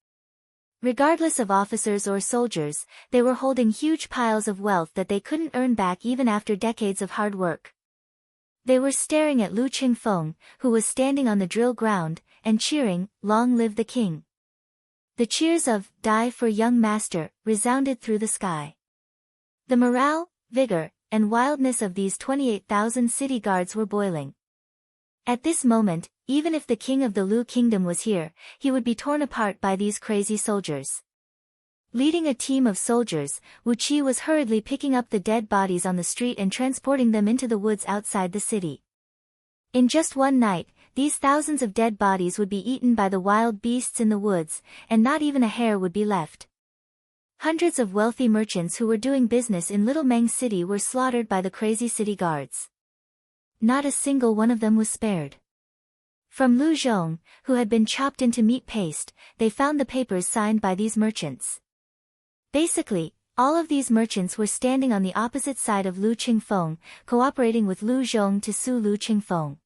Regardless of officers or soldiers, they were holding huge piles of wealth that they couldn't earn back even after decades of hard work. They were staring at Lu Qingfeng, who was standing on the drill ground, and cheering, "Long live the king." The cheers of "Die for young master" resounded through the sky. The morale, vigor, and wildness of these 28,000 city guards were boiling. At this moment, even if the king of the Lu kingdom was here, he would be torn apart by these crazy soldiers. Leading a team of soldiers, Wu Qi was hurriedly picking up the dead bodies on the street and transporting them into the woods outside the city. In just one night, these thousands of dead bodies would be eaten by the wild beasts in the woods, and not even a hair would be left. Hundreds of wealthy merchants who were doing business in Little Meng City were slaughtered by the crazy city guards. Not a single one of them was spared. From Lu Zhong, who had been chopped into meat paste, they found the papers signed by these merchants. Basically, all of these merchants were standing on the opposite side of Lu Qingfeng, cooperating with Lu Zhong to sue Lu Qingfeng.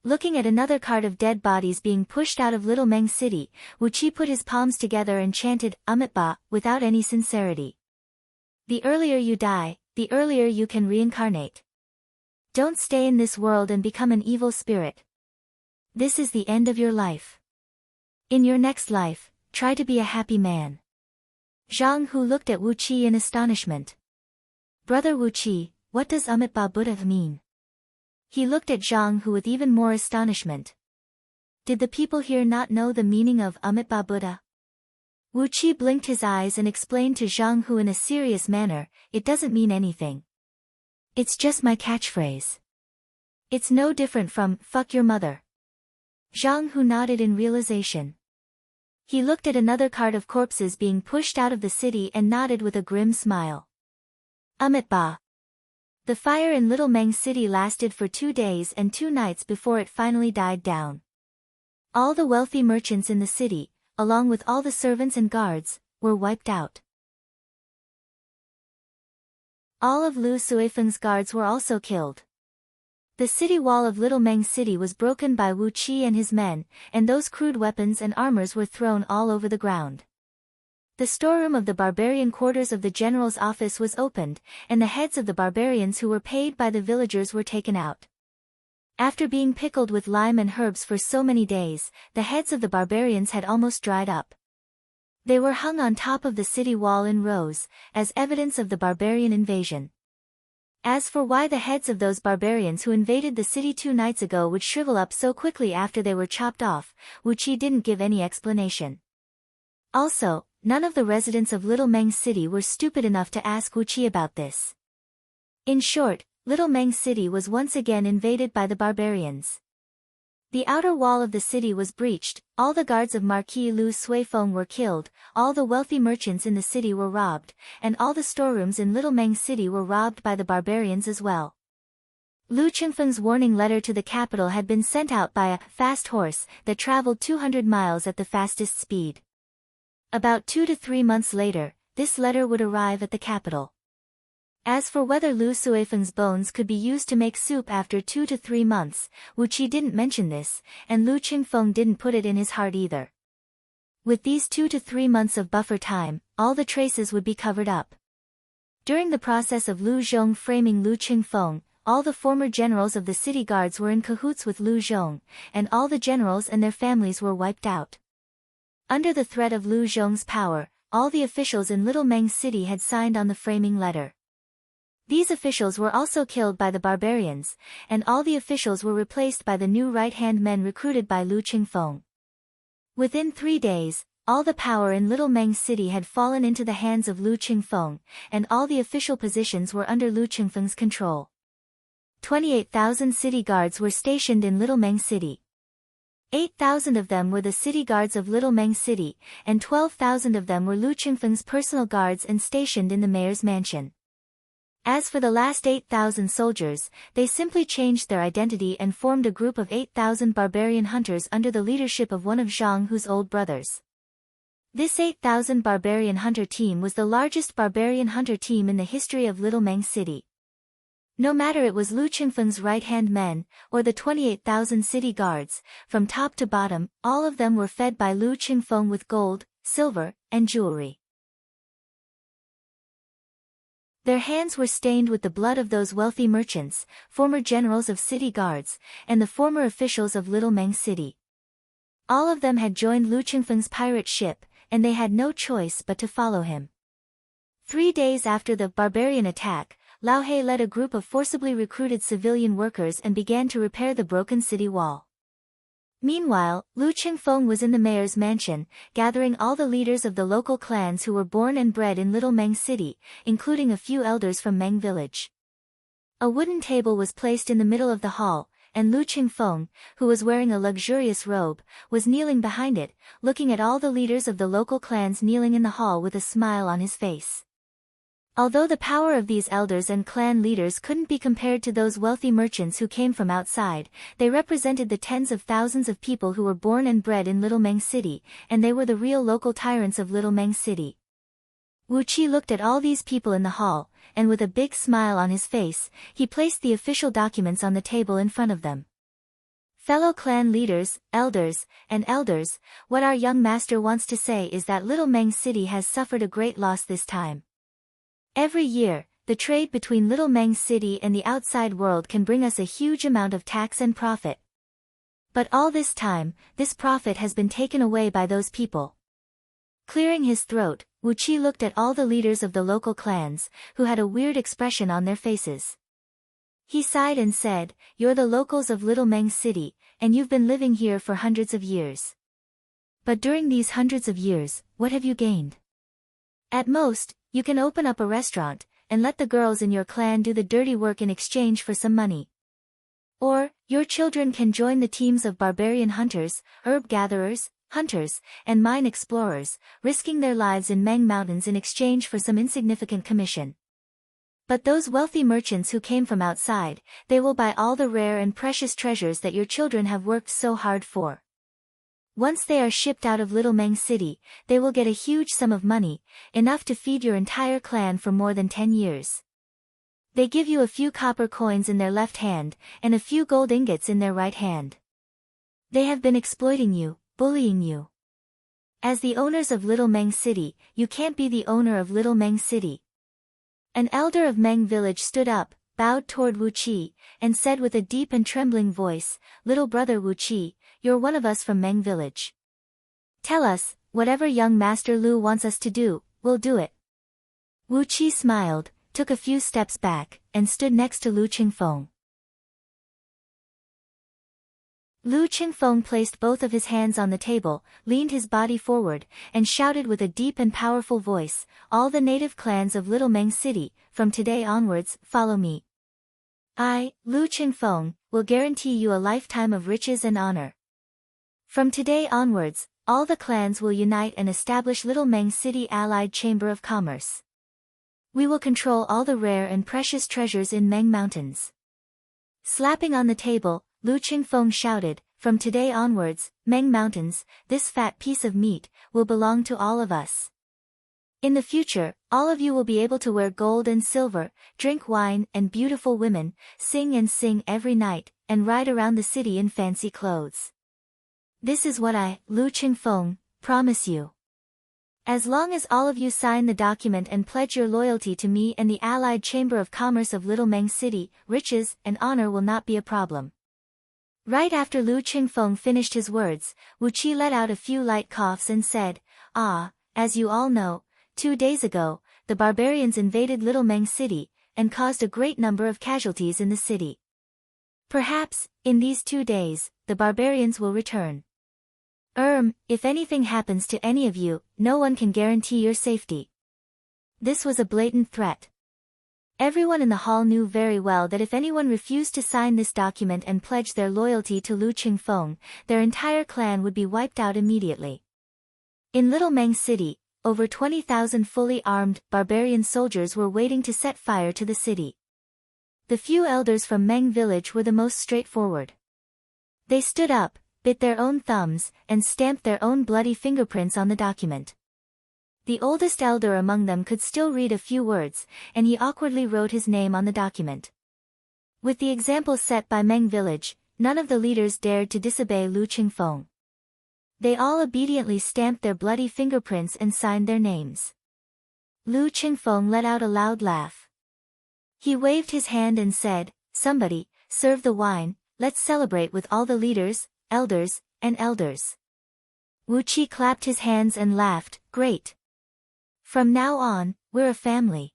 Looking at another cart of dead bodies being pushed out of Little Meng City, Wu Qi put his palms together and chanted "Amitabha" without any sincerity. The earlier you die, the earlier you can reincarnate. Don't stay in this world and become an evil spirit. This is the end of your life. In your next life, try to be a happy man. Zhang Hu looked at Wu Qi in astonishment. Brother Wu Qi, what does Amitabha Buddha mean? He looked at Zhang Hu with even more astonishment. Did the people here not know the meaning of Amitabha Buddha? Wu Qi blinked his eyes and explained to Zhang Hu in a serious manner, "It doesn't mean anything. It's just my catchphrase. It's no different from, fuck your mother." Zhang Hu nodded in realization. He looked at another cart of corpses being pushed out of the city and nodded with a grim smile. Amitabha. The fire in Little Meng City lasted for 2 days and 2 nights before it finally died down. All the wealthy merchants in the city, along with all the servants and guards, were wiped out. All of Lu Suifeng's guards were also killed. The city wall of Little Meng City was broken by Wu Qi and his men, and those crude weapons and armors were thrown all over the ground. The storeroom of the barbarian quarters of the general's office was opened, and the heads of the barbarians who were paid by the villagers were taken out. After being pickled with lime and herbs for so many days, the heads of the barbarians had almost dried up. They were hung on top of the city wall in rows, as evidence of the barbarian invasion. As for why the heads of those barbarians who invaded the city 2 nights ago would shrivel up so quickly after they were chopped off, Wu Qi didn't give any explanation. Also, none of the residents of Little Meng City were stupid enough to ask Wu Qi about this. In short, Little Meng City was once again invaded by the barbarians. The outer wall of the city was breached, all the guards of Marquis Lu Suifeng were killed, all the wealthy merchants in the city were robbed, and all the storerooms in Little Meng City were robbed by the barbarians as well. Lu Qingfeng's warning letter to the capital had been sent out by a fast horse that traveled 200 miles at the fastest speed. About 2 to 3 months later, this letter would arrive at the capital. As for whether Lu Suifeng's bones could be used to make soup after 2 to 3 months, Wu Qi didn't mention this, and Lu Qingfeng didn't put it in his heart either. With these 2 to 3 months of buffer time, all the traces would be covered up. During the process of Lu Zhong framing Lu Qingfeng, all the former generals of the city guards were in cahoots with Lu Zhong, and all the generals and their families were wiped out. Under the threat of Lu Zhong's power, all the officials in Little Meng City had signed on the framing letter. These officials were also killed by the barbarians, and all the officials were replaced by the new right-hand men recruited by Lu Qingfeng. Within 3 days, all the power in Little Meng City had fallen into the hands of Lu Qingfeng, and all the official positions were under Lu Qingfeng's control. 28,000 city guards were stationed in Little Meng City. 8,000 of them were the city guards of Little Meng City, and 12,000 of them were Lu Qingfeng's personal guards and stationed in the mayor's mansion. As for the last 8,000 soldiers, they simply changed their identity and formed a group of 8,000 barbarian hunters under the leadership of one of Zhang Hu's old brothers. This 8,000 barbarian hunter team was the largest barbarian hunter team in the history of Little Meng City. No matter it was Lu Qingfeng's right-hand men, or the 28,000 city guards, from top to bottom, all of them were fed by Lu Qingfeng with gold, silver, and jewelry. Their hands were stained with the blood of those wealthy merchants, former generals of city guards, and the former officials of Little Meng City. All of them had joined Lu Qingfeng's pirate ship, and they had no choice but to follow him. 3 days after the barbarian attack, Lao He led a group of forcibly recruited civilian workers and began to repair the broken city wall. Meanwhile, Lu Qingfeng was in the mayor's mansion, gathering all the leaders of the local clans who were born and bred in Little Meng City, including a few elders from Meng Village. A wooden table was placed in the middle of the hall, and Lu Qingfeng, who was wearing a luxurious robe, was kneeling behind it, looking at all the leaders of the local clans kneeling in the hall with a smile on his face. Although the power of these elders and clan leaders couldn't be compared to those wealthy merchants who came from outside, they represented the tens of thousands of people who were born and bred in Little Meng City, and they were the real local tyrants of Little Meng City. Wu Qi looked at all these people in the hall, and with a big smile on his face, he placed the official documents on the table in front of them. Fellow clan leaders, elders, what our young master wants to say is that Little Meng City has suffered a great loss this time. Every year, the trade between Little Meng City and the outside world can bring us a huge amount of tax and profit. But all this time, this profit has been taken away by those people. Clearing his throat, Wu Qi looked at all the leaders of the local clans, who had a weird expression on their faces. He sighed and said, "You're the locals of Little Meng City, and you've been living here for hundreds of years. But during these hundreds of years, what have you gained? At most, you can open up a restaurant, and let the girls in your clan do the dirty work in exchange for some money. Or, your children can join the teams of barbarian hunters, herb gatherers, hunters, and mine explorers, risking their lives in Meng Mountains in exchange for some insignificant commission. But those wealthy merchants who came from outside, they will buy all the rare and precious treasures that your children have worked so hard for. Once they are shipped out of Little Meng City, they will get a huge sum of money, enough to feed your entire clan for more than 10 years. They give you a few copper coins in their left hand, and a few gold ingots in their right hand. They have been exploiting you, bullying you. As the owners of Little Meng City, you can't be the owner of Little Meng City." An elder of Meng Village stood up, bowed toward Wu Qi, and said with a deep and trembling voice, "Little brother Wu Qi, you're one of us from Meng Village. Tell us, whatever young Master Lu wants us to do, we'll do it." Wu Qi smiled, took a few steps back, and stood next to Lu Qingfeng. Lu Qingfeng placed both of his hands on the table, leaned his body forward, and shouted with a deep and powerful voice, "All the native clans of Little Meng City, from today onwards, follow me. I, Lu Qingfeng, will guarantee you a lifetime of riches and honor. From today onwards, all the clans will unite and establish Little Meng City Allied Chamber of Commerce. We will control all the rare and precious treasures in Meng Mountains." Slapping on the table, Lu Qingfeng shouted, "From today onwards, Meng Mountains, this fat piece of meat, will belong to all of us. In the future, all of you will be able to wear gold and silver, drink wine and beautiful women, sing every night, and ride around the city in fancy clothes. This is what I, Lu Qingfeng, promise you. As long as all of you sign the document and pledge your loyalty to me and the Allied Chamber of Commerce of Little Meng City, riches and honor will not be a problem." Right after Lu Qingfeng finished his words, Wu Qi let out a few light coughs and said, "As you all know, 2 days ago, the barbarians invaded Little Meng City, and caused a great number of casualties in the city. Perhaps, in these 2 days, the barbarians will return. If anything happens to any of you, no one can guarantee your safety." This was a blatant threat. Everyone in the hall knew very well that if anyone refused to sign this document and pledge their loyalty to Lu Qingfeng, their entire clan would be wiped out immediately. In Little Meng City, over 20,000 fully armed, barbarian soldiers were waiting to set fire to the city. The few elders from Meng village were the most straightforward. They stood up, bit their own thumbs, and stamped their own bloody fingerprints on the document. The oldest elder among them could still read a few words, and he awkwardly wrote his name on the document. With the example set by Meng village, none of the leaders dared to disobey Lu Qingfeng. They all obediently stamped their bloody fingerprints and signed their names. Lu Qingfeng let out a loud laugh. He waved his hand and said, "Somebody, serve the wine, let's celebrate with all the leaders, elders, and elders." Wu Qi clapped his hands and laughed, "Great! From now on, we're a family.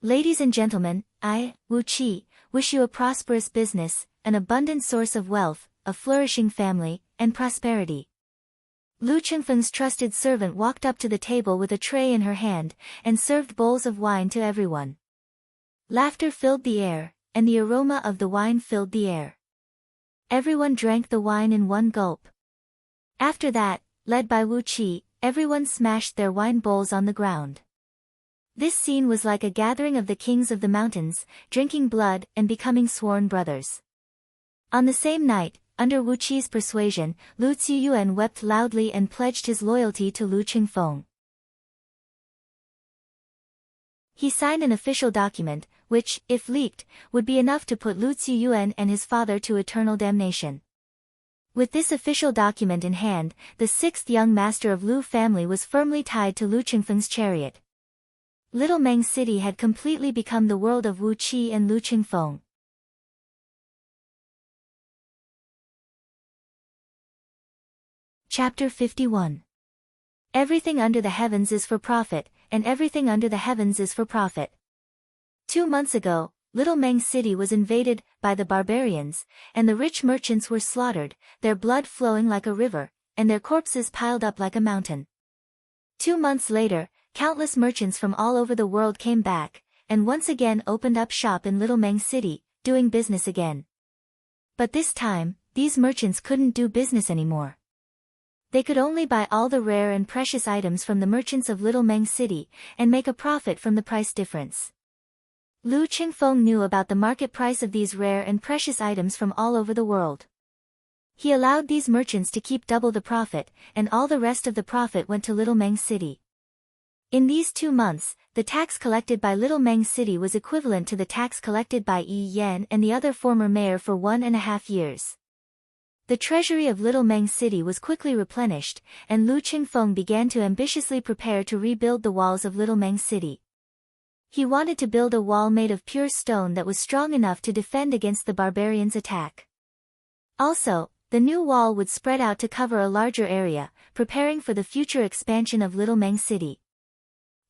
Ladies and gentlemen, I, Wu Qi, wish you a prosperous business, an abundant source of wealth, a flourishing family, and prosperity." Lu Qingfeng's trusted servant walked up to the table with a tray in her hand, and served bowls of wine to everyone. Laughter filled the air, and the aroma of the wine filled the air. Everyone drank the wine in one gulp. After that, led by Wu Qi, everyone smashed their wine bowls on the ground. This scene was like a gathering of the kings of the mountains, drinking blood and becoming sworn brothers. On the same night, under Wu Qi's persuasion, Lu Ziyuan wept loudly and pledged his loyalty to Lu Qingfeng. He signed an official document, which, if leaked, would be enough to put Lu Ziyuan and his father to eternal damnation. With this official document in hand, the sixth young master of Lu family was firmly tied to Lu Qingfeng's chariot. Little Meng City had completely become the world of Wu Qi and Lu Qingfeng. Chapter 51. Everything under the heavens is for profit, and everything under the heavens is for profit. 2 months ago, Little Meng City was invaded by the barbarians, and the rich merchants were slaughtered, their blood flowing like a river, and their corpses piled up like a mountain. 2 months later, countless merchants from all over the world came back, and once again opened up shop in Little Meng City, doing business again. But this time, these merchants couldn't do business anymore. They could only buy all the rare and precious items from the merchants of Little Meng City, and make a profit from the price difference. Lu Qingfeng knew about the market price of these rare and precious items from all over the world. He allowed these merchants to keep double the profit, and all the rest of the profit went to Little Meng City. In these 2 months, the tax collected by Little Meng City was equivalent to the tax collected by Yi Yan and the other former mayor for 1.5 years. The treasury of Little Meng City was quickly replenished, and Lu Qingfeng began to ambitiously prepare to rebuild the walls of Little Meng City. He wanted to build a wall made of pure stone that was strong enough to defend against the barbarians' attack. Also, the new wall would spread out to cover a larger area, preparing for the future expansion of Little Meng City.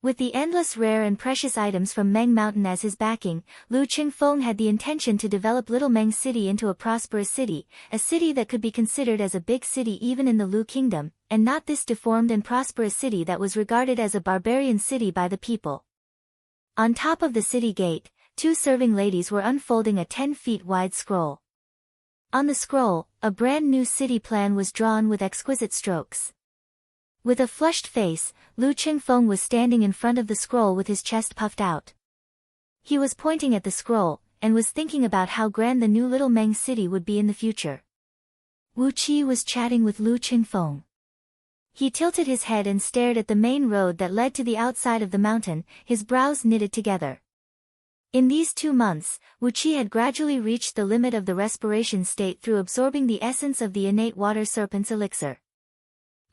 With the endless rare and precious items from Meng Mountain as his backing, Lu Qingfeng had the intention to develop Little Meng City into a prosperous city, a city that could be considered as a big city even in the Lu Kingdom, and not this deformed and prosperous city that was regarded as a barbarian city by the people. On top of the city gate, 2 serving ladies were unfolding a 10 feet wide scroll. On the scroll, a brand new city plan was drawn with exquisite strokes. With a flushed face, Lu Qingfeng was standing in front of the scroll with his chest puffed out. He was pointing at the scroll, and was thinking about how grand the new Little Meng City would be in the future. Wu Qi was chatting with Lu Qingfeng. He tilted his head and stared at the main road that led to the outside of the mountain, his brows knitted together. In these 2 months, Wu Qi had gradually reached the limit of the respiration state through absorbing the essence of the innate water serpent's elixir.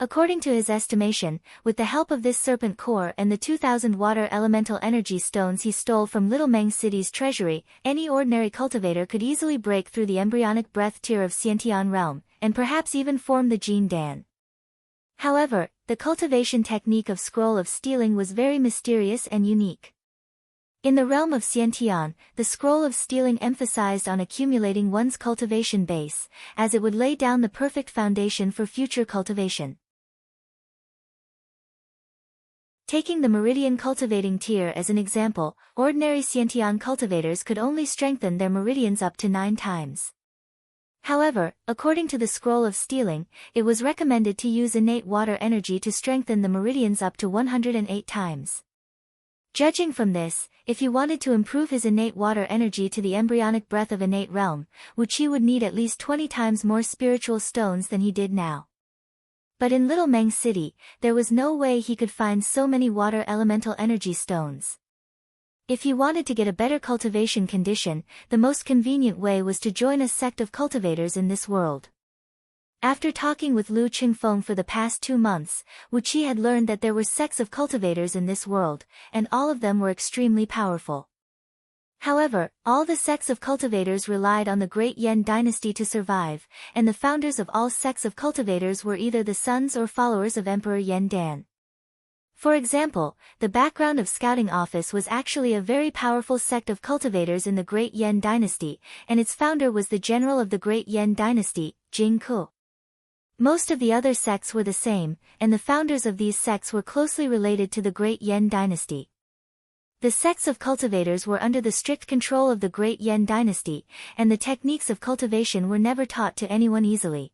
According to his estimation, with the help of this serpent core and the 2,000 water elemental energy stones he stole from Little Meng City's treasury, any ordinary cultivator could easily break through the embryonic breath tier of Xiantian realm, and perhaps even form the Jin Dan. However, the cultivation technique of Scroll of Stealing was very mysterious and unique. In the realm of Xiantian, the Scroll of Stealing emphasized on accumulating one's cultivation base, as it would lay down the perfect foundation for future cultivation. Taking the Meridian cultivating tier as an example, ordinary Xiantian cultivators could only strengthen their meridians up to 9 times. However, according to the Scroll of Stealing, it was recommended to use innate water energy to strengthen the meridians up to 108 times. Judging from this, if he wanted to improve his innate water energy to the embryonic breath of innate realm, Wuqi would need at least 20 times more spiritual stones than he did now. But in Little Meng City, there was no way he could find so many water elemental energy stones. If he wanted to get a better cultivation condition, the most convenient way was to join a sect of cultivators in this world. After talking with Lu Qingfeng for the past 2 months, Wuqi had learned that there were sects of cultivators in this world, and all of them were extremely powerful. However, all the sects of cultivators relied on the Great Yan dynasty to survive, and the founders of all sects of cultivators were either the sons or followers of Emperor Yan Dan. For example, the background of Scouting Office was actually a very powerful sect of cultivators in the Great Yan dynasty, and its founder was the general of the Great Yan dynasty, Jing Ke. Most of the other sects were the same, and the founders of these sects were closely related to the Great Yan dynasty. The sects of cultivators were under the strict control of the Great Yan dynasty, and the techniques of cultivation were never taught to anyone easily.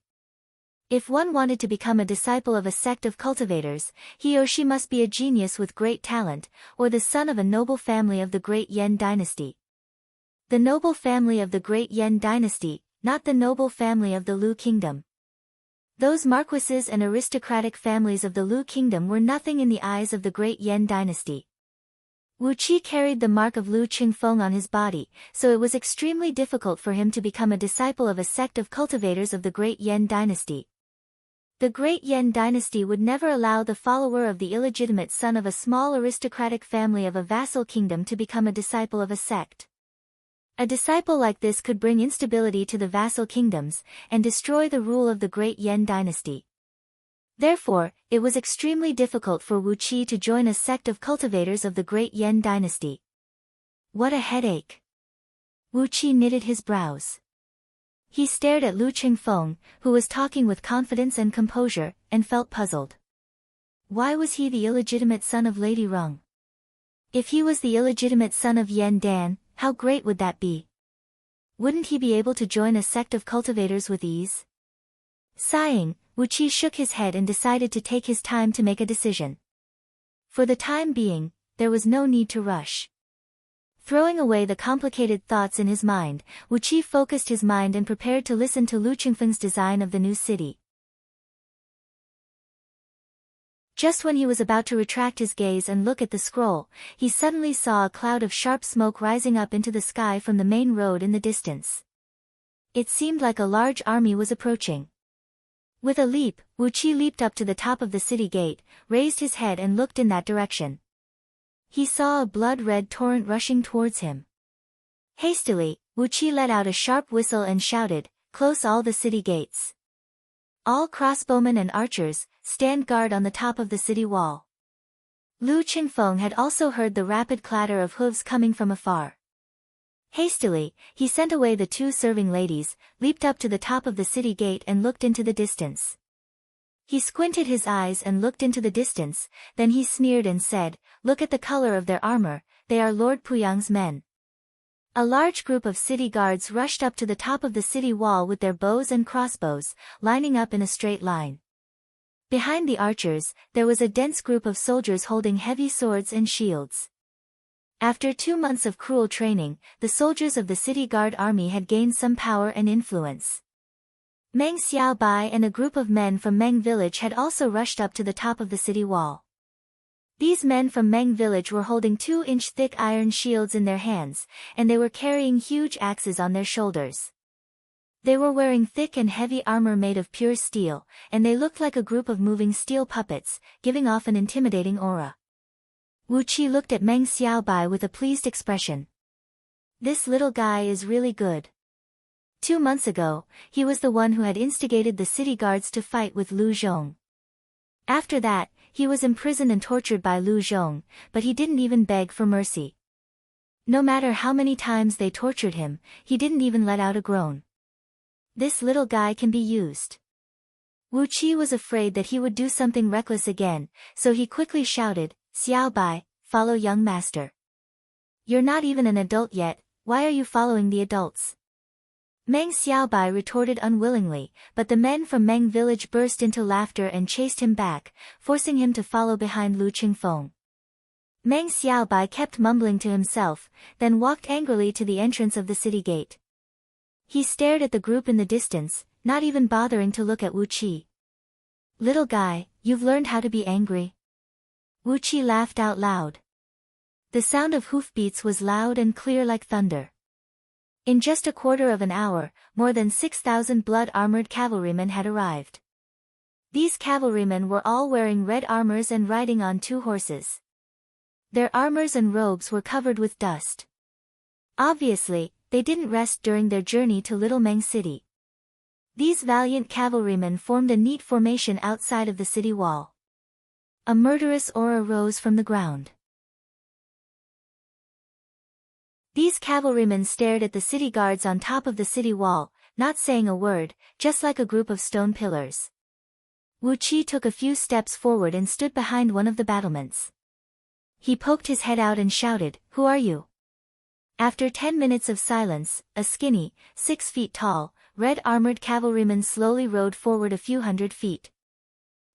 If one wanted to become a disciple of a sect of cultivators, he or she must be a genius with great talent, or the son of a noble family of the Great Yan dynasty. The noble family of the Great Yan dynasty, not the noble family of the Lu kingdom. Those marquises and aristocratic families of the Lu kingdom were nothing in the eyes of the Great Yan dynasty. Wuqi carried the mark of Lu Qingfeng on his body, so it was extremely difficult for him to become a disciple of a sect of cultivators of the Great Yan dynasty. The Great Yan dynasty would never allow the follower of the illegitimate son of a small aristocratic family of a vassal kingdom to become a disciple of a sect. A disciple like this could bring instability to the vassal kingdoms, and destroy the rule of the Great Yan dynasty. Therefore, it was extremely difficult for Wuqi to join a sect of cultivators of the Great Yan dynasty. What a headache! Wuqi knitted his brows. He stared at Lu Qingfeng, who was talking with confidence and composure, and felt puzzled. Why was he the illegitimate son of Lady Rung? If he was the illegitimate son of Yan Dan, how great would that be? Wouldn't he be able to join a sect of cultivators with ease? Sighing, Wuqi shook his head and decided to take his time to make a decision. For the time being, there was no need to rush. Throwing away the complicated thoughts in his mind, Wuqi focused his mind and prepared to listen to Lu Qingfeng's design of the new city. Just when he was about to retract his gaze and look at the scroll, he suddenly saw a cloud of sharp smoke rising up into the sky from the main road in the distance. It seemed like a large army was approaching. With a leap, Wuqi leaped up to the top of the city gate, raised his head and looked in that direction. He saw a blood-red torrent rushing towards him. Hastily, Wuqi let out a sharp whistle and shouted, "Close all the city gates. All crossbowmen and archers, stand guard on the top of the city wall." Lu Qingfeng had also heard the rapid clatter of hooves coming from afar. Hastily, he sent away the 2 serving ladies, leaped up to the top of the city gate and looked into the distance. He squinted his eyes and looked into the distance, then he sneered and said, "Look at the color of their armor, they are Lord Puyang's men." A large group of city guards rushed up to the top of the city wall with their bows and crossbows, lining up in a straight line. Behind the archers, there was a dense group of soldiers holding heavy swords and shields. After 2 months of cruel training, the soldiers of the city guard army had gained some power and influence. Meng Xiaobai and a group of men from Meng village had also rushed up to the top of the city wall. These men from Meng village were holding 2-inch thick iron shields in their hands, and they were carrying huge axes on their shoulders. They were wearing thick and heavy armor made of pure steel, and they looked like a group of moving steel puppets, giving off an intimidating aura. Wuqi looked at Meng Xiaobai with a pleased expression. This little guy is really good. 2 months ago, he was the one who had instigated the city guards to fight with Lu Zhong. After that, he was imprisoned and tortured by Lu Zhong, but he didn't even beg for mercy. No matter how many times they tortured him, he didn't even let out a groan. This little guy can be used. Wuqi was afraid that he would do something reckless again, so he quickly shouted, "Xiaobai, follow young master. You're not even an adult yet, why are you following the adults?" Meng Xiaobai retorted unwillingly, but the men from Meng village burst into laughter and chased him back, forcing him to follow behind Lu Qingfeng. Meng Xiaobai kept mumbling to himself, then walked angrily to the entrance of the city gate. He stared at the group in the distance, not even bothering to look at Wu Qi. "Little guy, you've learned how to be angry?" Wu Qi laughed out loud. The sound of hoofbeats was loud and clear like thunder. In just a quarter of an hour, more than 6,000 blood-armored cavalrymen had arrived. These cavalrymen were all wearing red armors and riding on 2 horses. Their armors and robes were covered with dust. Obviously, they didn't rest during their journey to Little Meng City. These valiant cavalrymen formed a neat formation outside of the city wall. A murderous aura rose from the ground. These cavalrymen stared at the city guards on top of the city wall, not saying a word, just like a group of stone pillars. Wu Qi took a few steps forward and stood behind one of the battlements. He poked his head out and shouted, "Who are you?" After 10 minutes of silence, a skinny, 6 feet tall, red-armored cavalryman slowly rode forward a few hundred feet.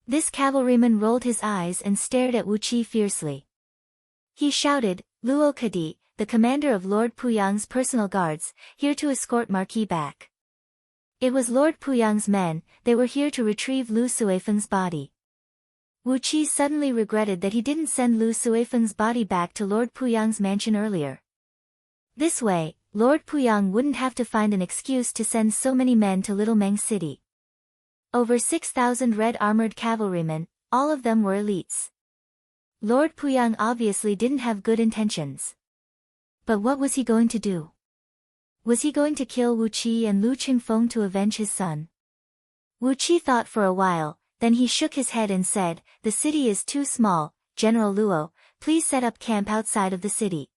This cavalryman rolled his eyes and stared at Wu Qi fiercely. He shouted, "Luo Kadi, the commander of Lord Puyang's personal guards, here to escort Marquis back." It was Lord Puyang's men. They were here to retrieve Lu Suifeng's body. Wu Qi suddenly regretted that he didn't send Lu Suifeng's body back to Lord Puyang's mansion earlier. This way, Lord Puyang wouldn't have to find an excuse to send so many men to Little Meng City. Over 6,000 red-armored cavalrymen, all of them were elites. Lord Puyang obviously didn't have good intentions. But what was he going to do? Was he going to kill Wu Qi and Lu Qingfeng to avenge his son? Wu Qi thought for a while, then he shook his head and said, "The city is too small, General Luo, please set up camp outside of the city."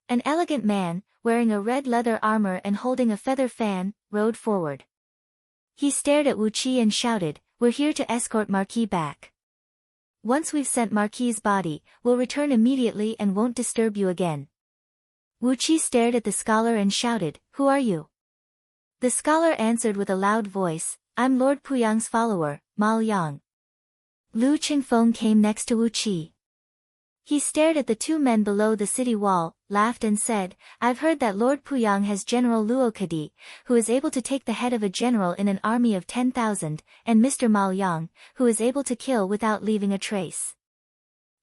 An elegant man, wearing a red leather armor and holding a feather fan, rode forward. He stared at Wu Qi and shouted, "We're here to escort Marquis back. Once we've sent Marquis's body, we'll return immediately and won't disturb you again." Wu Qi stared at the scholar and shouted, "Who are you?" The scholar answered with a loud voice, "I'm Lord Puyang's follower, Ma Liang." Lu Qingfeng came next to Wu Qi. He stared at the 2 men below the city wall, laughed and said, "I've heard that Lord Puyang has General Luo Kadi, who is able to take the head of a general in an army of 10,000, and Mr. Ma Liang, who is able to kill without leaving a trace.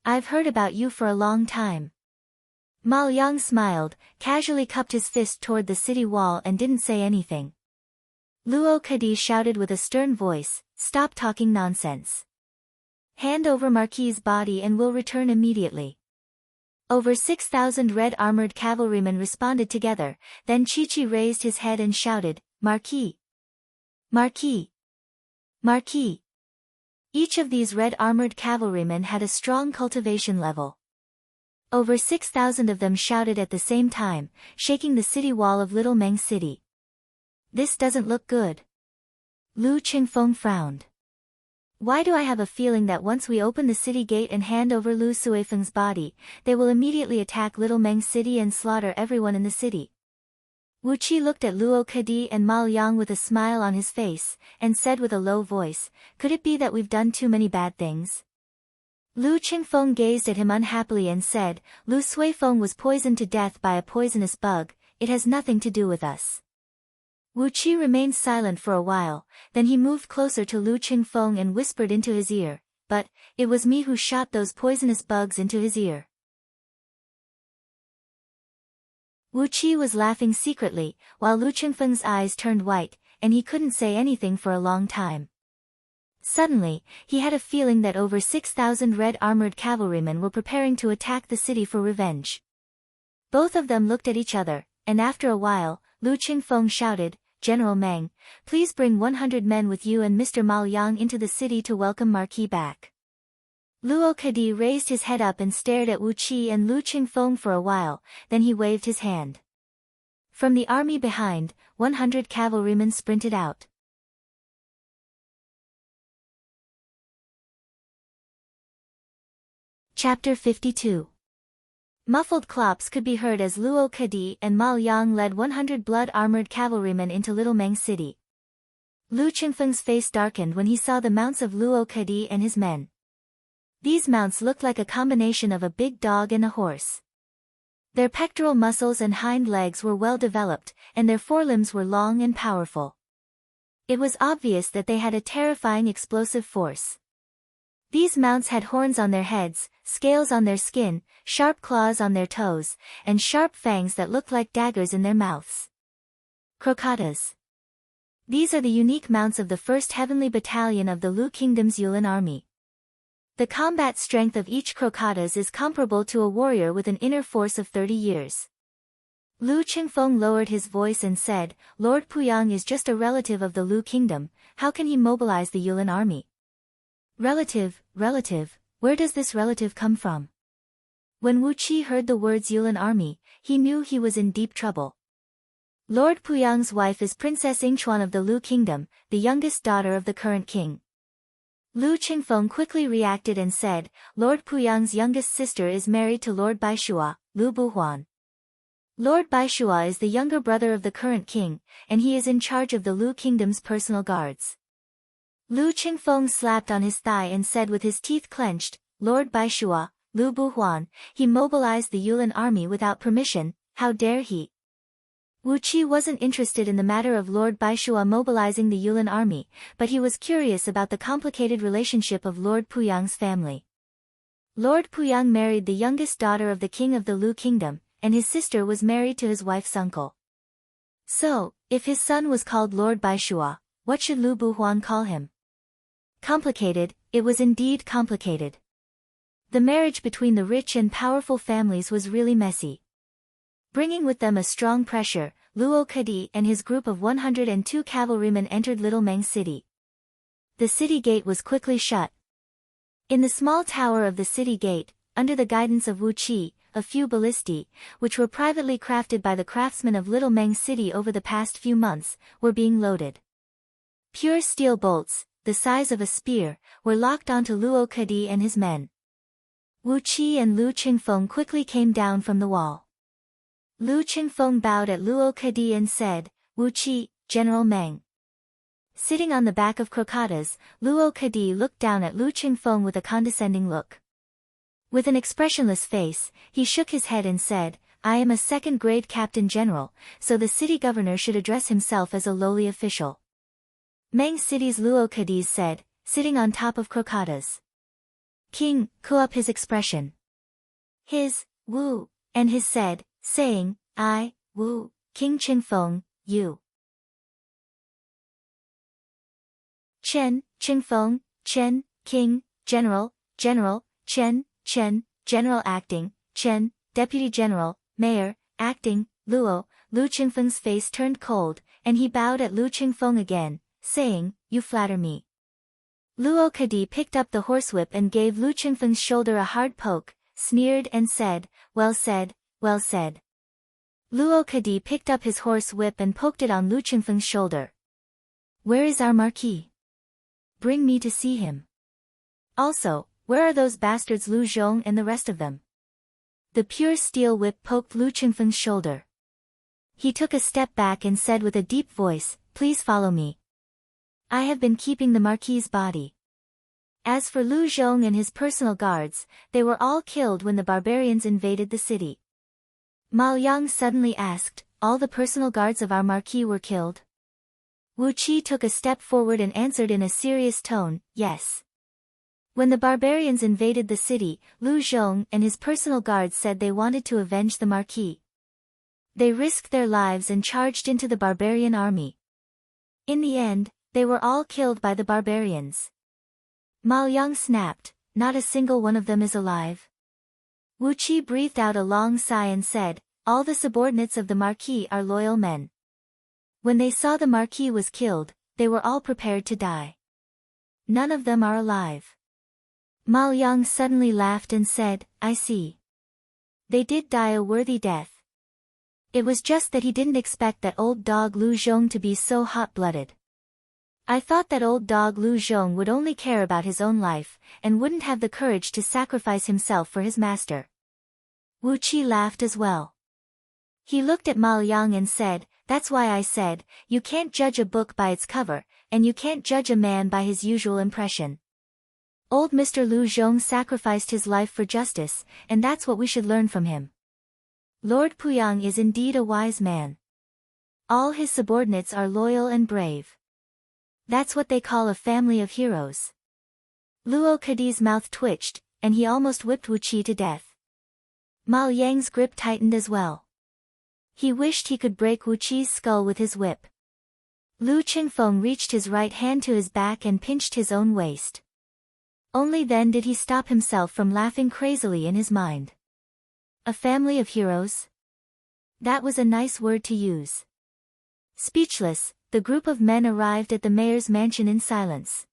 I've heard about you for a long time." Ma Liang smiled, casually cupped his fist toward the city wall and didn't say anything. Luo Kadi shouted with a stern voice, "Stop talking nonsense. Hand over Marquis's body and we'll return immediately." Over 6,000 red-armored cavalrymen responded together, then Chi raised his head and shouted, "Marquis! Marquis! Marquis!" Each of these red-armored cavalrymen had a strong cultivation level. Over 6,000 of them shouted at the same time, shaking the city wall of Little Meng City. "This doesn't look good." Lu Qingfeng frowned. "Why do I have a feeling that once we open the city gate and hand over Lu Suifeng's body, they will immediately attack Little Meng City and slaughter everyone in the city?" Wu Qi looked at Luo Kadi and Ma Liang with a smile on his face, and said with a low voice, "Could it be that we've done too many bad things?" Lu Qingfeng gazed at him unhappily and said, "Lu Suifeng was poisoned to death by a poisonous bug, it has nothing to do with us." Wu Qi remained silent for a while, then he moved closer to Lu Qingfeng and whispered into his ear, "But, it was me who shot those poisonous bugs into his ear." Wu Qi was laughing secretly, while Lu Qingfeng's eyes turned white, and he couldn't say anything for a long time. Suddenly, he had a feeling that over 6,000 red-armored cavalrymen were preparing to attack the city for revenge. Both of them looked at each other, and after a while, Lu Qingfeng shouted, "General Meng, please bring 100 men with you and Mr. Ma Liang into the city to welcome Marquis back." Luo Kadi raised his head up and stared at Wu Qi and Lu Qingfeng for a while, then he waved his hand. From the army behind, 100 cavalrymen sprinted out. Chapter 52. Muffled clops could be heard as Luo Kadi and Mal Yang led 100 blood-armored cavalrymen into Little Meng City. Lu Qingfeng's face darkened when he saw the mounts of Luo Kadi and his men. These mounts looked like a combination of a big dog and a horse. Their pectoral muscles and hind legs were well developed, and their forelimbs were long and powerful. It was obvious that they had a terrifying explosive force. These mounts had horns on their heads, scales on their skin, sharp claws on their toes, and sharp fangs that looked like daggers in their mouths. Crocatas. These are the unique mounts of the 1st Heavenly Battalion of the Lu Kingdom's Yulin Army. The combat strength of each crocatas is comparable to a warrior with an inner force of 30 years. Lu Qingfeng lowered his voice and said, Lord Puyang is just a relative of the Lu Kingdom, how can he mobilize the Yulin army? Relative, where does this relative come from? When Wu Qi heard the words Yulin army, he knew he was in deep trouble. Lord Puyang's wife is Princess Yingchuan of the Lu Kingdom, the youngest daughter of the current king. Lu Qingfeng quickly reacted and said, Lord Puyang's youngest sister is married to Lord Baishua, Lu Buhuan. Lord Baishua is the younger brother of the current king, and he is in charge of the Lu Kingdom's personal guards. Lu Qingfeng slapped on his thigh and said with his teeth clenched, Lord Baishua, Lu Buhuan, he mobilized the Yulin army without permission, how dare he? Wu Qi wasn't interested in the matter of Lord Baishua mobilizing the Yulin army, but he was curious about the complicated relationship of Lord Puyang's family. Lord Puyang married the youngest daughter of the king of the Lu Kingdom, and his sister was married to his wife's uncle. So, if his son was called Lord Baishua, what should Lu Buhuan call him? Complicated, it was indeed complicated. The marriage between the rich and powerful families was really messy. Bringing with them a strong pressure, Luo Kadi and his group of 102 cavalrymen entered Little Meng City. The city gate was quickly shut. In the small tower of the city gate, under the guidance of Wu Qi, a few ballistae, which were privately crafted by the craftsmen of Little Meng City over the past few months, were being loaded. Pure steel bolts, the size of a spear, were locked onto Luo Kadi and his men. Wu Qi and Lu Qingfeng quickly came down from the wall. Lu Qingfeng bowed at Luo Kadi and said, Wu Qi, General Meng. Sitting on the back of crocatas, Luo Kadi looked down at Lu Qingfeng with a condescending look. With an expressionless face, he shook his head and said, I am a second-grade captain general, so the city governor should address himself as a lowly official. Meng City's Luo Kadi said, sitting on top of crocatas. King, cool up his expression. His, Wu, and his said, saying, I, Wu, King Qingfeng, you. Chen, Qingfeng, Chen, King, General, General, Chen, General Acting, Chen, Deputy General, Mayor, Acting, Luo. Lu Qingfeng's face turned cold, and he bowed at Lu Qingfeng again, saying, you flatter me. Luo Kadi picked up the horsewhip and gave Lu Qingfeng's shoulder a hard poke, sneered and said, well said, well said. Luo Kadi picked up his horse whip and poked it on Lu Qingfeng's shoulder. Where is our marquis? Bring me to see him. Also, where are those bastards Lu Zhong and the rest of them? The pure steel whip poked Lu Qingfeng's shoulder. He took a step back and said with a deep voice, please follow me. I have been keeping the marquis's body. As for Lu Zhong and his personal guards, they were all killed when the barbarians invaded the city. Mal Yang suddenly asked, all the personal guards of our marquis were killed? Wu Qi took a step forward and answered in a serious tone, yes. When the barbarians invaded the city, Lu Zhong and his personal guards said they wanted to avenge the marquis. They risked their lives and charged into the barbarian army. In the end, they were all killed by the barbarians. Mal Yang snapped, not a single one of them is alive. Wu Qi breathed out a long sigh and said, all the subordinates of the marquis are loyal men. When they saw the marquis was killed, they were all prepared to die. None of them are alive. Mal Yang suddenly laughed and said, I see. They did die a worthy death. It was just that he didn't expect that old dog Lu Zhong to be so hot-blooded. I thought that old dog Lu Zhong would only care about his own life, and wouldn't have the courage to sacrifice himself for his master. Wu Qi laughed as well. He looked at Ma Liang and said, "That's why I said, you can't judge a book by its cover, and you can't judge a man by his usual impression. Old Mr. Lu Zhong sacrificed his life for justice, and that's what we should learn from him. Lord Puyang is indeed a wise man. All his subordinates are loyal and brave. That's what they call a family of heroes." Luo Kadi's mouth twitched, and he almost whipped Wu Qi to death. Ma Liang's grip tightened as well. He wished he could break Wu Qi's skull with his whip. Lu Qingfeng reached his right hand to his back and pinched his own waist. Only then did he stop himself from laughing crazily in his mind. A family of heroes? That was a nice word to use. Speechless, the group of men arrived at the mayor's mansion in silence.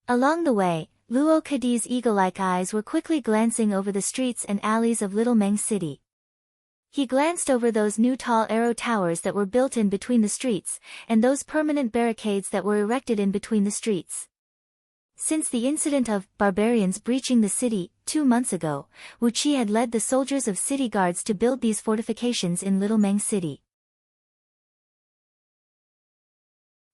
Along the way, Luo Kadi's eagle-like eyes were quickly glancing over the streets and alleys of Little Meng City. He glanced over those new tall arrow towers that were built in between the streets, and those permanent barricades that were erected in between the streets. Since the incident of barbarians breaching the city 2 months ago, Wu Qi had led the soldiers of city guards to build these fortifications in Little Meng City.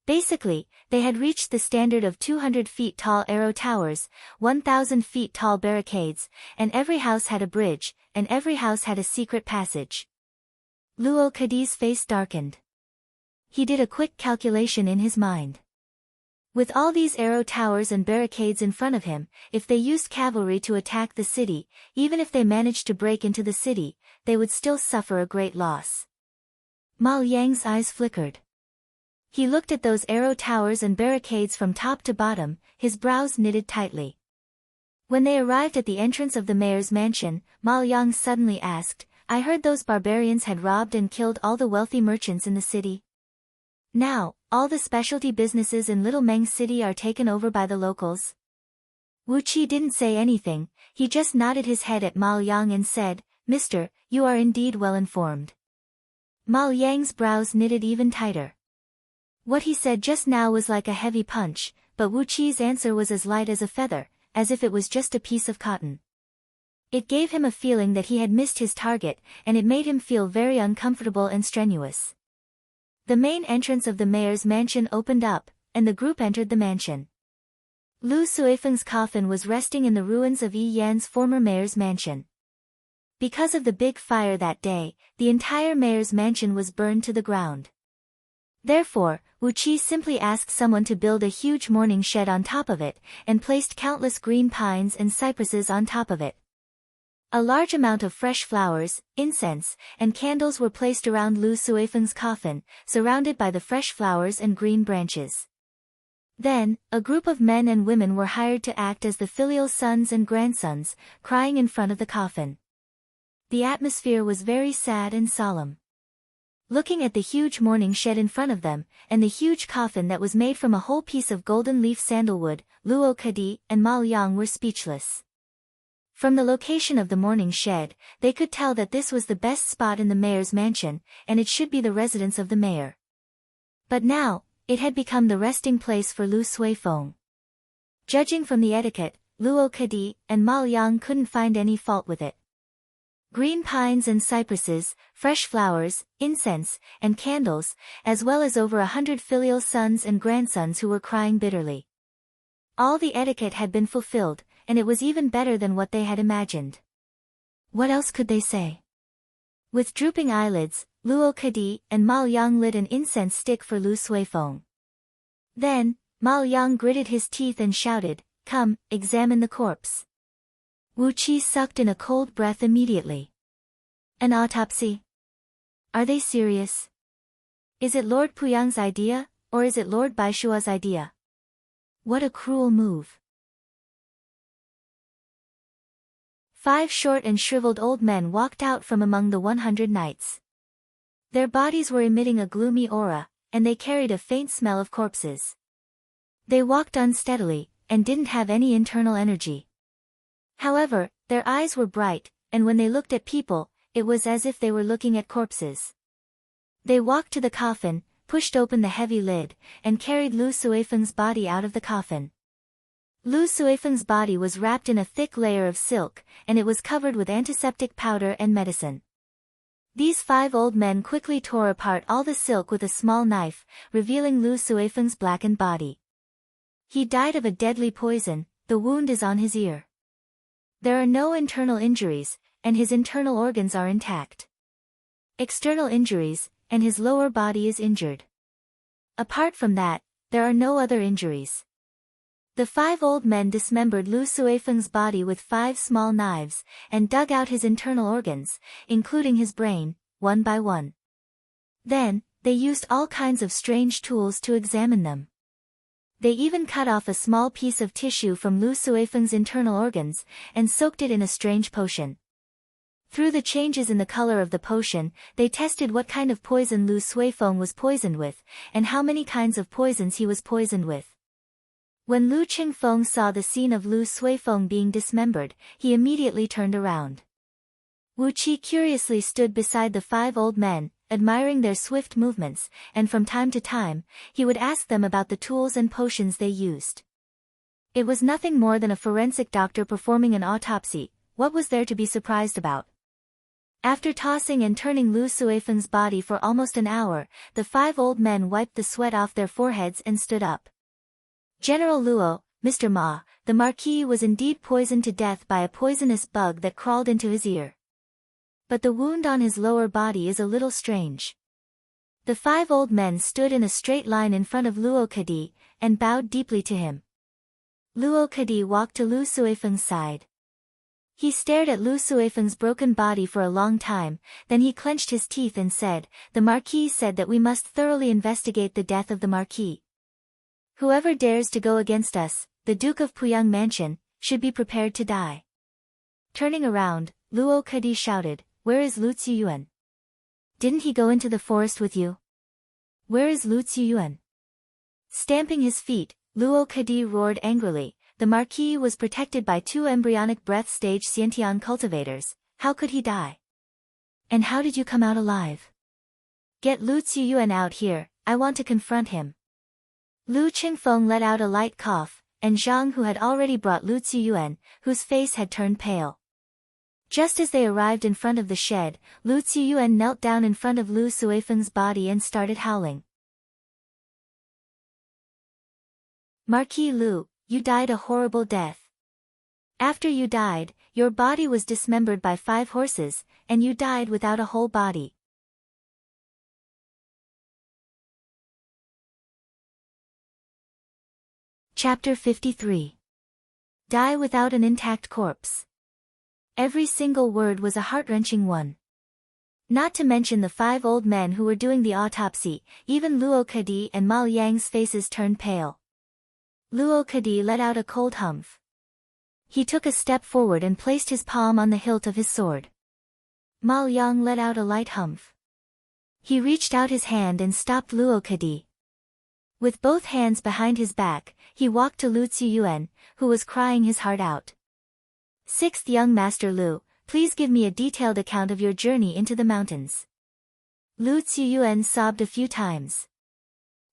Basically, they had reached the standard of 200 feet tall arrow towers, 1,000 feet tall barricades, and every house had a bridge, and every house had a secret passage. Luo Kadi's face darkened. He did a quick calculation in his mind. With all these arrow towers and barricades in front of him, if they used cavalry to attack the city, even if they managed to break into the city, they would still suffer a great loss. Ma Liang's eyes flickered. He looked at those arrow towers and barricades from top to bottom, his brows knitted tightly. When they arrived at the entrance of the mayor's mansion, Ma Liang suddenly asked, "I heard those barbarians had robbed and killed all the wealthy merchants in the city. Now, all the specialty businesses in Little Meng City are taken over by the locals?" Wu Qi didn't say anything, he just nodded his head at Ma Liang and said, "Mister, you are indeed well informed." Ma Liang's brows knitted even tighter. What he said just now was like a heavy punch, but Wu Qi's answer was as light as a feather, as if it was just a piece of cotton. It gave him a feeling that he had missed his target, and it made him feel very uncomfortable and strenuous. The main entrance of the mayor's mansion opened up, and the group entered the mansion. Lu Suifeng's coffin was resting in the ruins of Yi Yan's former mayor's mansion. Because of the big fire that day, the entire mayor's mansion was burned to the ground. Therefore, Wu Qi simply asked someone to build a huge mourning shed on top of it, and placed countless green pines and cypresses on top of it. A large amount of fresh flowers, incense, and candles were placed around Lu Suifeng's coffin, surrounded by the fresh flowers and green branches. Then, a group of men and women were hired to act as the filial sons and grandsons, crying in front of the coffin. The atmosphere was very sad and solemn. Looking at the huge mourning shed in front of them, and the huge coffin that was made from a whole piece of golden leaf sandalwood, Luo Kadi and Ma Liang were speechless. From the location of the mourning shed, they could tell that this was the best spot in the mayor's mansion, and it should be the residence of the mayor. But now, it had become the resting place for Lu Suifeng. Judging from the etiquette, Luo Kadi and Ma Liang couldn't find any fault with it. Green pines and cypresses, fresh flowers, incense, and candles, as well as over 100 filial sons and grandsons who were crying bitterly. All the etiquette had been fulfilled, and it was even better than what they had imagined. What else could they say? With drooping eyelids, Luo Kadi and Ma Liang lit an incense stick for Lu Suifeng. Then, Ma Liang gritted his teeth and shouted, "Come, examine the corpse." Wu Qi sucked in a cold breath immediately. An autopsy? Are they serious? Is it Lord Puyang's idea, or is it Lord Baishua's idea? What a cruel move. 5 short and shriveled old men walked out from among the 100 knights. Their bodies were emitting a gloomy aura, and they carried a faint smell of corpses. They walked unsteadily, and didn't have any internal energy. However, their eyes were bright, and when they looked at people, it was as if they were looking at corpses. They walked to the coffin, pushed open the heavy lid, and carried Lu Suifeng's body out of the coffin. Lu Suifeng's body was wrapped in a thick layer of silk, and it was covered with antiseptic powder and medicine. These 5 old men quickly tore apart all the silk with a small knife, revealing Lu Suifeng's blackened body. He died of a deadly poison. The wound is on his ear. There are no internal injuries, and his internal organs are intact. External injuries, and his lower body is injured. Apart from that, there are no other injuries. The 5 old men dismembered Lu Suifeng's body with 5 small knives, and dug out his internal organs, including his brain, one by one. Then, they used all kinds of strange tools to examine them. They even cut off a small piece of tissue from Lu Suifeng's internal organs, and soaked it in a strange potion. Through the changes in the color of the potion, they tested what kind of poison Lu Suifeng was poisoned with, and how many kinds of poisons he was poisoned with. When Lu Qingfeng saw the scene of Lu Suifeng being dismembered, he immediately turned around. Wu Qi curiously stood beside the 5 old men, admiring their swift movements, and from time to time, he would ask them about the tools and potions they used. It was nothing more than a forensic doctor performing an autopsy. What was there to be surprised about? After tossing and turning Lu Suifeng's body for almost an hour, the 5 old men wiped the sweat off their foreheads and stood up. General Luo, Mr. Ma, the Marquis was indeed poisoned to death by a poisonous bug that crawled into his ear. But the wound on his lower body is a little strange. The 5 old men stood in a straight line in front of Luo Kadi, and bowed deeply to him. Luo Kadi walked to Lu Suifeng's side. He stared at Lu Suifeng's broken body for a long time, then he clenched his teeth and said, "The Marquis said that we must thoroughly investigate the death of the Marquis. Whoever dares to go against us, the Duke of Puyang Mansion, should be prepared to die." Turning around, Luo Kadi shouted, "Where is Lu Ziyuan? Didn't he go into the forest with you? Where is Lu Ziyuan?" Stamping his feet, Luo Kadi roared angrily, "The Marquis was protected by 2 embryonic breath stage Xiantian cultivators. How could he die? And how did you come out alive? Get Lu Ziyuan out here, I want to confront him." Lu Qingfeng let out a light cough, and Zhang, who had already brought Lu Ziyuan, whose face had turned pale. Just as they arrived in front of the shed, Lu Ziyuan knelt down in front of Lu Suifeng's body and started howling. "Marquis Lu, you died a horrible death. After you died, your body was dismembered by 5 horses, and you died without a whole body." Chapter 53. Die without an intact corpse. Every single word was a heart-wrenching one. Not to mention the 5 old men who were doing the autopsy, even Luo Kadi and Mal Yang's faces turned pale. Luo Kadi let out a cold humph. He took a step forward and placed his palm on the hilt of his sword. Mal Yang let out a light humph. He reached out his hand and stopped Luo Kadi. With both hands behind his back, he walked to Lu Ziyuan, who was crying his heart out. "6th young Master Lu, please give me a detailed account of your journey into the mountains." Lu Ziyuan sobbed a few times.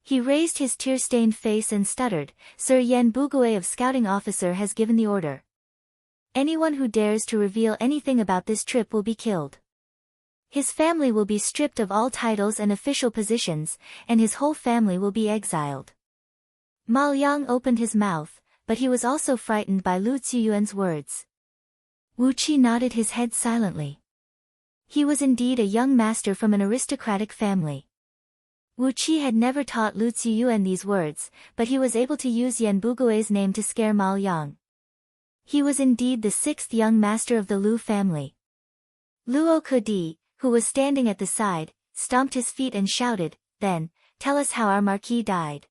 He raised his tear-stained face and stuttered, "Sir Yan Bugui of Scouting Officer has given the order. Anyone who dares to reveal anything about this trip will be killed. His family will be stripped of all titles and official positions, and his whole family will be exiled." Mal Yang opened his mouth, but he was also frightened by Lu Ziyuan's words. Wu Qi nodded his head silently. He was indeed a young master from an aristocratic family. Wu Qi had never taught Lu Ziyuan these words, but he was able to use Yan Bugui's name to scare Mal Yang. He was indeed the 6th young master of the Lu family. Luo Kadi, who was standing at the side, stomped his feet and shouted, "Then, tell us how our Marquis died."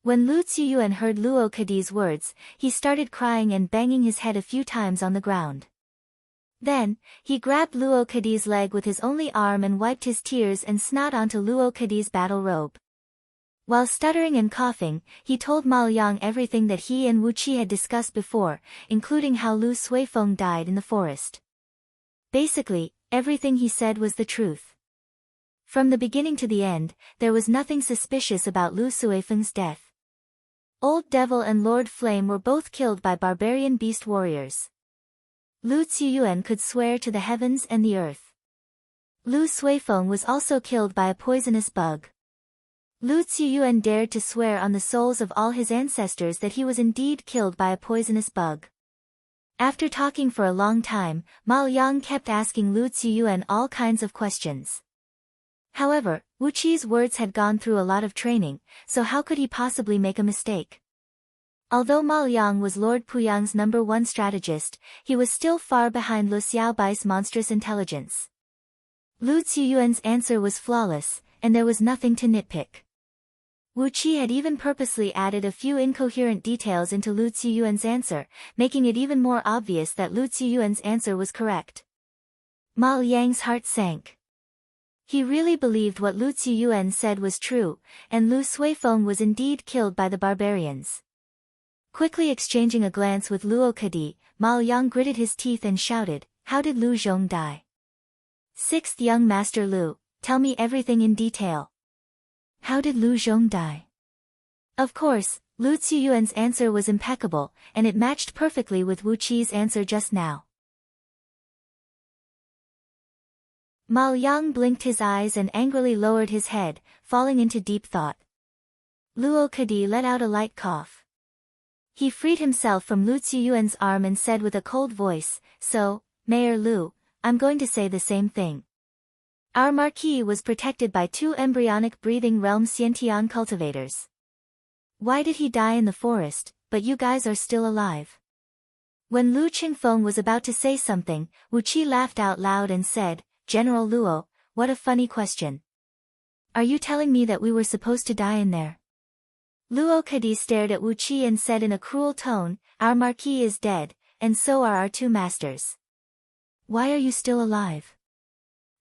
When Lu Ziyuan heard Luo Kadi's words, he started crying and banging his head a few times on the ground. Then, he grabbed Luo Kadi's leg with his only arm and wiped his tears and snot onto Luo Kadi's battle robe. While stuttering and coughing, he told Mal Yang everything that he and Wu Qi had discussed before, including how Lu Suifeng died in the forest. Basically, everything he said was the truth. From the beginning to the end, there was nothing suspicious about Lu Suifeng's death. Old Devil and Lord Flame were both killed by barbarian beast warriors. Lu Ziyuan could swear to the heavens and the earth. Lu Suifeng was also killed by a poisonous bug. Lu Ziyuan dared to swear on the souls of all his ancestors that he was indeed killed by a poisonous bug. After talking for a long time, Ma Liang kept asking Lu Ziyuan all kinds of questions. However, Wu Qi's words had gone through a lot of training, so how could he possibly make a mistake? Although Ma Liang was Lord Puyang's #1 strategist, he was still far behind Lu Xiaobai's monstrous intelligence. Lu Ziyuan's answer was flawless, and there was nothing to nitpick. Wu Qi had even purposely added a few incoherent details into Lu Ziyuan's answer, making it even more obvious that Lu Ziyuan's answer was correct. Ma Liang's heart sank. He really believed what Lu Ziyuan said was true, and Lu Suifeng was indeed killed by the barbarians. Quickly exchanging a glance with Luo Kadi, Ma Liang gritted his teeth and shouted, "How did Lu Zhong die?" "Sixth young Master Lu, tell me everything in detail." How did Lu Zhong die? Of course, Lu Ziyuan's answer was impeccable, and it matched perfectly with Wu Qi's answer just now. Ma Liang blinked his eyes and angrily lowered his head, falling into deep thought. Luo Kadi let out a light cough. He freed himself from Lu Ziyuan's arm and said with a cold voice, "So, Mayor Lu, I'm going to say the same thing. Our marquis was protected by 2 embryonic breathing realm Xiantian cultivators. Why did he die in the forest, but you guys are still alive?" When Lu Qingfeng was about to say something, Wu Qi laughed out loud and said, "General Luo, what a funny question. Are you telling me that we were supposed to die in there?" Luo Kadi stared at Wu Qi and said in a cruel tone, "Our marquis is dead, and so are our 2 masters. Why are you still alive?"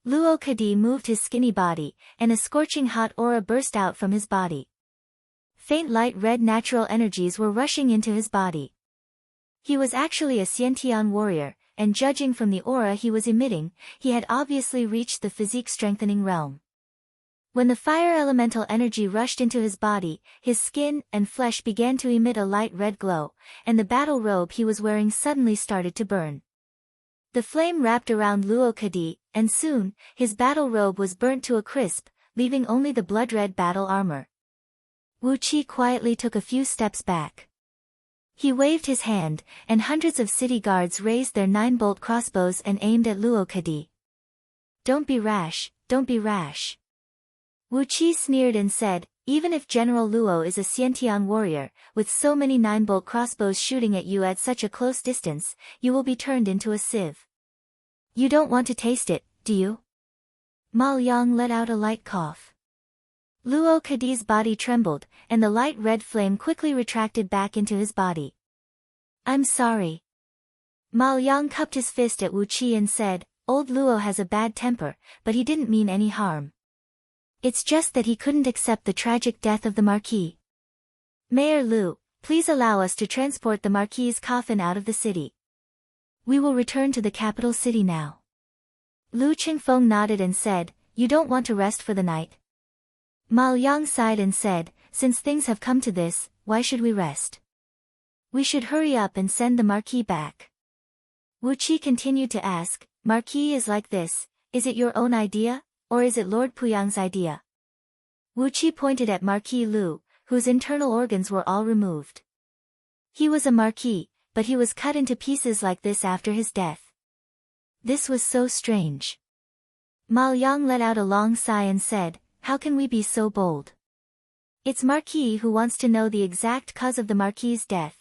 Luo Kadi moved his skinny body, and a scorching hot aura burst out from his body. Faint light red natural energies were rushing into his body. He was actually a Xiantian warrior, and judging from the aura he was emitting, he had obviously reached the physique-strengthening realm. When the fire elemental energy rushed into his body, his skin and flesh began to emit a light red glow, and the battle robe he was wearing suddenly started to burn. The flame wrapped around Luo Kadi, and soon, his battle robe was burnt to a crisp, leaving only the blood-red battle armor. Wu Qi quietly took a few steps back. He waved his hand, and hundreds of city guards raised their 9-bolt crossbows and aimed at Luo Kadi. "Don't be rash, don't be rash." Wu Qi sneered and said, "Even if General Luo is a Xiantian warrior, with so many 9-bolt crossbows shooting at you at such a close distance, you will be turned into a sieve. You don't want to taste it, do you?" Ma Liang let out a light cough. Luo Kadi's body trembled, and the light red flame quickly retracted back into his body. "I'm sorry." Ma Liang cupped his fist at Wu Qi and said, "Old Luo has a bad temper, but he didn't mean any harm. It's just that he couldn't accept the tragic death of the marquis. Mayor Lu, please allow us to transport the marquis's coffin out of the city. We will return to the capital city now." Lu Qingfeng nodded and said, "You don't want to rest for the night?" Ma Liang sighed and said, "Since things have come to this, why should we rest? We should hurry up and send the marquis back." Wu Qi continued to ask, "Marquis is like this, is it your own idea, or is it Lord Puyang's idea?" Wu Qi pointed at Marquis Lu, whose internal organs were all removed. He was a marquis, but he was cut into pieces like this after his death. This was so strange. Ma Liang let out a long sigh and said, "How can we be so bold? It's Marquis who wants to know the exact cause of the Marquis's death."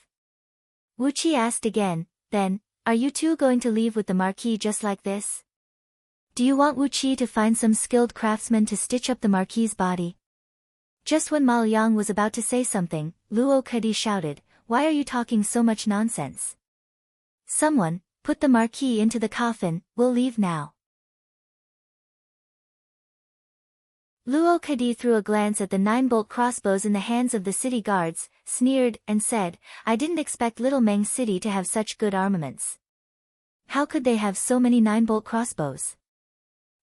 Wu Qi asked again, "Then, are you two going to leave with the Marquis just like this? Do you want Wu Qi to find some skilled craftsman to stitch up the Marquis's body?" Just when Ma Liang was about to say something, Luo Kadi shouted, "Why are you talking so much nonsense? Someone, put the Marquis into the coffin, we'll leave now." Luo Kadi threw a glance at the 9-bolt crossbows in the hands of the city guards, sneered, and said, "I didn't expect Little Meng City to have such good armaments. How could they have so many 9-bolt crossbows?"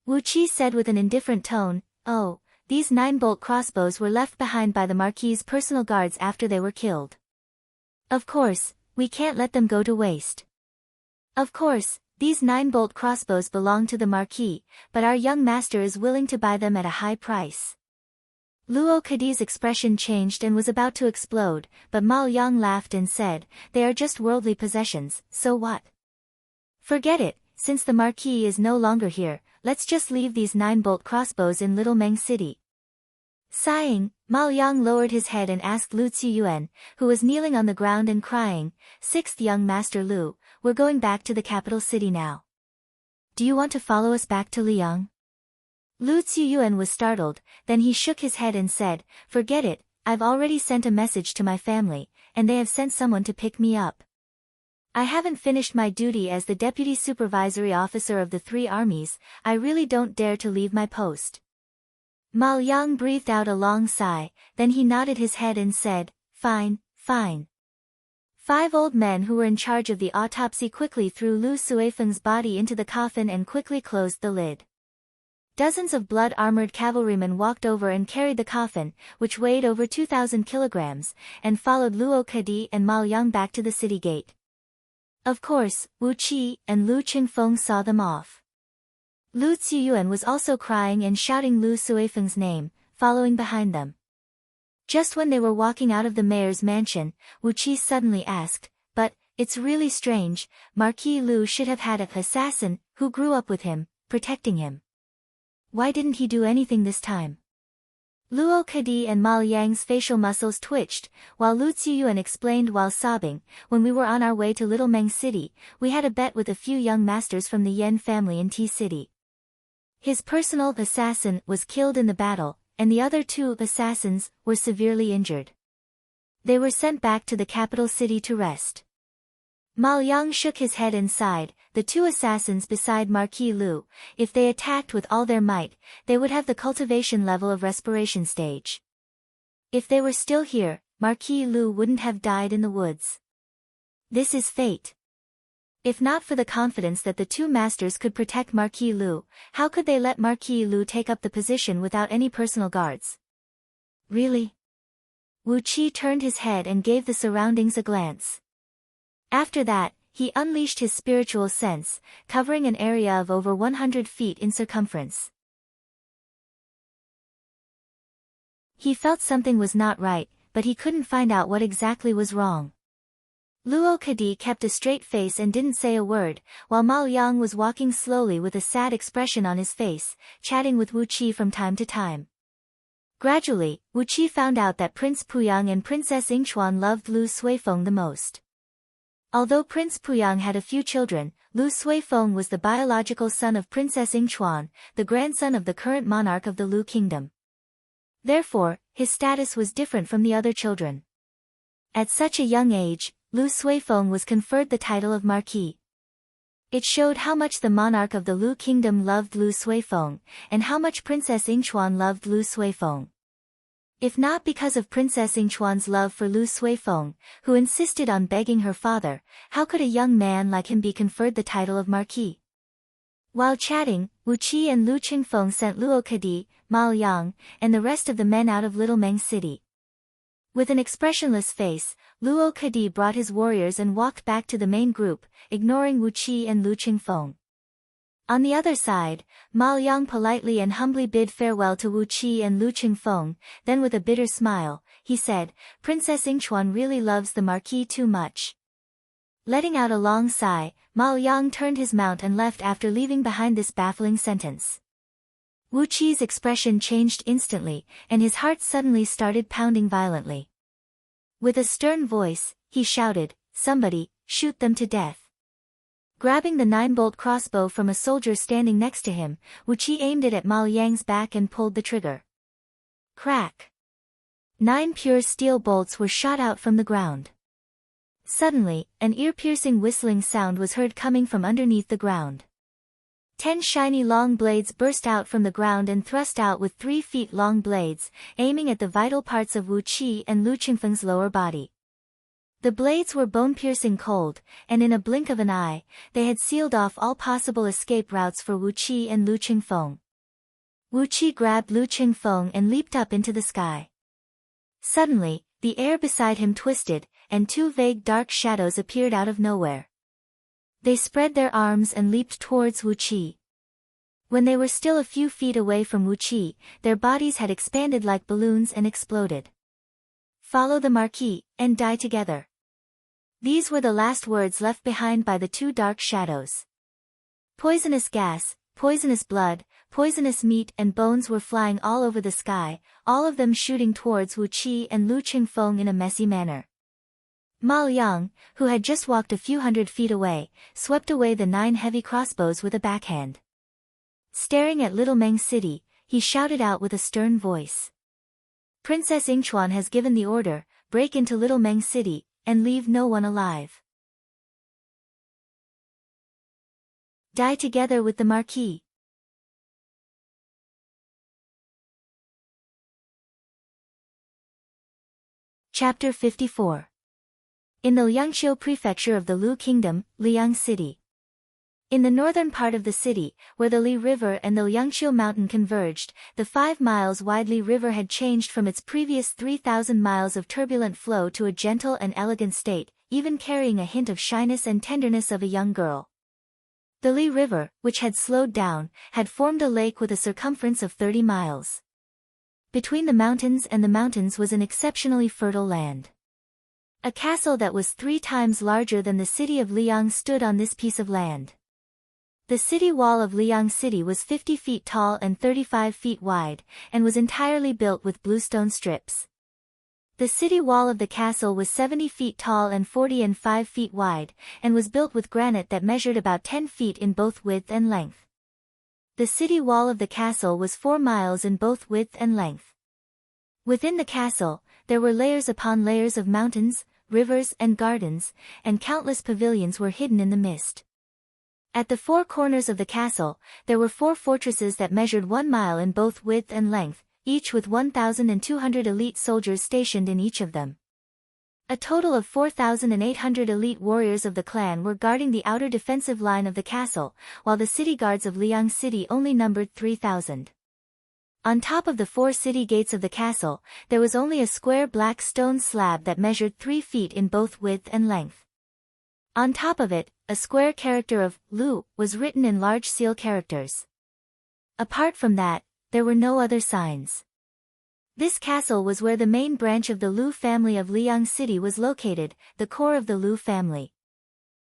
Wu Qi said with an indifferent tone, "Oh, these 9-bolt crossbows were left behind by the Marquis's personal guards after they were killed. Of course, we can't let them go to waste. Of course, these 9-bolt crossbows belong to the Marquis, but our young master is willing to buy them at a high price. Luo Kadi's expression changed and was about to explode, but Mal Yang laughed and said, "They are just worldly possessions, so what? Forget it, since the Marquis is no longer here, let's just leave these 9-bolt crossbows in Little Meng City." Sighing, Mal Yang lowered his head and asked Lu Ziyuan, who was kneeling on the ground and crying, "Sixth young master Lu, we're going back to the capital city now. Do you want to follow us back to Liang?" Lu Ziyuan was startled, then he shook his head and said, "Forget it, I've already sent a message to my family, and they have sent someone to pick me up. I haven't finished my duty as the deputy supervisory officer of the 3 armies, I really don't dare to leave my post." Mal Yang breathed out a long sigh, then he nodded his head and said, "Fine, fine." 5 old men who were in charge of the autopsy quickly threw Lu Suifeng's body into the coffin and quickly closed the lid. Dozens of blood-armored cavalrymen walked over and carried the coffin, which weighed over 2,000 kilograms, and followed Luo Kadi and Mal Yang back to the city gate. Of course, Wu Qi and Lu Qingfeng saw them off. Lu Ziyuan was also crying and shouting Lu Suifeng's name, following behind them. Just when they were walking out of the mayor's mansion, Wu Qi suddenly asked, "But, it's really strange, Marquis Lu should have had an assassin, who grew up with him, protecting him. Why didn't he do anything this time?" Luo Kadi and Mal Yang's facial muscles twitched, while Lu Ziyuan explained while sobbing, "When we were on our way to Little Meng City, we had a bet with a few young masters from the Yen family in T City. His personal assassin was killed in the battle, and the other 2 assassins were severely injured. They were sent back to the capital city to rest." Mal Yang shook his head and sighed, "The 2 assassins beside Marquis Lu, if they attacked with all their might, they would have the cultivation level of respiration stage. If they were still here, Marquis Lu wouldn't have died in the woods. This is fate. If not for the confidence that the 2 masters could protect Marquis Lu, how could they let Marquis Lu take up the position without any personal guards?" "Really?" Wu Qi turned his head and gave the surroundings a glance. After that, he unleashed his spiritual sense, covering an area of over 100 feet in circumference. He felt something was not right, but he couldn't find out what exactly was wrong. Luo Kadi kept a straight face and didn't say a word, while Mal Yang was walking slowly with a sad expression on his face, chatting with Wu Qi from time to time. Gradually, Wu Qi found out that Prince Puyang and Princess Yingchuan loved Lu Suifeng the most. Although Prince Puyang had a few children, Lu Suifeng was the biological son of Princess Yingchuan, the grandson of the current monarch of the Lu Kingdom. Therefore, his status was different from the other children. At such a young age, Lu Suifeng was conferred the title of Marquis. It showed how much the monarch of the Lu Kingdom loved Lu Suifeng, and how much Princess Yingchuan loved Lu Suifeng. If not because of Princess Yingchuan's love for Lu Suifeng, who insisted on begging her father, how could a young man like him be conferred the title of Marquis? While chatting, Wu Qi and Lu Qingfeng sent Luo Kadi, Mal Yang, and the rest of the men out of Little Meng City. With an expressionless face, Luo Kadi brought his warriors and walked back to the main group, ignoring Wu Qi and Lu Qingfeng. On the other side, Mal Yang politely and humbly bid farewell to Wu Qi and Lu Qingfeng, then with a bitter smile, he said, "Princess Yingchuan really loves the Marquis too much." Letting out a long sigh, Mal Yang turned his mount and left after leaving behind this baffling sentence. Wu Qi's expression changed instantly, and his heart suddenly started pounding violently. With a stern voice, he shouted, "Somebody, shoot them to death." Grabbing the 9-bolt crossbow from a soldier standing next to him, Wu Qi aimed it at Mal Yang's back and pulled the trigger. Crack! 9 pure steel bolts were shot out from the ground. Suddenly, an ear-piercing whistling sound was heard coming from underneath the ground. 10 shiny long blades burst out from the ground and thrust out with 3 feet long blades, aiming at the vital parts of Wu Qi and Lu Qingfeng's lower body. The blades were bone-piercing cold, and in a blink of an eye, they had sealed off all possible escape routes for Wu Qi and Lu Qingfeng. Wu Qi grabbed Lu Qingfeng and leaped up into the sky. Suddenly, the air beside him twisted, and two vague dark shadows appeared out of nowhere. They spread their arms and leaped towards Wu Qi. When they were still a few feet away from Wu Qi, their bodies had expanded like balloons and exploded. "Follow the Marquis, and die together." These were the last words left behind by the two dark shadows. Poisonous gas, poisonous blood, poisonous meat and bones were flying all over the sky, all of them shooting towards Wu Qi and Lu Qingfeng in a messy manner. Ma Liang, who had just walked a few hundred feet away, swept away the 9 heavy crossbows with a backhand. Staring at Little Meng City, he shouted out with a stern voice. "Princess Yingchuan has given the order, break into Little Meng City, and leave no one alive. Die together with the Marquis." Chapter 54. In the Liangqiu prefecture of the Lu Kingdom, Liang City. In the northern part of the city, where the Li River and the Liangqiu Mountain converged, the 5 miles wide Li River had changed from its previous 3,000 miles of turbulent flow to a gentle and elegant state, even carrying a hint of shyness and tenderness of a young girl. The Li River, which had slowed down, had formed a lake with a circumference of 30 miles. Between the mountains and the mountains was an exceptionally fertile land. A castle that was 3 times larger than the city of Liang stood on this piece of land. The city wall of Liang City was 50 feet tall and 35 feet wide, and was entirely built with bluestone strips. The city wall of the castle was 70 feet tall and 45 feet wide, and was built with granite that measured about 10 feet in both width and length. The city wall of the castle was 4 miles in both width and length. Within the castle, there were layers upon layers of mountains, rivers and gardens, and countless pavilions were hidden in the mist. At the 4 corners of the castle, there were 4 fortresses that measured 1 mile in both width and length, each with 1,200 elite soldiers stationed in each of them. A total of 4,800 elite warriors of the clan were guarding the outer defensive line of the castle, while the city guards of Liang City only numbered 3,000. On top of the 4 city gates of the castle, there was only a square black stone slab that measured 3 feet in both width and length. On top of it, a square character of Lu was written in large seal characters. Apart from that, there were no other signs. This castle was where the main branch of the Lu family of Liang City was located, the core of the Lu family.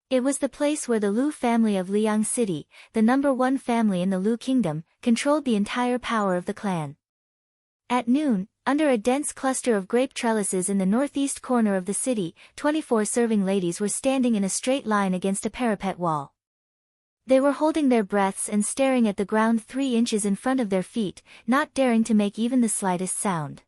It was the place where the Lu family of Liang City, the #1 family in the Lu Kingdom, controlled the entire power of the clan. At noon, under a dense cluster of grape trellises in the northeast corner of the city, 24 serving ladies were standing in a straight line against a parapet wall. They were holding their breaths and staring at the ground 3 inches in front of their feet, not daring to make even the slightest sound.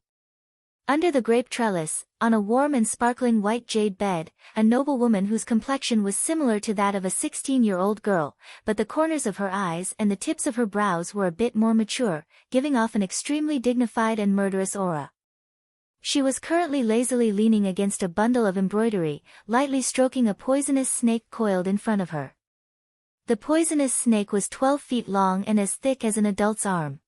Under the grape trellis, on a warm and sparkling white jade bed, a noble woman whose complexion was similar to that of a 16-year-old girl, but the corners of her eyes and the tips of her brows were a bit more mature, giving off an extremely dignified and murderous aura. She was currently lazily leaning against a bundle of embroidery, lightly stroking a poisonous snake coiled in front of her. The poisonous snake was 12 feet long and as thick as an adult's arm.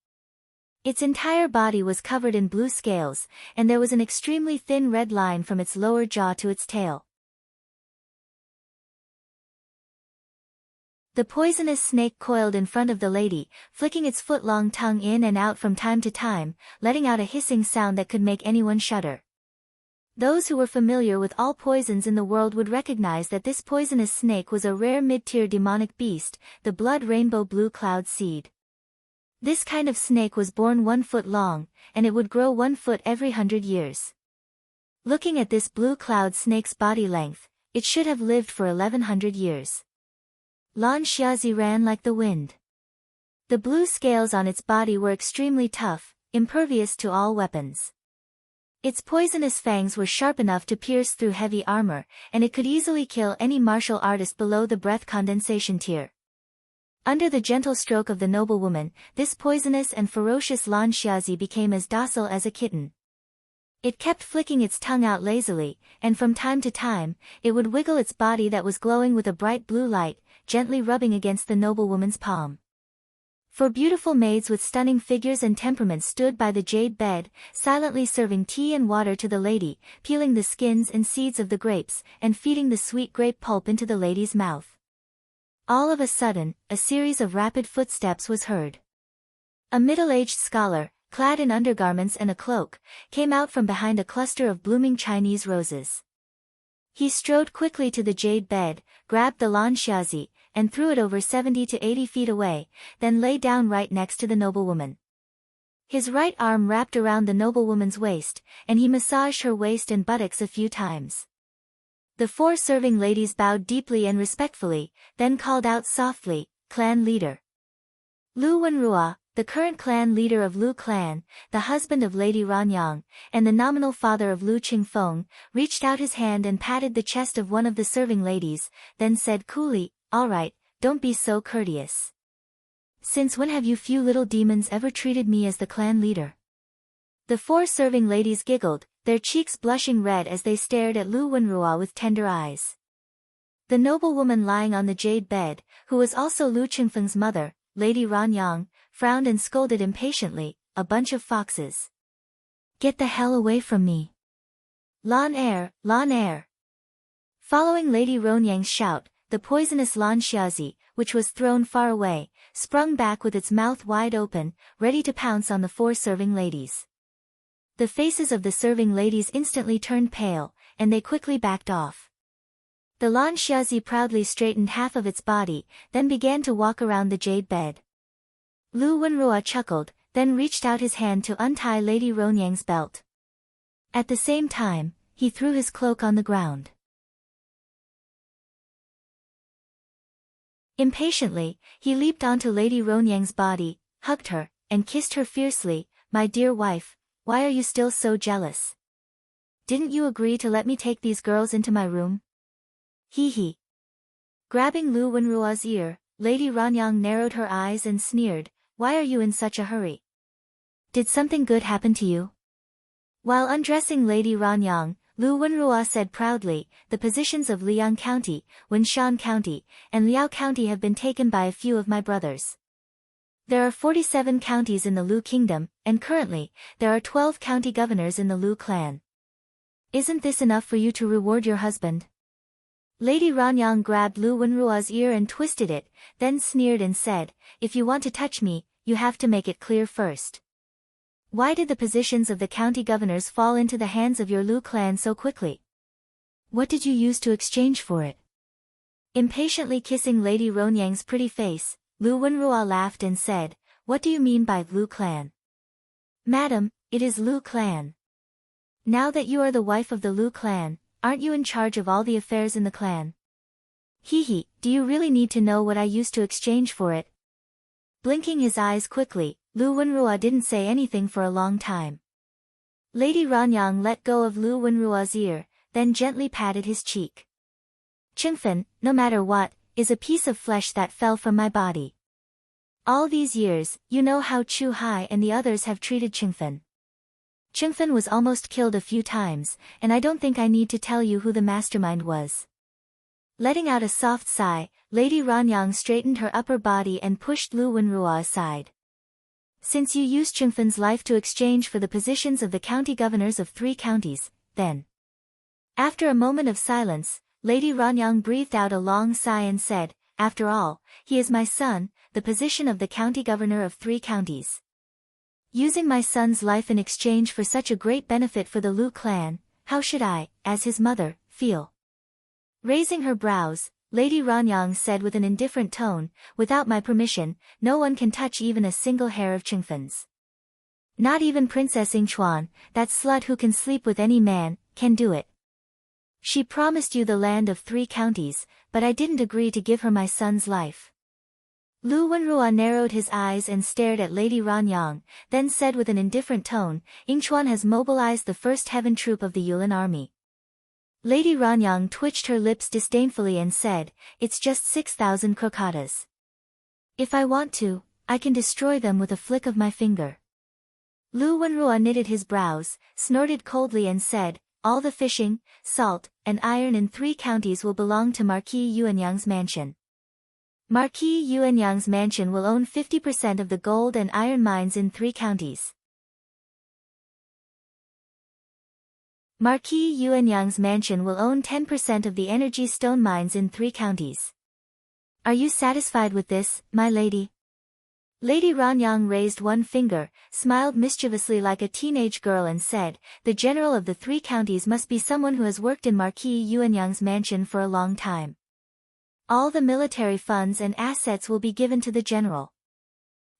Its entire body was covered in blue scales, and there was an extremely thin red line from its lower jaw to its tail. The poisonous snake coiled in front of the lady, flicking its foot-long tongue in and out from time to time, letting out a hissing sound that could make anyone shudder. Those who were familiar with all poisons in the world would recognize that this poisonous snake was a rare mid-tier demonic beast, the blood rainbow blue cloud seed. This kind of snake was born 1 foot long, and it would grow 1 foot every 100 years. Looking at this blue cloud snake's body length, it should have lived for 1100 years. Lan Xiazi ran like the wind. The blue scales on its body were extremely tough, impervious to all weapons. Its poisonous fangs were sharp enough to pierce through heavy armor, and it could easily kill any martial artist below the breath condensation tier. Under the gentle stroke of the noblewoman, this poisonous and ferocious Lan Xiazi became as docile as a kitten. It kept flicking its tongue out lazily, and from time to time, it would wiggle its body that was glowing with a bright blue light, gently rubbing against the noblewoman's palm. Four beautiful maids with stunning figures and temperaments stood by the jade bed, silently serving tea and water to the lady, peeling the skins and seeds of the grapes, and feeding the sweet grape pulp into the lady's mouth. All of a sudden, a series of rapid footsteps was heard. A middle-aged scholar, clad in undergarments and a cloak, came out from behind a cluster of blooming Chinese roses. He strode quickly to the jade bed, grabbed the lan xiaozi, and threw it over 70 to 80 feet away, then lay down right next to the noblewoman. His right arm wrapped around the noblewoman's waist, and he massaged her waist and buttocks a few times. The four serving ladies bowed deeply and respectfully, then called out softly, "Clan leader." Lu Wenrua, the current clan leader of Lu clan, the husband of Lady Ranyang, and the nominal father of Lu Qingfeng, reached out his hand and patted the chest of one of the serving ladies, then said coolly, "All right, don't be so courteous. Since when have you few little demons ever treated me as the clan leader?" The four serving ladies giggled, their cheeks blushing red as they stared at Lu Wenrua with tender eyes. The noblewoman lying on the jade bed, who was also Lu Qingfeng's mother, Lady Ranyang, frowned and scolded impatiently, "A bunch of foxes. Get the hell away from me. Lan air, lan air." Following Lady Ronyang's shout, the poisonous lan xiaozi, which was thrown far away, sprung back with its mouth wide open, ready to pounce on the four serving ladies. The faces of the serving ladies instantly turned pale, and they quickly backed off. The lan xiaozi proudly straightened half of its body, then began to walk around the jade bed. Lu Wenrua chuckled, then reached out his hand to untie Lady Ronyang's belt. At the same time, he threw his cloak on the ground. Impatiently, he leaped onto Lady Ronyang's body, hugged her, and kissed her fiercely. "My dear wife, why are you still so jealous? Didn't you agree to let me take these girls into my room?" Hee hee. Grabbing Lu Wenrua's ear, Lady Ranyang narrowed her eyes and sneered, "Why are you in such a hurry? Did something good happen to you?" While undressing Lady Ranyang, Lu Wenrua said proudly, "The positions of Liang County, Wenshan County, and Liao County have been taken by a few of my brothers. There are 47 counties in the Lu Kingdom, and currently, there are 12 county governors in the Lu clan. Isn't this enough for you to reward your husband?" Lady Ranyang grabbed Lu Wenrua's ear and twisted it, then sneered and said, "If you want to touch me, you have to make it clear first. Why did the positions of the county governors fall into the hands of your Lu clan so quickly? What did you use to exchange for it?" Impatiently kissing Lady Ronyang's pretty face, Lu Wenrua laughed and said, "What do you mean by Lu clan?" "Madam, it is Lu clan. Now that you are the wife of the Lu clan, aren't you in charge of all the affairs in the clan?" "Hee hee, do you really need to know what I used to exchange for it?" Blinking his eyes quickly, Lu Wenrua didn't say anything for a long time. Lady Ranyang let go of Lu Wenrua's ear, then gently patted his cheek. "Qingfen, no matter what, is a piece of flesh that fell from my body. All these years, you know how Chu Hai and the others have treated Qingfen. Qingfen was almost killed a few times, and I don't think I need to tell you who the mastermind was." Letting out a soft sigh, Lady Ranyang straightened her upper body and pushed Lu Wenrua aside. "Since you used Qingfen's life to exchange for the positions of the county governors of 3 counties, then..." After a moment of silence, Lady Ranyang breathed out a long sigh and said, "After all, he is my son, the position of the county governor of 3 counties. Using my son's life in exchange for such a great benefit for the Lu clan, how should I, as his mother, feel?" Raising her brows, Lady Ranyang said with an indifferent tone, "Without my permission, no one can touch even a single hair of Qingfen's. Not even Princess Yingchuan, that slut who can sleep with any man, can do it. She promised you the land of 3 counties, but I didn't agree to give her my son's life." Lu Wenrua narrowed his eyes and stared at Lady Ranyang, then said with an indifferent tone, "Yingchuan has mobilized the 1st Heaven Troop of the Yulin Army." Lady Ranyang twitched her lips disdainfully and said, "It's just 6,000 crocatas. If I want to, I can destroy them with a flick of my finger." Lu Wenrua knitted his brows, snorted coldly and said, "All the fishing, salt, and iron in 3 counties will belong to Marquis Yuanyang's mansion. Marquis Yuanyang's mansion will own 50% of the gold and iron mines in 3 counties. Marquis Yuanyang's mansion will own 10% of the energy stone mines in 3 counties. Are you satisfied with this, my lady? Lady Ranyang raised one finger, smiled mischievously like a teenage girl and said, the general of the 3 counties must be someone who has worked in Marquis Yuanyang's mansion for a long time. All the military funds and assets will be given to the general.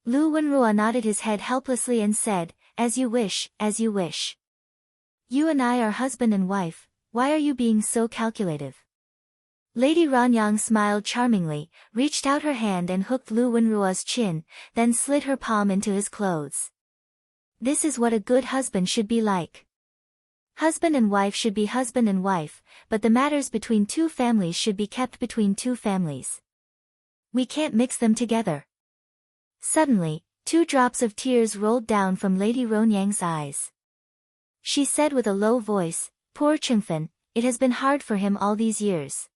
Lu Wenrua nodded his head helplessly and said, as you wish, as you wish. You and I are husband and wife, why are you being so calculative? Lady Ranyang smiled charmingly, reached out her hand and hooked Lu Wenrua's chin, then slid her palm into his clothes. This is what a good husband should be like. Husband and wife should be husband and wife, but the matters between 2 families should be kept between 2 families. We can't mix them together. Suddenly, 2 drops of tears rolled down from Lady Ronyang's eyes. She said with a low voice, poor Chengfen, it has been hard for him all these years.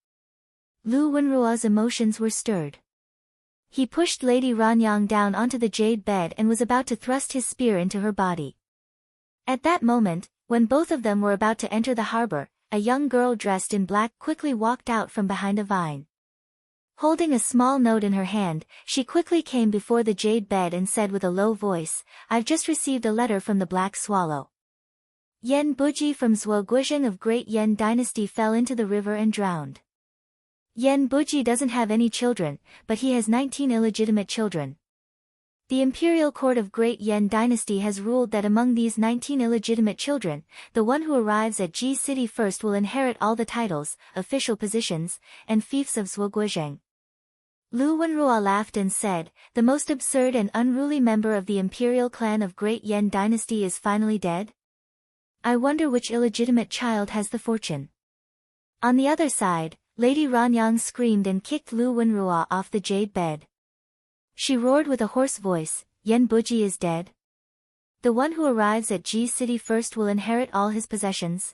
Lu Wenrua's emotions were stirred. He pushed Lady Ranyang down onto the jade bed and was about to thrust his spear into her body. At that moment, when both of them were about to enter the harbor, a young girl dressed in black quickly walked out from behind a vine. Holding a small note in her hand, she quickly came before the jade bed and said with a low voice, I've just received a letter from the Black Swallow. Yan Buji from Zhuoguizheng of Great Yan Dynasty fell into the river and drowned. Yan Buji doesn't have any children, but he has 19 illegitimate children. The imperial court of Great Yan Dynasty has ruled that among these 19 illegitimate children, the one who arrives at Ji City first will inherit all the titles, official positions, and fiefs of Zhuoguizheng. Lu Wenrua laughed and said, the most absurd and unruly member of the imperial clan of Great Yan Dynasty is finally dead? I wonder which illegitimate child has the fortune. On the other side, Lady Ranyang screamed and kicked Lu Wenrua off the jade bed. She roared with a hoarse voice, Yan Buji is dead? The one who arrives at Ji City first will inherit all his possessions?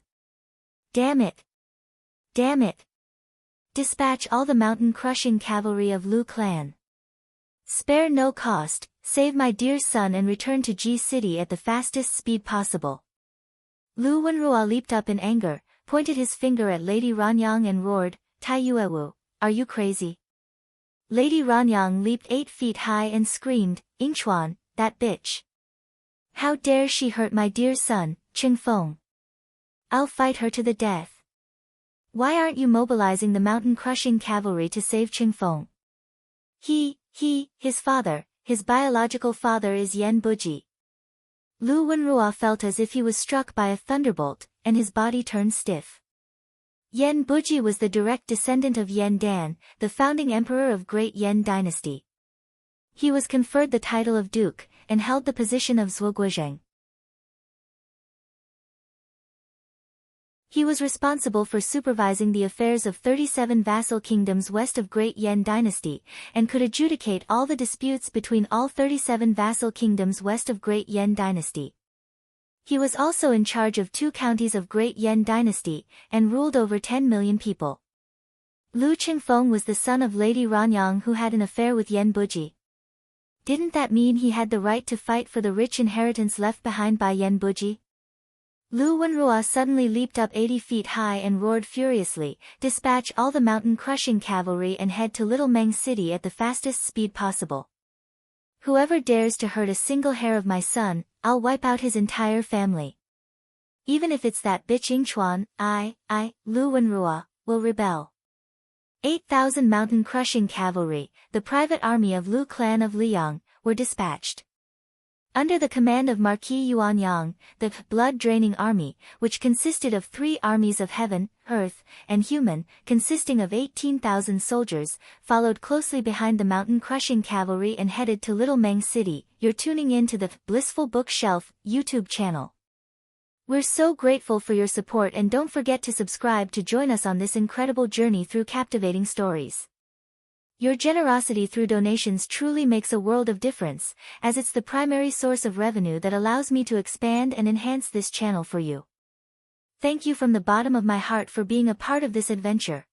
Damn it! Damn it! Dispatch all the mountain-crushing cavalry of Lu clan. Spare no cost, save my dear son and return to Ji City at the fastest speed possible. Lu Wenrua leaped up in anger, pointed his finger at Lady Ranyang and roared, Tai Yuewu, are you crazy? Lady Ranyang leaped 8 feet high and screamed, Yingchuan, that bitch. How dare she hurt my dear son, Chengfeng? I'll fight her to the death. Why aren't you mobilizing the mountain-crushing cavalry to save Chengfeng? His father, his biological father is Yan Buji. Lu Wenrua felt as if he was struck by a thunderbolt, and his body turned stiff. Yan Buji was the direct descendant of Yan Dan, the founding emperor of Great Yan Dynasty. He was conferred the title of duke, and held the position of Zhuoguizheng. He was responsible for supervising the affairs of 37 vassal kingdoms west of Great Yan Dynasty, and could adjudicate all the disputes between all 37 vassal kingdoms west of Great Yan Dynasty. He was also in charge of 2 counties of Great Yan Dynasty, and ruled over 10 million people. Lu Chengfeng was the son of Lady Ranyang who had an affair with Yan Buji. Didn't that mean he had the right to fight for the rich inheritance left behind by Yan Buji? Lu Wenrua suddenly leaped up 80 feet high and roared furiously, dispatch all the mountain-crushing cavalry and head to Little Meng City at the fastest speed possible. Whoever dares to hurt a single hair of my son, I'll wipe out his entire family. Even if it's that bitch Yingchuan, Lu Wenrua, will rebel. 8,000 mountain-crushing cavalry, the private army of Lu clan of Liang, were dispatched. Under the command of Marquis Yuanyang, the blood-draining army, which consisted of 3 armies of heaven, earth, and human, consisting of 18,000 soldiers, followed closely behind the mountain-crushing cavalry and headed to Little Meng City. You're tuning in to the Blissful Bookshelf YouTube channel. We're so grateful for your support, and don't forget to subscribe to join us on this incredible journey through captivating stories. Your generosity through donations truly makes a world of difference, as it's the primary source of revenue that allows me to expand and enhance this channel for you. Thank you from the bottom of my heart for being a part of this adventure.